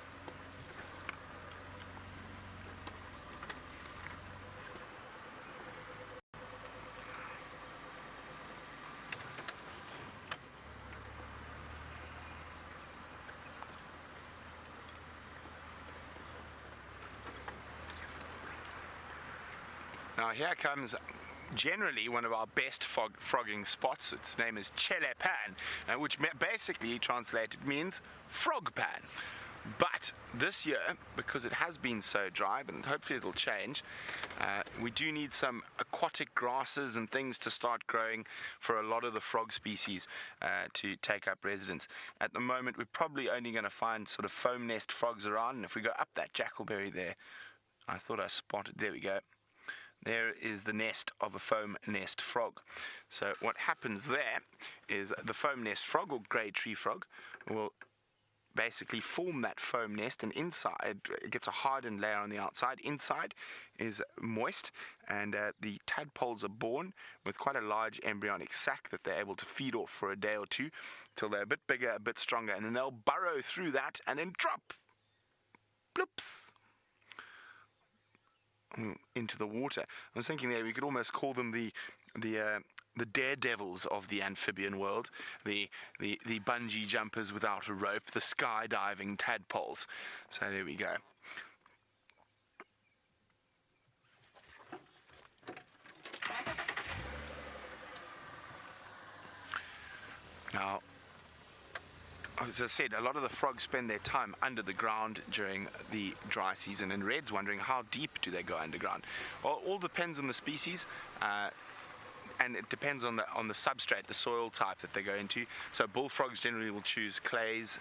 Now here comes generally one of our best frogging spots. Its name is Chele Pan, which basically translated means frog pan. But this year, because it has been so dry, and hopefully it'll change, we do need some aquatic grasses and things to start growing for a lot of the frog species to take up residence. At the moment, we're probably only going to find sort of foam nest frogs around, and if we go up that jackalberry there, I thought I spotted, there we go. There is the nest of a foam nest frog. So what happens there is the foam nest frog, or grey tree frog, will basically form that foam nest, and inside it gets a hardened layer on the outside. Inside is moist, and the tadpoles are born with quite a large embryonic sac that they're able to feed off for a day or two till they're a bit bigger, a bit stronger, and then they'll burrow through that and then drop bloops into the water. I was thinking there we could almost call them the daredevils of the amphibian world, the bungee jumpers without a rope, the skydiving tadpoles. So there we go. Now, as I said, a lot of the frogs spend their time under the ground during the dry season, and Red's wondering how deep do they go underground. Well, it all depends on the species. And it depends on the substrate, the soil type that they go into. So bullfrogs generally will choose clays,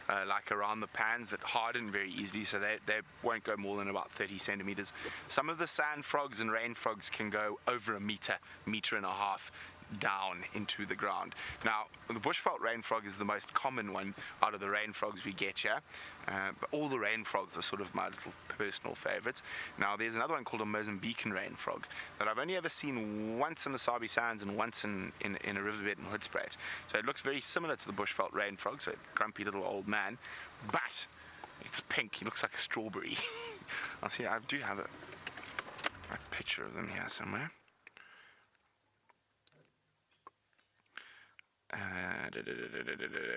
like around the pans, that harden very easily, so they won't go more than about 30 centimeters. Some of the sand frogs and rain frogs can go over a meter and a half down into the ground. Now, the bushveld rain frog is the most common one out of the rain frogs we get here, but all the rain frogs are sort of my little personal favorites. Now, there's another one called a Mozambican rain frog that I've only ever seen once in the Sabi Sands and once in a riverbed in Hoedspruit. So it looks very similar to the bushveld rain frog, so a grumpy little old man, but it's pink. He looks like a strawberry. I'll see, I do have a picture of them here somewhere.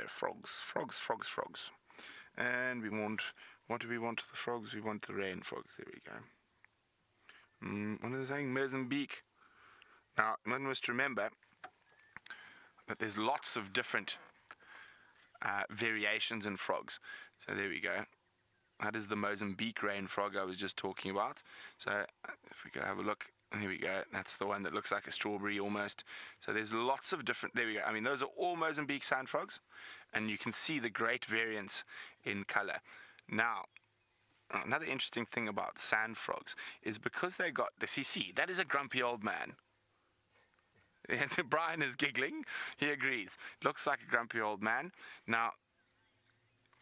Frogs. And we want, what do we want the frogs? We want the rain frogs. There we go. What are they saying? Mozambique. Now, one must remember that there's lots of different variations in frogs. So there we go. That is the Mozambique rain frog I was just talking about. So if we go have a look. Here we go, that's the one that looks like a strawberry almost. So there's lots of different, there we go. I mean, those are all Mozambique sand frogs, and you can see the great variance in color. Now, another interesting thing about sand frogs is because they got the CC, that is a grumpy old man. And Brian is giggling, he agrees. Looks like a grumpy old man. Now,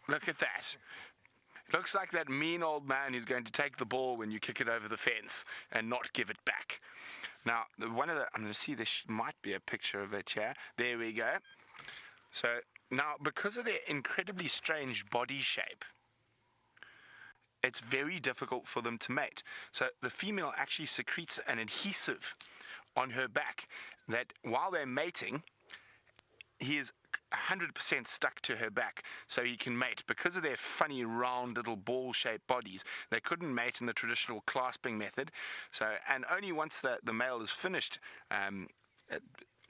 look at that. Looks like that mean old man who's going to take the ball when you kick it over the fence and not give it back. Now, I'm going to see, this might be a picture of it here. There we go. So, now, because of their incredibly strange body shape, it's very difficult for them to mate. So, the female actually secretes an adhesive on her back that while they're mating, he is 100% stuck to her back so he can mate. Because of their funny round little ball-shaped bodies, they couldn't mate in the traditional clasping method. So, and only once the male is finished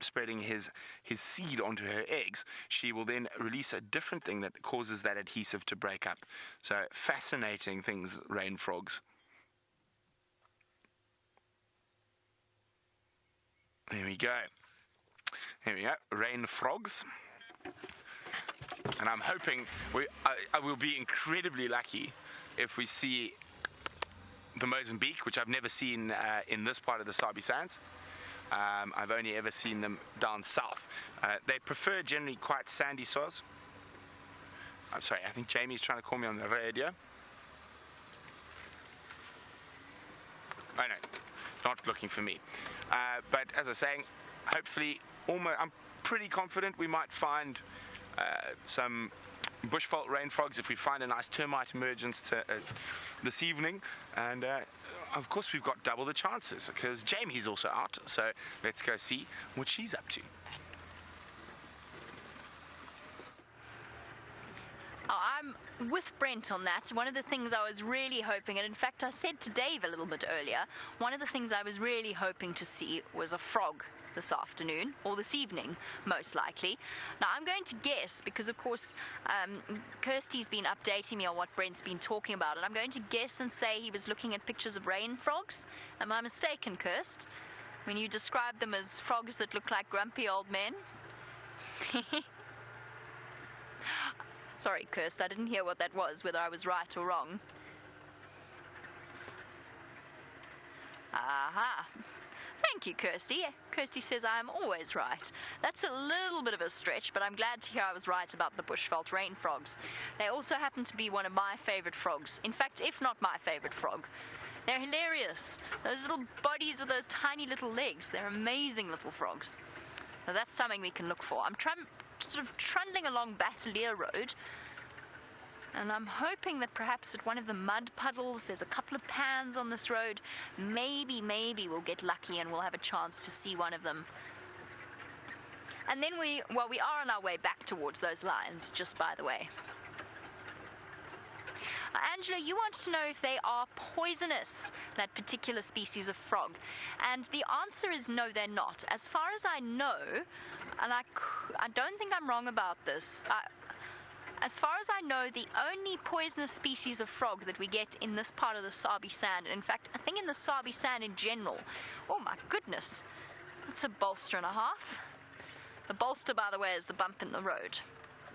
spreading his seed onto her eggs, she will then release a different thing that causes that adhesive to break up. So fascinating things, rain frogs. There we go. Here we go, rain frogs. And I'm hoping I will be incredibly lucky if we see the Mozambique, which I've never seen in this part of the Sabi Sands. I've only ever seen them down south. They prefer generally quite sandy soils. I'm sorry, I think Jamie's trying to call me on the radio. Oh no, not looking for me. But as I was saying, hopefully, I'm pretty confident we might find some bushveld rain frogs if we find a nice termite emergence this evening. And of course, we've got double the chances because Jamie's also out. So let's go see what she's up to. Oh, I'm with Brent on that. One of the things I was really hoping, and in fact I said to Dave a little bit earlier, one of the things I was really hoping to see was a frog this afternoon, or this evening, most likely. Now I'm going to guess, because of course Kirsty's been updating me on what Brent's been talking about, and I'm going to guess and say he was looking at pictures of rain frogs. Am I mistaken, Kirst, when you describe them as frogs that look like grumpy old men? Sorry, Kirst, I didn't hear what that was, whether I was right or wrong. Aha. Thank you, Kirsty. Kirsty says I am always right. That's a little bit of a stretch, but I'm glad to hear I was right about the bushveld rain frogs. They also happen to be one of my favorite frogs. In fact, if not my favorite frog. They're hilarious. Those little bodies with those tiny little legs. They're amazing little frogs. So that's something we can look for. I'm sort of trundling along Battalier Road, and I'm hoping that perhaps at one of the mud puddles, there's a couple of pans on this road. Maybe we'll get lucky and we'll have a chance to see one of them. And then we are on our way back towards those lines, just by the way. Angela, you want to know if they are poisonous, that particular species of frog. And the answer is no, they're not. As far as I know, and I don't think I'm wrong about this, as far as I know, the only poisonous species of frog that we get in this part of the Sabi Sand, in fact, I think in the Sabi Sand in general, oh my goodness, that's a bolster and a half. The bolster, by the way, is the bump in the road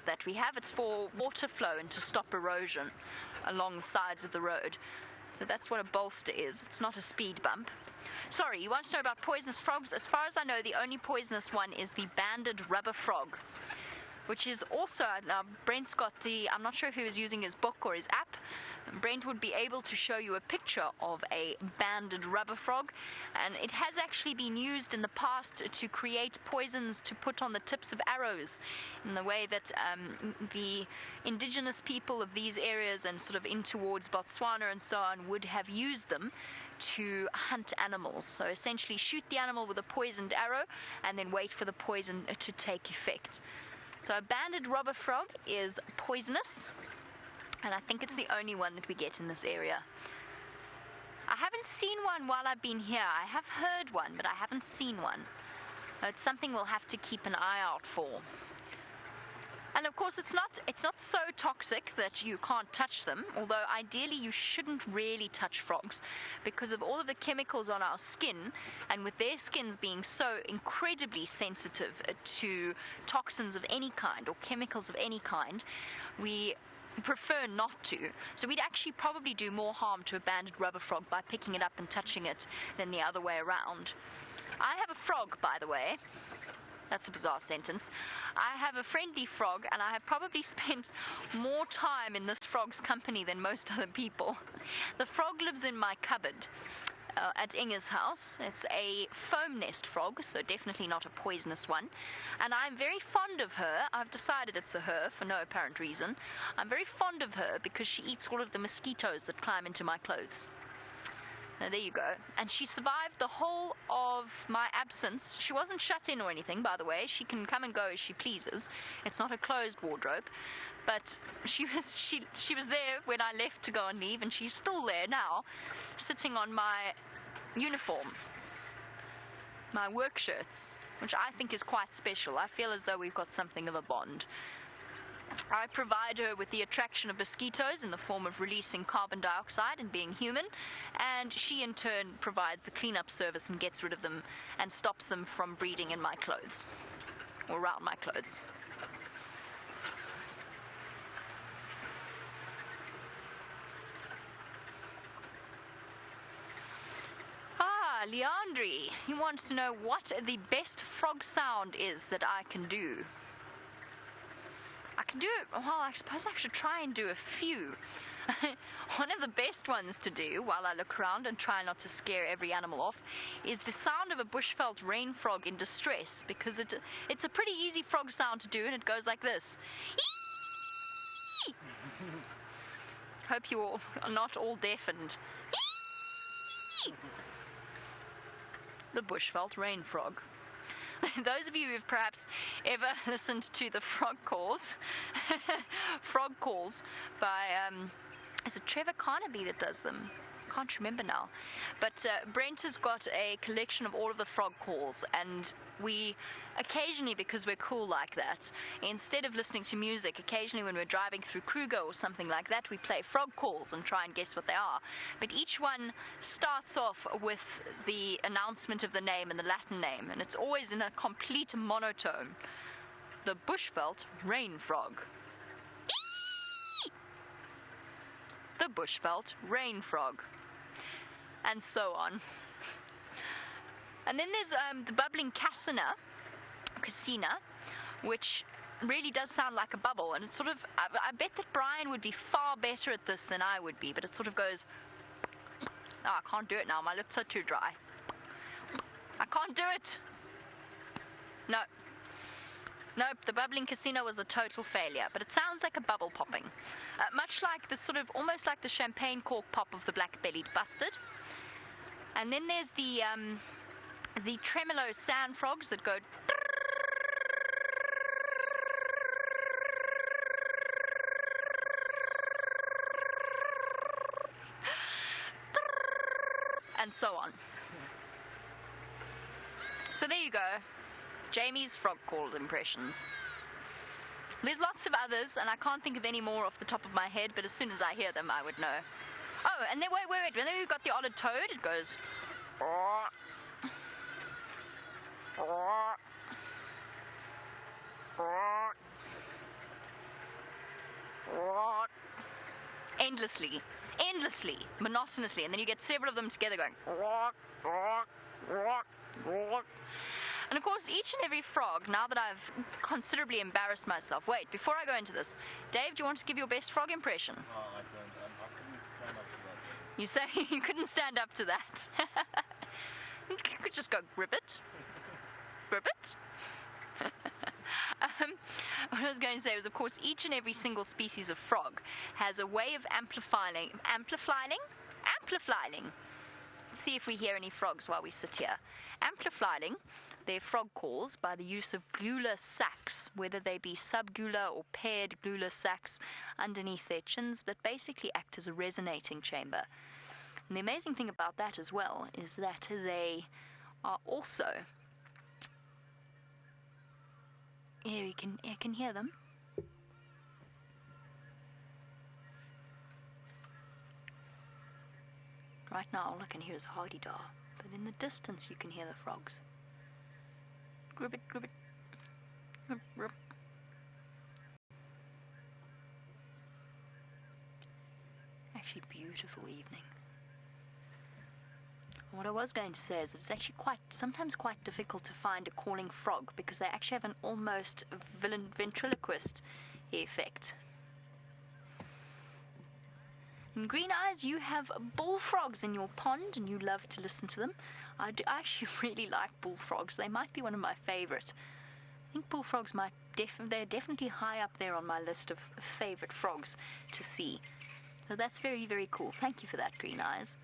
that we have. It's for water flow and to stop erosion along the sides of the road. So that's what a bolster is. It's not a speed bump. Sorry, you want to know about poisonous frogs? As far as I know, the only poisonous one is the banded rubber frog, which is also, now Brent's got I'm not sure if he was using his book or his app. Brent would be able to show you a picture of a banded rubber frog, and it has actually been used in the past to create poisons to put on the tips of arrows, in the way that the indigenous people of these areas and sort of in towards Botswana and so on would have used them to hunt animals. So essentially shoot the animal with a poisoned arrow and then wait for the poison to take effect. So a banded rubber frog is poisonous, and I think it's the only one that we get in this area. I haven't seen one while I've been here. I have heard one, but I haven't seen one. It's something we'll have to keep an eye out for. And of course, it's not so toxic that you can't touch them, although ideally you shouldn't really touch frogs because of all of the chemicals on our skin, and with their skins being so incredibly sensitive to toxins of any kind or chemicals of any kind, we prefer not to. So we'd actually probably do more harm to a banded rubber frog by picking it up and touching it than the other way around. I have a frog, by the way. That's a bizarre sentence. I have a friendly frog, and I have probably spent more time in this frog's company than most other people. The frog lives in my cupboard at Inge's house. It's a foam nest frog, so definitely not a poisonous one. And I'm very fond of her. I've decided it's a her for no apparent reason. I'm very fond of her because she eats all of the mosquitoes that climb into my clothes. Now, there you go. And she survived the whole of my absence. She wasn't shut in or anything, by the way. She can come and go as she pleases. It's not a closed wardrobe. But she was there when I left to go on leave, and she's still there now, sitting on my uniform, my work shirts, which I think is quite special. I feel as though we've got something of a bond. I provide her with the attraction of mosquitoes in the form of releasing carbon dioxide and being human, and she in turn provides the cleanup service and gets rid of them and stops them from breeding in my clothes or around my clothes. Leandri, he wants to know what the best frog sound is that I can do. I can do it, well, I suppose I should try and do a few. One of the best ones to do while I look around and try not to scare every animal off is the sound of a bushveld rain frog in distress, because it's a pretty easy frog sound to do, and it goes like this. Hope you all are not all deafened. The bushveld rain frog. those of you who've perhaps ever listened to the frog calls, frog calls by, is it Trevor Carnaby that does them? Can't remember now, but Brent has got a collection of all of the frog calls, and we occasionally, because we're cool like that, instead of listening to music, occasionally when we're driving through Kruger or something like that, we play frog calls and try and guess what they are. But each one starts off with the announcement of the name and the Latin name, and it's always in a complete monotone. The bushveld rain frog. The bushveld rain frog. And so on. And then there's the bubbling casina, which really does sound like a bubble, and it's sort of, I bet that Brian would be far better at this than I would be, but it sort of goes, oh, I can't do it now, my lips are too dry. I can't do it. No. Nope, the bubbling casino was a total failure, but it sounds like a bubble popping. Much like the sort of, almost like the champagne cork pop of the black-bellied bustard. And then there's the tremolo sand frogs that go... and so on. So there you go. Jamie's frog call impressions. There's lots of others, and I can't think of any more off the top of my head, but as soon as I hear them, I would know. Oh, and then wait. When we've got the odded toad, it goes... endlessly, monotonously, and then you get several of them together going... And of course, each and every frog, now that I've considerably embarrassed myself... Wait, before I go into this, Dave, do you want to give your best frog impression? I don't. I couldn't stand up to that. You say you couldn't stand up to that. You could just go, ribbit. Ribbit. What I was going to say was, of course, each and every single species of frog has a way of amplifying. Let's see if we hear any frogs while we sit here. Amplifying their frog calls by the use of glular sacs, whether they be subgular or paired glular sacs underneath their chins, that basically act as a resonating chamber. And the amazing thing about that as well is that they are also... Here you can hear them. Right now all I can hear is hardy-dar, but in the distance you can hear the frogs. Gribbit, gribbit, grib, grib. Actually beautiful evening. What I was going to say is that it's actually sometimes quite difficult to find a calling frog, because they actually have an almost ventriloquist effect. In Green Eyes, you have bullfrogs in your pond, and you love to listen to them. I actually really like bullfrogs. They might be one of my favorite. I think bullfrogs they're definitely high up there on my list of favorite frogs to see. So that's very, very cool. Thank you for that, Green Eyes.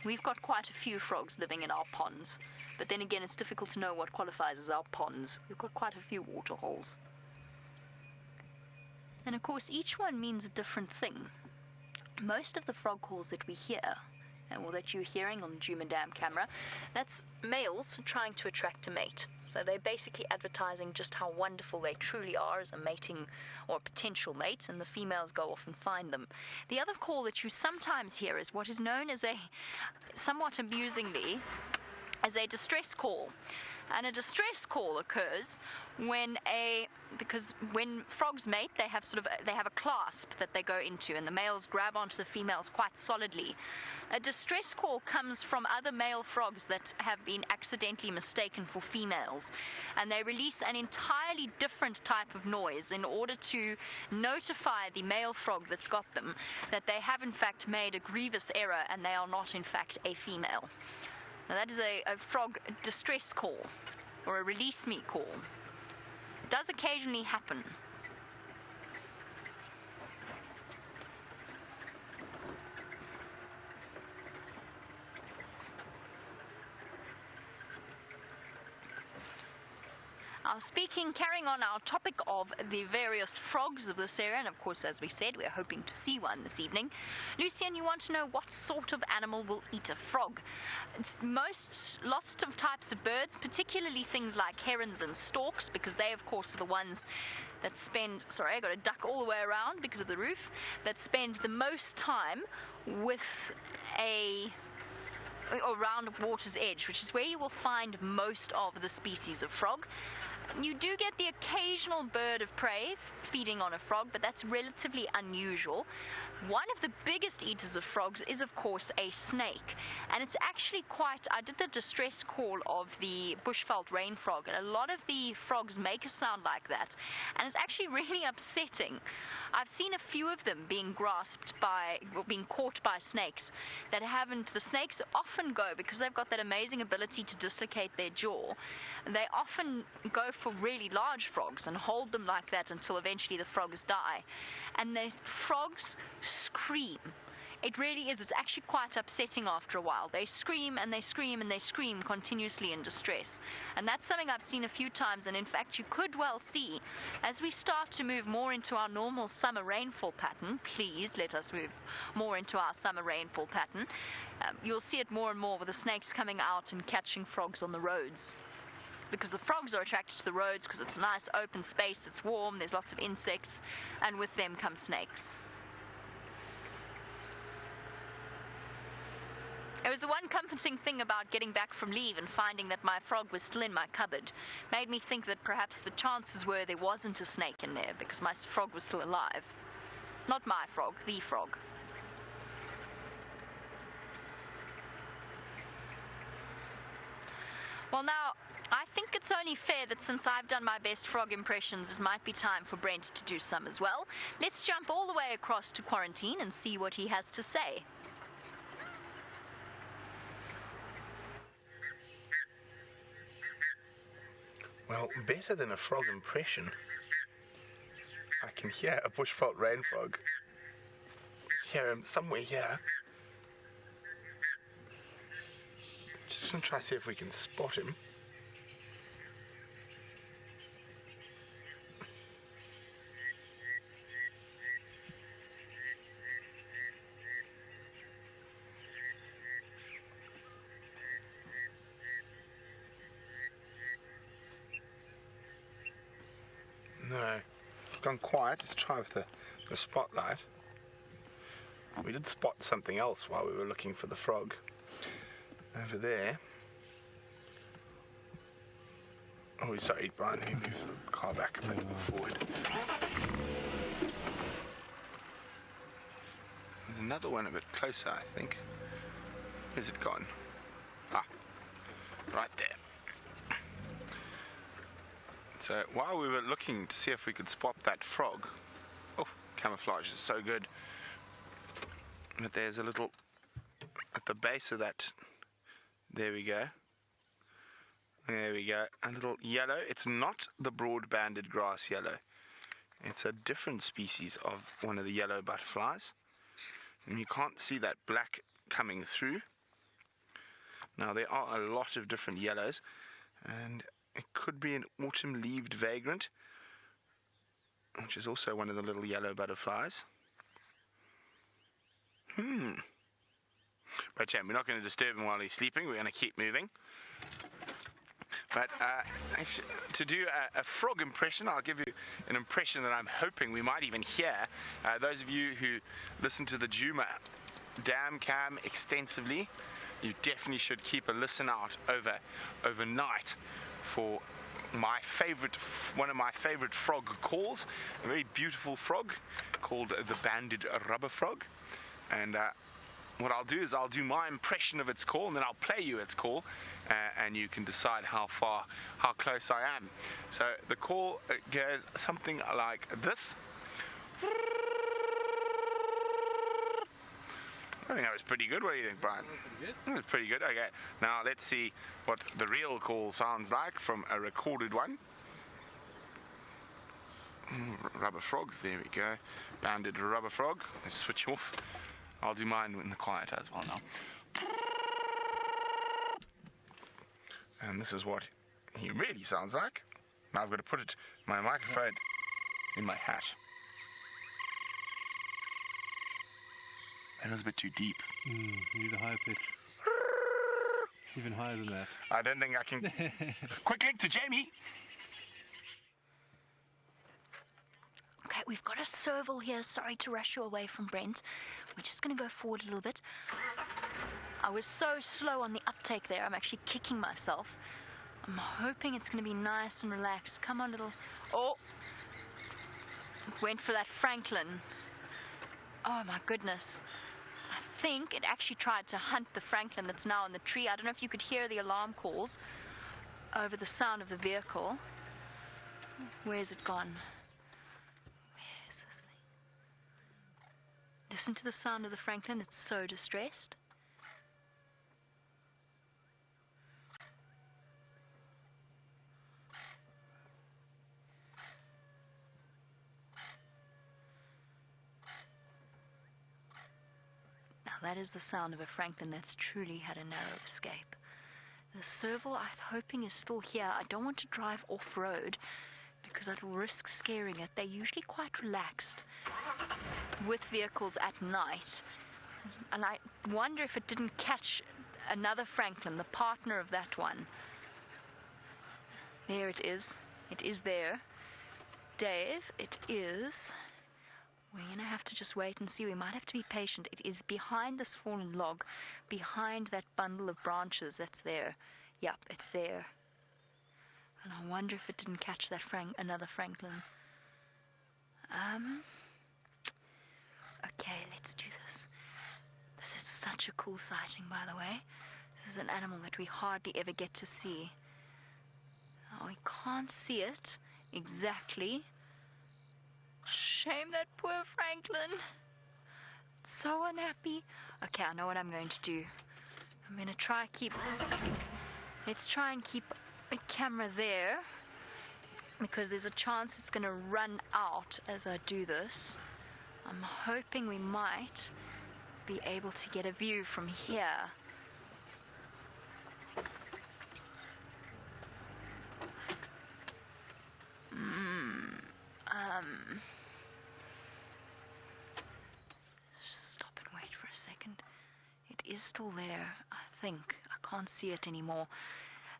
We've got quite a few frogs living in our ponds, but then again, it's difficult to know what qualifies as our ponds. We've got quite a few water holes. And of course, each one means a different thing. Most of the frog calls that we hear, or that you're hearing on the Jumandam camera, that's males trying to attract a mate. So they're basically advertising just how wonderful they truly are as a mating or a potential mate, and the females go off and find them. The other call that you sometimes hear is what is known as somewhat amusingly, as a distress call. And a distress call occurs because when frogs mate, they have a clasp that they go into, and the males grab onto the females quite solidly. A distress call comes from other male frogs that have been accidentally mistaken for females, and they release an entirely different type of noise in order to notify the male frog that's got them that they have in fact made a grievous error and they are not in fact a female. Now that is a frog distress call, or a release me call. It does occasionally happen. Carrying on our topic of the various frogs of this area, and of course, as we said, we're hoping to see one this evening. Lucian, you want to know what sort of animal will eat a frog? Lots of types of birds, particularly things like herons and storks, because they, of course, are the ones that spend, sorry, I got to duck all the way around because of the roof, that spend the most time around water's edge, which is where you will find most of the species of frog. You do get the occasional bird of prey feeding on a frog, but that's relatively unusual. One of the biggest eaters of frogs is, of course, a snake. And it's actually I did the distress call of the bushveld rain frog, and a lot of the frogs make a sound like that. And it's actually really upsetting. I've seen a few of them being being caught by snakes that haven't. The snakes often go, because they've got that amazing ability to dislocate their jaw, they often go for really large frogs and hold them like that until eventually the frogs die. And the frogs scream. It really is. It's actually quite upsetting after a while. They scream and they scream and they scream continuously in distress. And that's something I've seen a few times. And in fact, you could well see, as we start to move more into our normal summer rainfall pattern, please let us move more into our summer rainfall pattern, you'll see it more and more with the snakes coming out and catching frogs on the roads. Because the frogs are attracted to the roads because it's a nice open space, it's warm, there's lots of insects, and with them come snakes. It was the one comforting thing about getting back from leave and finding that my frog was still in my cupboard. Made me think that perhaps the chances were there wasn't a snake in there because my frog was still alive. Not my frog, the frog. Well, now, I think it's only fair that since I've done my best frog impressions, it might be time for Brent to do some as well. Let's jump all the way across to quarantine and see what he has to say. Well, better than a frog impression. I can hear a bushveld rain frog. Hear him somewhere here. Just gonna try to see if we can spot him. No, it's gone quiet. Let's try with the spotlight. We did spot something else while we were looking for the frog. Over there. Oh, sorry, Brian, let me move the car back a bit more forward. There's another one a bit closer, I think. Where's it gone? Ah, right there. So while we were looking to see if we could spot that frog, oh, camouflage is so good. But there's a little, at the base of that, there we go. There we go, a little yellow. It's not the broad-banded grass yellow. It's a different species of one of the yellow butterflies. And you can't see that black coming through. Now there are a lot of different yellows, and it could be an autumn-leaved vagrant, which is also one of the little yellow butterflies. But yeah, we're not going to disturb him while he's sleeping. We're going to keep moving. But to do a frog impression, I'll give you an impression that I'm hoping we might even hear. Those of you who listen to the Djuma Dam Cam extensively, you definitely should keep a listen out overnight for one of my favorite frog calls, a very beautiful frog called the banded rubber frog. And what I'll do is I'll do my impression of its call, and then I'll play you its call, and you can decide how close I am. So the call goes something like this. I think that was pretty good. What do you think, Brian? That was pretty good. Okay, now let's see what the real call sounds like from a recorded one. Rubber frogs, there we go. Banded rubber frog. Let's switch off. I'll do mine in the quiet as well now. And this is what he really sounds like. Now I've got to put my microphone in my hat. That was a bit too deep. You need a higher pitch. Even higher than that. I don't think I can. Quick link to Jamie. Okay, we've got a serval here. Sorry to rush you away from Brent. We're just going to go forward a little bit. I was so slow on the uptake there. I'm actually kicking myself. I'm hoping it's going to be nice and relaxed. Come on, little... Oh! Went for that Franklin. Oh, my goodness. I think it actually tried to hunt the Franklin that's now in the tree. I don't know if you could hear the alarm calls over the sound of the vehicle. Where's it gone? Where is this thing? Listen to the sound of the Franklin. It's so distressed. That is the sound of a Franklin that's truly had a narrow escape. The serval, I'm hoping, is still here. I don't want to drive off-road because I'd risk scaring it. They're usually quite relaxed with vehicles at night. And I wonder if it didn't catch another Franklin, the partner of that one. There it is. It is there. Dave, it is... We're going to have to just wait and see. We might have to be patient. It is behind this fallen log, behind that bundle of branches that's there. Yep, it's there. And I wonder if it didn't catch that another Franklin. Okay, let's do this. This is such a cool sighting, by the way. This is an animal that we hardly ever get to see. Now, we can't see it exactly. Shame that poor Franklin. So unhappy. Okay, I know what I'm going to do. I'm going to try keep... Let's try and keep the camera there, because there's a chance it's going to run out as I do this. I'm hoping we might be able to get a view from here. Stop and wait for a second. It is still there, I think. I can't see it anymore.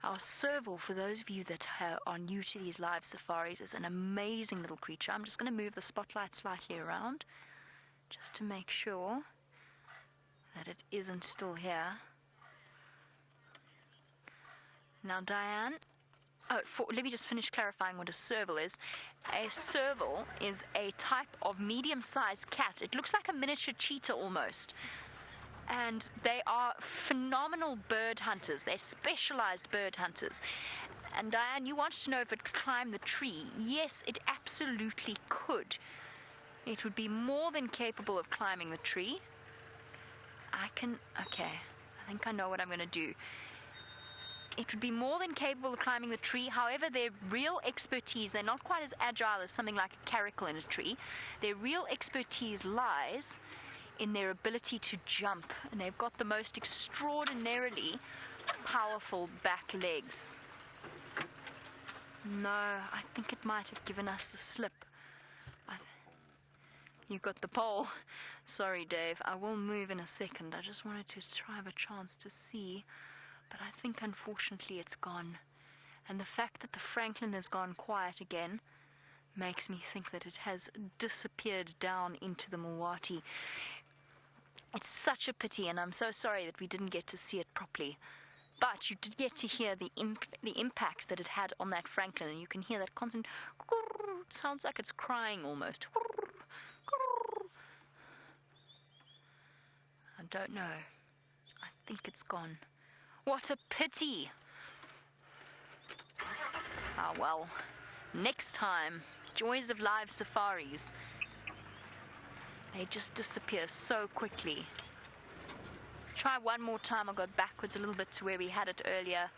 Our serval, for those of you that are new to these live safaris, is an amazing little creature. I'm just going to move the spotlight slightly around just to make sure that it isn't still here. Now, Diane, let me just finish clarifying what a serval is. A serval is a type of medium-sized cat. It looks like a miniature cheetah almost. And they are phenomenal bird hunters. They're specialized bird hunters. And Diane, you wanted to know if it could climb the tree. Yes, it absolutely could. It would be more than capable of climbing the tree. Okay, I think I know what I'm going to do. It would be more than capable of climbing the tree. However, their real expertise, they're not quite as agile as something like a caracal in a tree. Their real expertise lies in their ability to jump. And they've got the most extraordinarily powerful back legs. No, I think it might have given us the slip. You got the pole. Sorry, Dave. I will move in a second. I just wanted to try have a chance to see. But I think, unfortunately, it's gone. And the fact that the Franklin has gone quiet again makes me think that it has disappeared down into the Mulwati. It's such a pity, and I'm so sorry that we didn't get to see it properly. But you did get to hear the impact that it had on that Franklin, and you can hear that constant... It sounds like it's crying almost. I don't know. I think it's gone. What a pity! Ah, well, next time, joys of live safaris. They just disappear so quickly. Try one more time. I'll go backwards a little bit to where we had it earlier.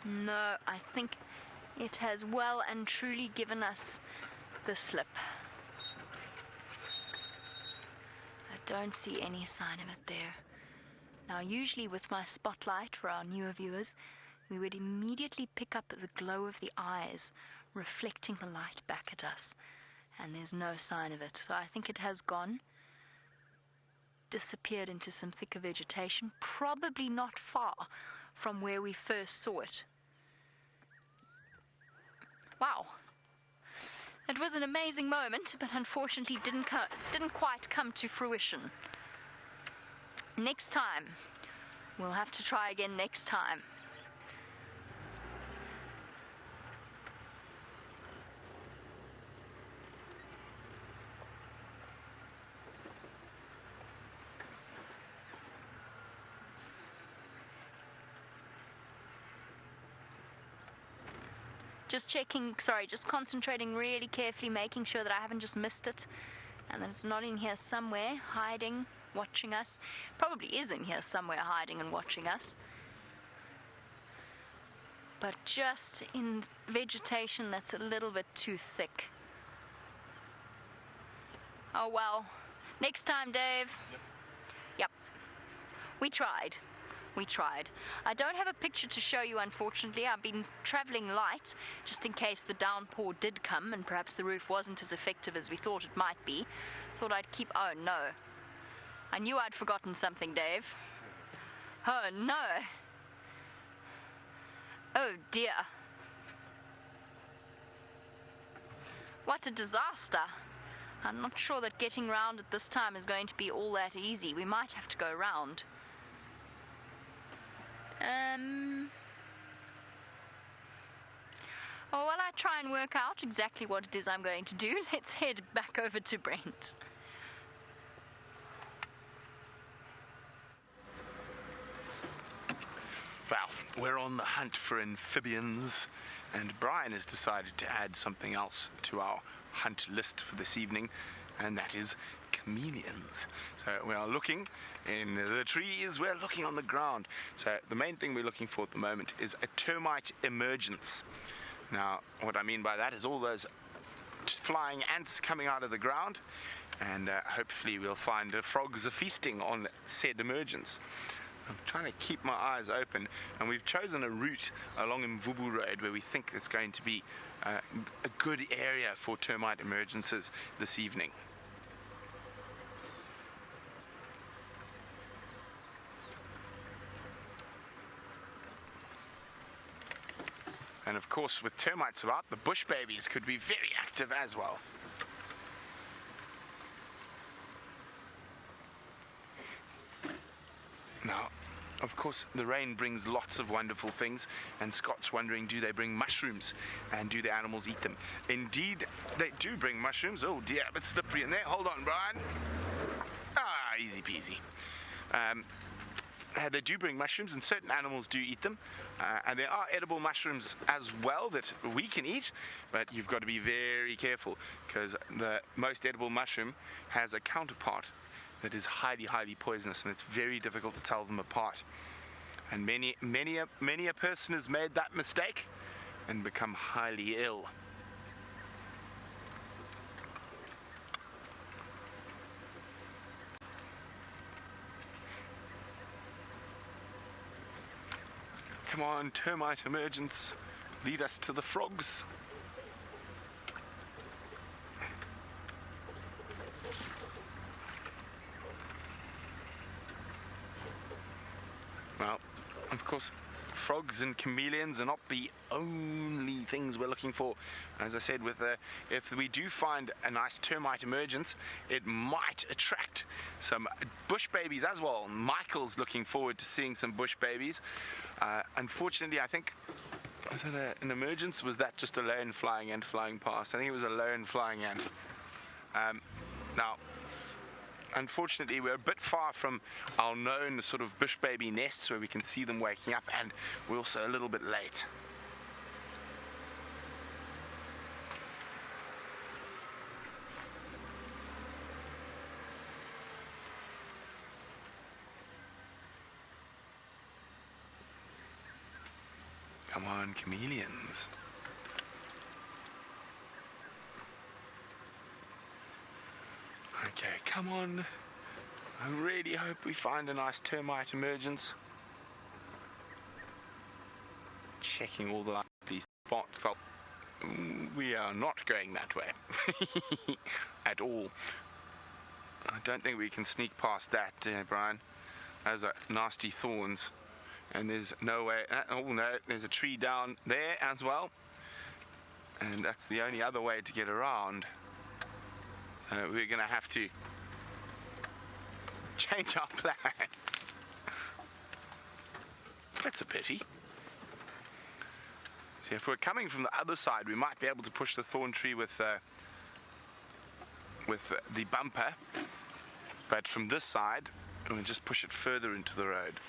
No, I think it has well and truly given us the slip. I Don't see any sign of it there. Now, usually with my spotlight for our newer viewers, we would immediately pick up the glow of the eyes, reflecting the light back at us. And there's no sign of it. So I think it has gone, disappeared into some thicker vegetation, probably not far from where we first saw it. Wow. It was an amazing moment, but unfortunately didn't quite come to fruition. Next time. We'll have to try again next time. Just checking, just concentrating really carefully, making sure that I haven't just missed it and that it's not in here somewhere, hiding, watching us. Probably is in here somewhere, hiding and watching us. But just in vegetation that's a little bit too thick. Oh well. Next time, Dave. Yep. We tried. I don't have a picture to show you, unfortunately. I've been traveling light, just in case the downpour did come and perhaps the roof wasn't as effective as we thought it might be. Thought I'd keep... Oh, no. I knew I'd forgotten something, Dave. Oh, no. Oh, dear. What a disaster. I'm not sure that getting round at this time is going to be all that easy. We might have to go round. Well, while I try and work out exactly what it is I'm going to do, let's head back over to Brent. Well, we're on the hunt for amphibians, and Brian has decided to add something else to our hunt list for this evening, and that is chameleons. So we are looking in the trees, we're looking on the ground. So the main thing we're looking for at the moment is a termite emergence. Now, what I mean by that is all those flying ants coming out of the ground, and hopefully we'll find frogs are feasting on said emergence. I'm trying to keep my eyes open, and we've chosen a route along Mvubu Road where we think it's going to be a good area for termite emergences this evening. And of course, with termites about, the bush babies could be very active as well. Now, of course, the rain brings lots of wonderful things, and Scott's wondering, do they bring mushrooms, and do the animals eat them? Indeed, they do bring mushrooms. Oh dear, a bit slippery in there. Hold on, Brian. Ah, easy peasy. They do bring mushrooms, and certain animals do eat them, and there are edible mushrooms as well that we can eat, but you've got to be very careful, because the most edible mushroom has a counterpart that is highly poisonous, and it's very difficult to tell them apart. And many a person has made that mistake and become highly ill. Come on, termite emergence, lead us to the frogs. Well, of course, frogs and chameleons are not the only things we're looking for. As I said, if we do find a nice termite emergence, it might attract some bush babies as well. Michael's looking forward to seeing some bush babies. Unfortunately, I think, was that an emergence? Was that just a lone flying ant flying past? I think it was a lone flying ant. Now, unfortunately, we're a bit far from our known sort of bush baby nests where we can see them waking up, and we're also a little bit late. Come on, chameleons. Okay, come on. I really hope we find a nice termite emergence. Checking all the likely spots. Well, we are not going that way at all. I don't think we can sneak past that, Brian. Those are nasty thorns, and there's no way. Oh no, there's a tree down there as well, and that's the only other way to get around. We're gonna have to change our plan. That's a pity. So if we're coming from the other side, we might be able to push the thorn tree with the bumper, but from this side, we'll just push it further into the road.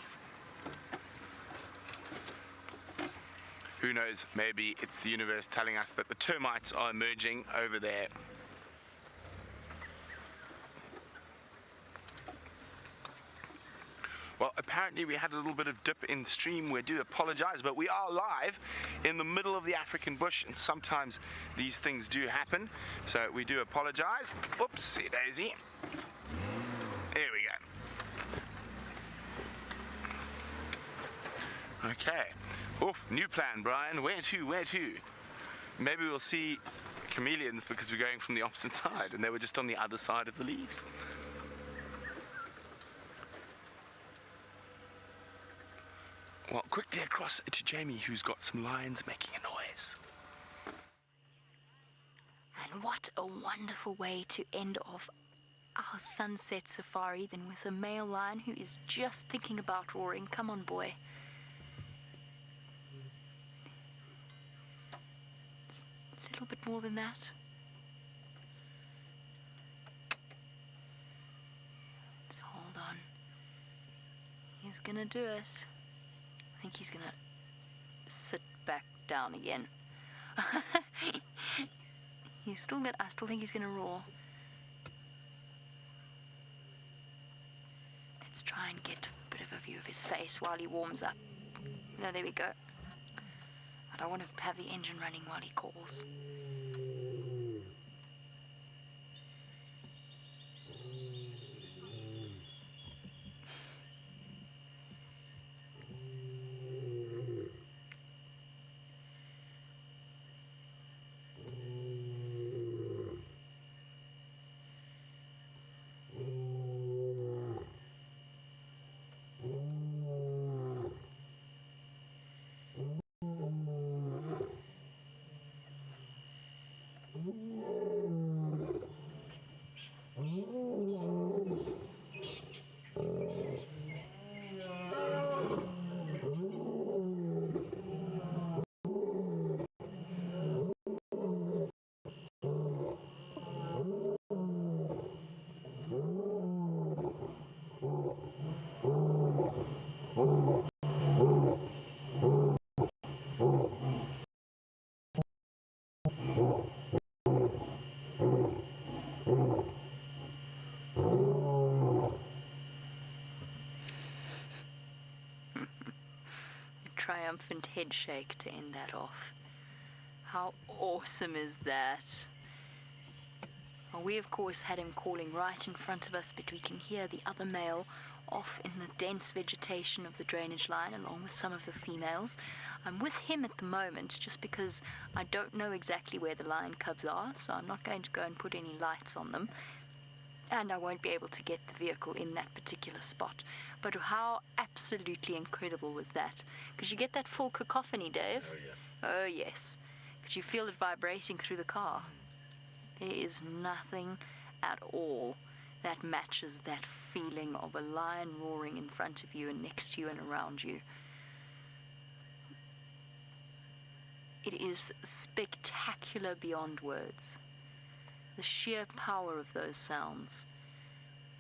Who knows, maybe it's the universe telling us that the termites are emerging over there. Well, apparently we had a little bit of dip in stream. We do apologize, but we are live in the middle of the African bush, and sometimes these things do happen. So we do apologize. Oopsie daisy. There we go. Okay. Oh, new plan, Brian. Where to? Where to? Maybe we'll see chameleons because we're going from the opposite side, and they were just on the other side of the leaves. Well, quickly across to Jamie, who's got some lions making a noise. And what a wonderful way to end off our sunset safari than with a male lion who is just thinking about roaring. Come on, boy. A little bit more than that. Let's hold on. He's gonna do it. I think he's gonna sit back down again. I still think he's gonna roar. Let's try and get a bit of a view of his face while he warms up. No, there we go. I don't want to have the engine running while he calls. Triumphant head shake to end that off. How awesome is that? Well, we of course had him calling right in front of us, but we can hear the other male off in the dense vegetation of the drainage line along with some of the females. I'm with him at the moment just because I don't know exactly where the lion cubs are, so I'm not going to go and put any lights on them, and I won't be able to get the vehicle in that particular spot. But how absolutely incredible was that? Because you get that full cacophony, Dave. Oh, yes. Oh, yes. Because you feel it vibrating through the car. There is nothing at all that matches that feeling of a lion roaring in front of you and next to you and around you. It is spectacular beyond words. The sheer power of those sounds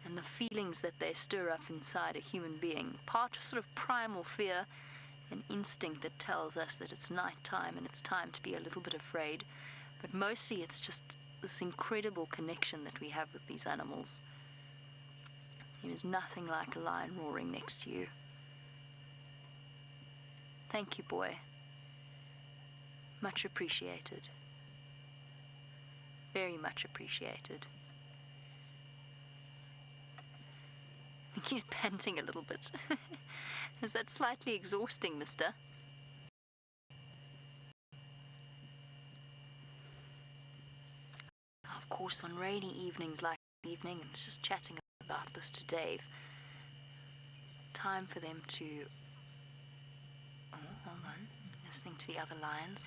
and the feelings that they stir up inside a human being, part of sort of primal fear, an instinct that tells us that it's night time and it's time to be a little bit afraid, but mostly it's just this incredible connection that we have with these animals. There is nothing like a lion roaring next to you. Thank you, boy. Much appreciated. Very much appreciated. think he's panting a little bit. Is that slightly exhausting, mister? Of course, on rainy evenings like evening, I was just chatting about this to Dave. Time for them to... Oh, hold on. Listening to the other lions.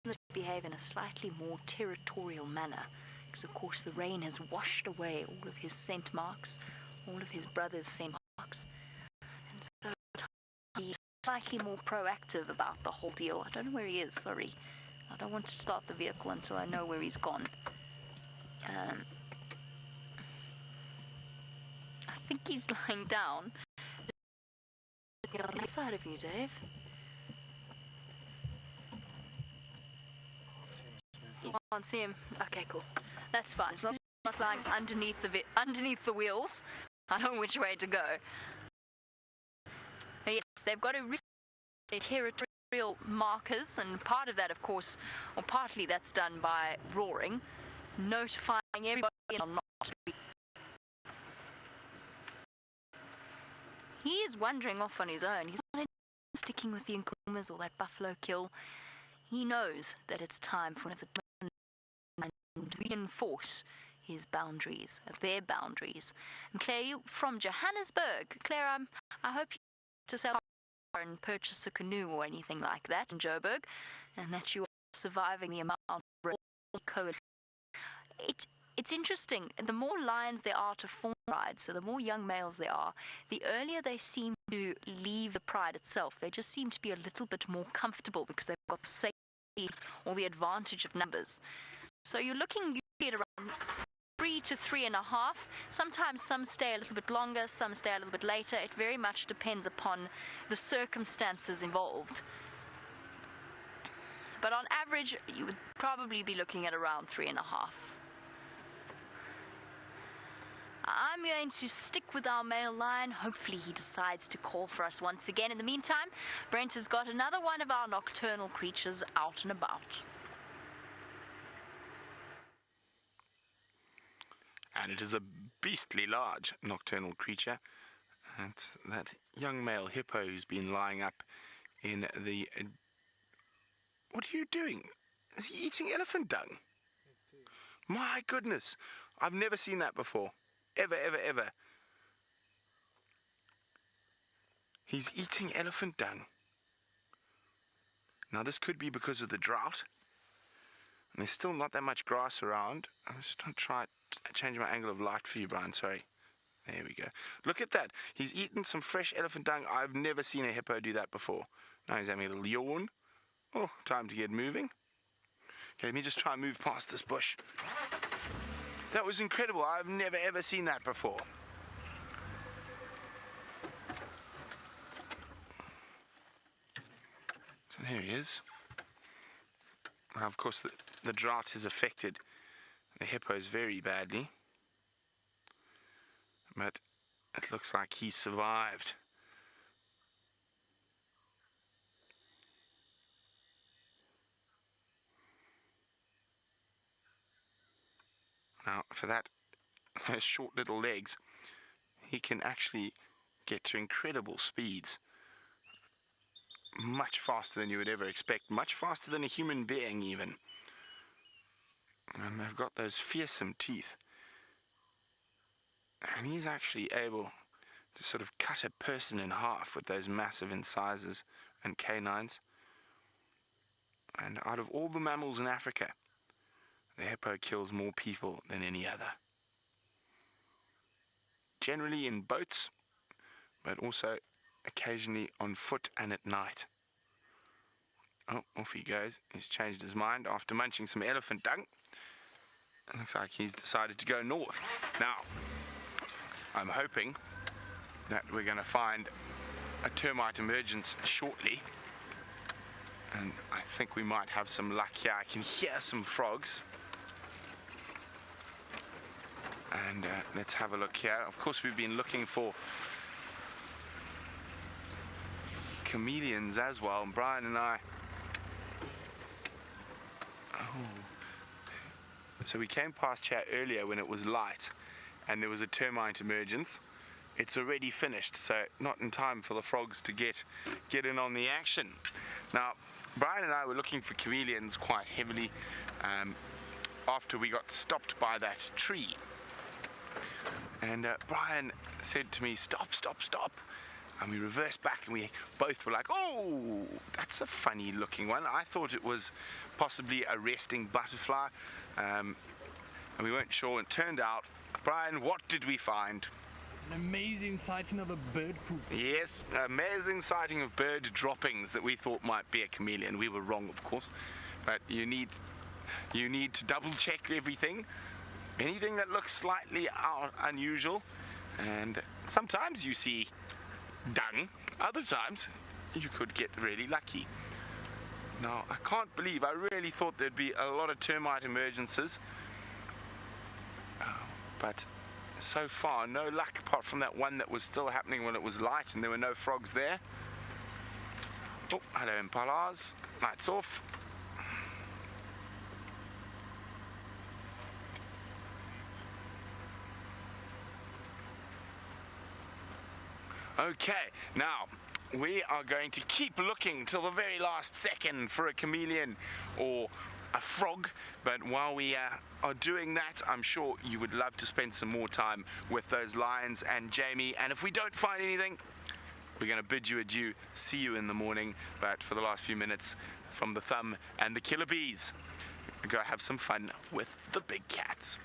To behave in a slightly more territorial manner. Because, of course, the rain has washed away all of his scent marks, all of his brother's scent marks. And so he's slightly more proactive about the whole deal. I don't know where he is, sorry. I don't want to start the vehicle until I know where he's gone. I think he's lying down. On the side of you, Dave. You can't see him. Okay, cool. That's fine. As long as he's not lying underneath the wheels, I know which way to go. But yes, they've got to reach their territorial markers, and part of that, of course, or partly that's done by roaring, notifying everybody on not to be. He is wandering off on his own. He's not sticking with the Nkumas or that buffalo kill. He knows that it's time for one of the and reinforce his boundaries, their boundaries. And Claire, you from Johannesburg. Claire, I hope you to sell and purchase a canoe or anything like that in Joburg, and that you are surviving the amount of It's interesting. The more lions there are to form prides, so the more young males there are, the earlier they seem to leave the pride itself. They just seem to be a little bit more comfortable because they've got the safety or the advantage of numbers. So you're looking usually at around 3 to 3.5. Sometimes some stay a little bit longer, some stay a little bit later. It very much depends upon the circumstances involved. But on average, you would probably be looking at around 3.5. I'm going to stick with our male lion. Hopefully he decides to call for us once again. In the meantime, Brent has got another one of our nocturnal creatures out and about. And it is a beastly large nocturnal creature. It's that young male hippo who's been lying up in the... What are you doing? Is he eating elephant dung? My goodness, I've never seen that before. Ever, ever, ever. He's eating elephant dung. Now this could be because of the drought. And there's still not that much grass around. I'm just going to try to change my angle of light for you, Brian. Sorry. There we go. Look at that. He's eaten some fresh elephant dung. I've never seen a hippo do that before. Now he's having a little yawn. Oh, time to get moving. Okay, let me just try and move past this bush. That was incredible. I've never ever seen that before. So there he is. Now, of course, the drought has affected the hippos very badly. But it looks like he survived. Now, for those short little legs, he can actually get to incredible speeds. Much faster than you would ever expect. Much faster than a human being, even. And they've got those fearsome teeth. And he's actually able to sort of cut a person in half with those massive incisors and canines. And out of all the mammals in Africa, the hippo kills more people than any other. Generally in boats, but also occasionally on foot and at night. Oh, off he goes. He's changed his mind after munching some elephant dung. It looks like he's decided to go north. Now, I'm hoping that we're going to find a termite emergence shortly. And I think we might have some luck here. I can hear some frogs. And let's have a look here. Of course, we've been looking for chameleons as well. And Brian and I... Oh. So we came past here earlier when it was light and there was a termite emergence it's already finished, so not in time for the frogs to get in on the action. Now, Brian and I were looking for chameleons quite heavily after we got stopped by that tree. And Brian said to me, stop. And we reversed back and we both were like, oh, that's a funny looking one. I thought it was possibly a resting butterfly, and we weren't sure. It turned out, Brian, what did we find? An amazing sighting of a bird poop. Yes, amazing sighting of bird droppings that we thought might be a chameleon. We were wrong, of course, but you need to double check everything. Anything that looks slightly unusual, and sometimes you see dung, other times you could get really lucky. Now, I can't believe, I really thought there'd be a lot of termite emergencies, but so far no luck apart from that one that was still happening when it was light and there were no frogs there. Oh, hello impalas, lights off. Okay, now we are going to keep looking till the very last second for a chameleon or a frog, but while we are doing that, I'm sure you would love to spend some more time with those lions and Jamie, and if we don't find anything, we're going to bid you adieu, see you in the morning, but for the last few minutes, from the Thumb and the Killer Bees, go have some fun with the big cats.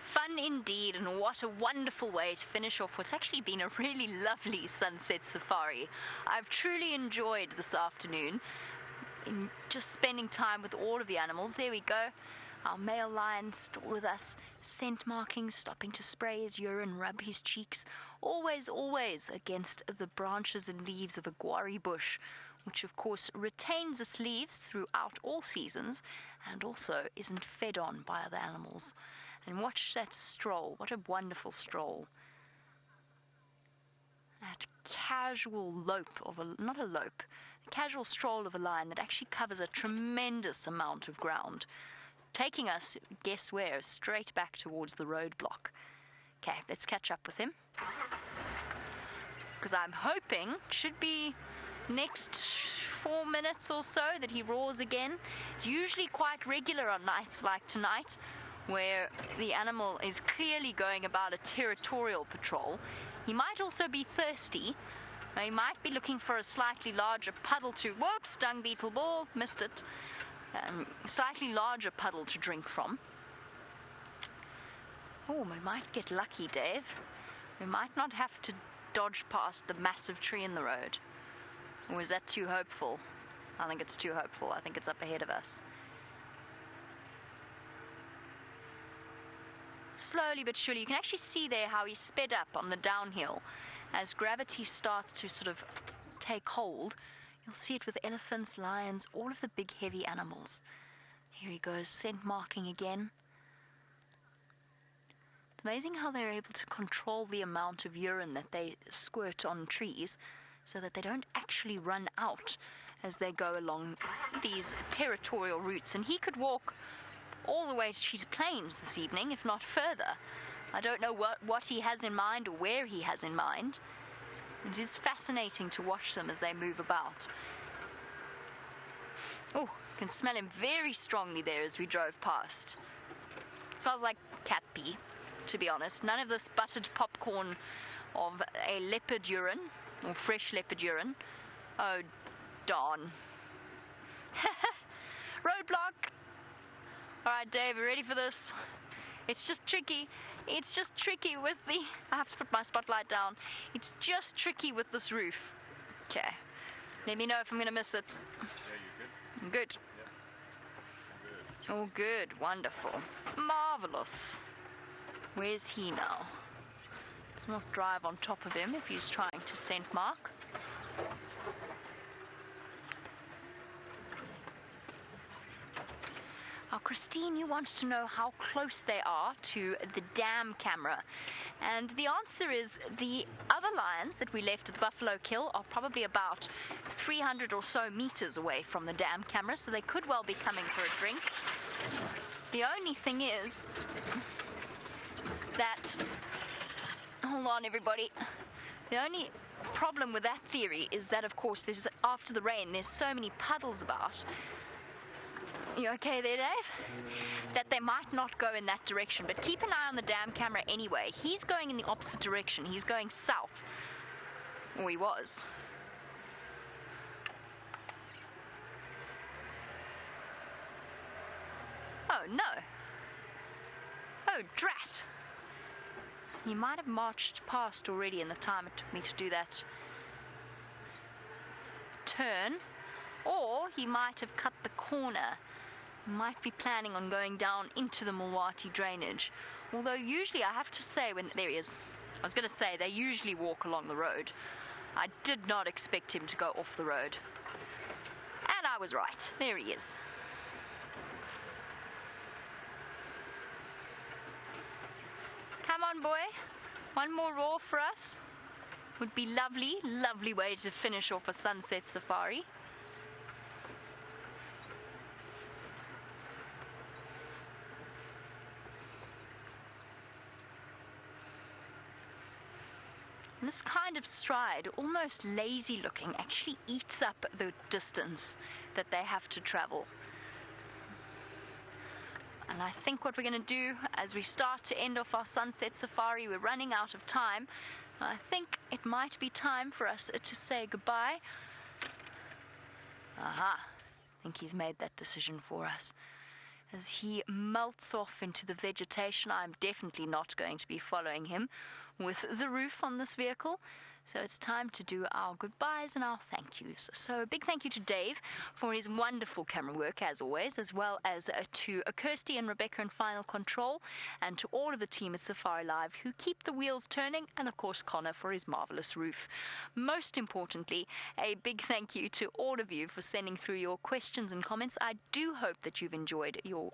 Fun indeed, and what a wonderful way to finish off what's actually been a really lovely sunset safari. I've truly enjoyed this afternoon in just spending time with all of the animals. There we go, our male lion still with us, scent marking, stopping to spray his urine, rub his cheeks, always against the branches and leaves of a guarri bush, which of course retains its leaves throughout all seasons and also isn't fed on by other animals. And watch that stroll. What a wonderful stroll. That casual casual stroll of a lion that actually covers a tremendous amount of ground, taking us, guess where, straight back towards the roadblock. Okay, let's catch up with him. Because I'm hoping it should be next 4 minutes or so that he roars again. It's usually quite regular on nights like tonight, where the animal is clearly going about a territorial patrol. He might also be thirsty. He might be looking for a slightly larger puddle to... Whoops, dung beetle ball, missed it. Slightly larger puddle to drink from. Oh, we might get lucky, Dave. We might not have to dodge past the massive tree in the road. Or is that too hopeful? I think it's too hopeful. I think it's up ahead of us. Slowly but surely, you can actually see there how he sped up on the downhill. As gravity starts to sort of take hold, you'll see it with elephants, lions, all of the big heavy animals. Here he goes, scent marking again. It's amazing how they're able to control the amount of urine that they squirt on trees so that they don't actually run out as they go along these territorial routes. And he could walk all the way to Cheetah Plains this evening, if not further. I don't know what he has in mind or where he has in mind. It is fascinating to watch them as they move about. Oh, you can smell him very strongly there as we drove past. It smells like cat pee, to be honest. None of this buttered popcorn of a leopard urine, or fresh leopard urine. Oh, darn. Roadblock! Alright, Dave, you ready for this? It's just tricky. It's just tricky with the... I have to put my spotlight down. It's just tricky with this roof. Okay. Let me know if I'm going to miss it. Yeah, you're good. Good. Yeah. Oh, good. Wonderful. Marvelous. Where's he now? Let's not drive on top of him if he's trying to scent mark. Now, Christine, you want to know how close they are to the dam camera. And the answer is the other lions that we left at Buffalo Kill are probably about 300 or so meters away from the dam camera, so they could well be coming for a drink. The only thing is, that... Hold on, everybody. The only problem with that theory is that, of course, after the rain, there's so many puddles about. You okay there, Dave? That they might not go in that direction. But keep an eye on the dam camera anyway. He's going in the opposite direction. He's going south. Or he was. Oh, no. Oh, drat. He might have marched past already in the time it took me to do that turn. Or he might have cut the corner. He might be planning on going down into the Mulwati drainage. Although usually, I have to say, there he is. I was going to say, they usually walk along the road. I did not expect him to go off the road. And I was right. There he is. Come on, boy. One more roar for us. Would be lovely, lovely way to finish off a sunset safari. And this kind of stride, almost lazy looking, actually eats up the distance that they have to travel. And I think what we're going to do as we start to end off our sunset safari, we're running out of time. I think it might be time for us to say goodbye. Aha, I think he's made that decision for us. As he melts off into the vegetation, I'm definitely not going to be following him with the roof on this vehicle. So it's time to do our goodbyes and our thank yous. So a big thank you to Dave for his wonderful camera work, as always, as well as to Kirsty and Rebecca in Final Control, and to all of the team at safariLIVE who keep the wheels turning, and of course Connor for his marvelous roof. Most importantly, a big thank you to all of you for sending through your questions and comments. I do hope that you've enjoyed your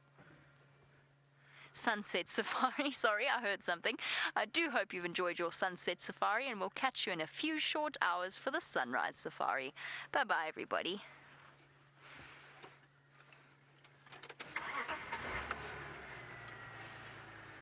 sunset safari. Sorry, I heard something. I do hope you've enjoyed your sunset safari, and we'll catch you in a few short hours for the sunrise safari. Bye-bye, everybody.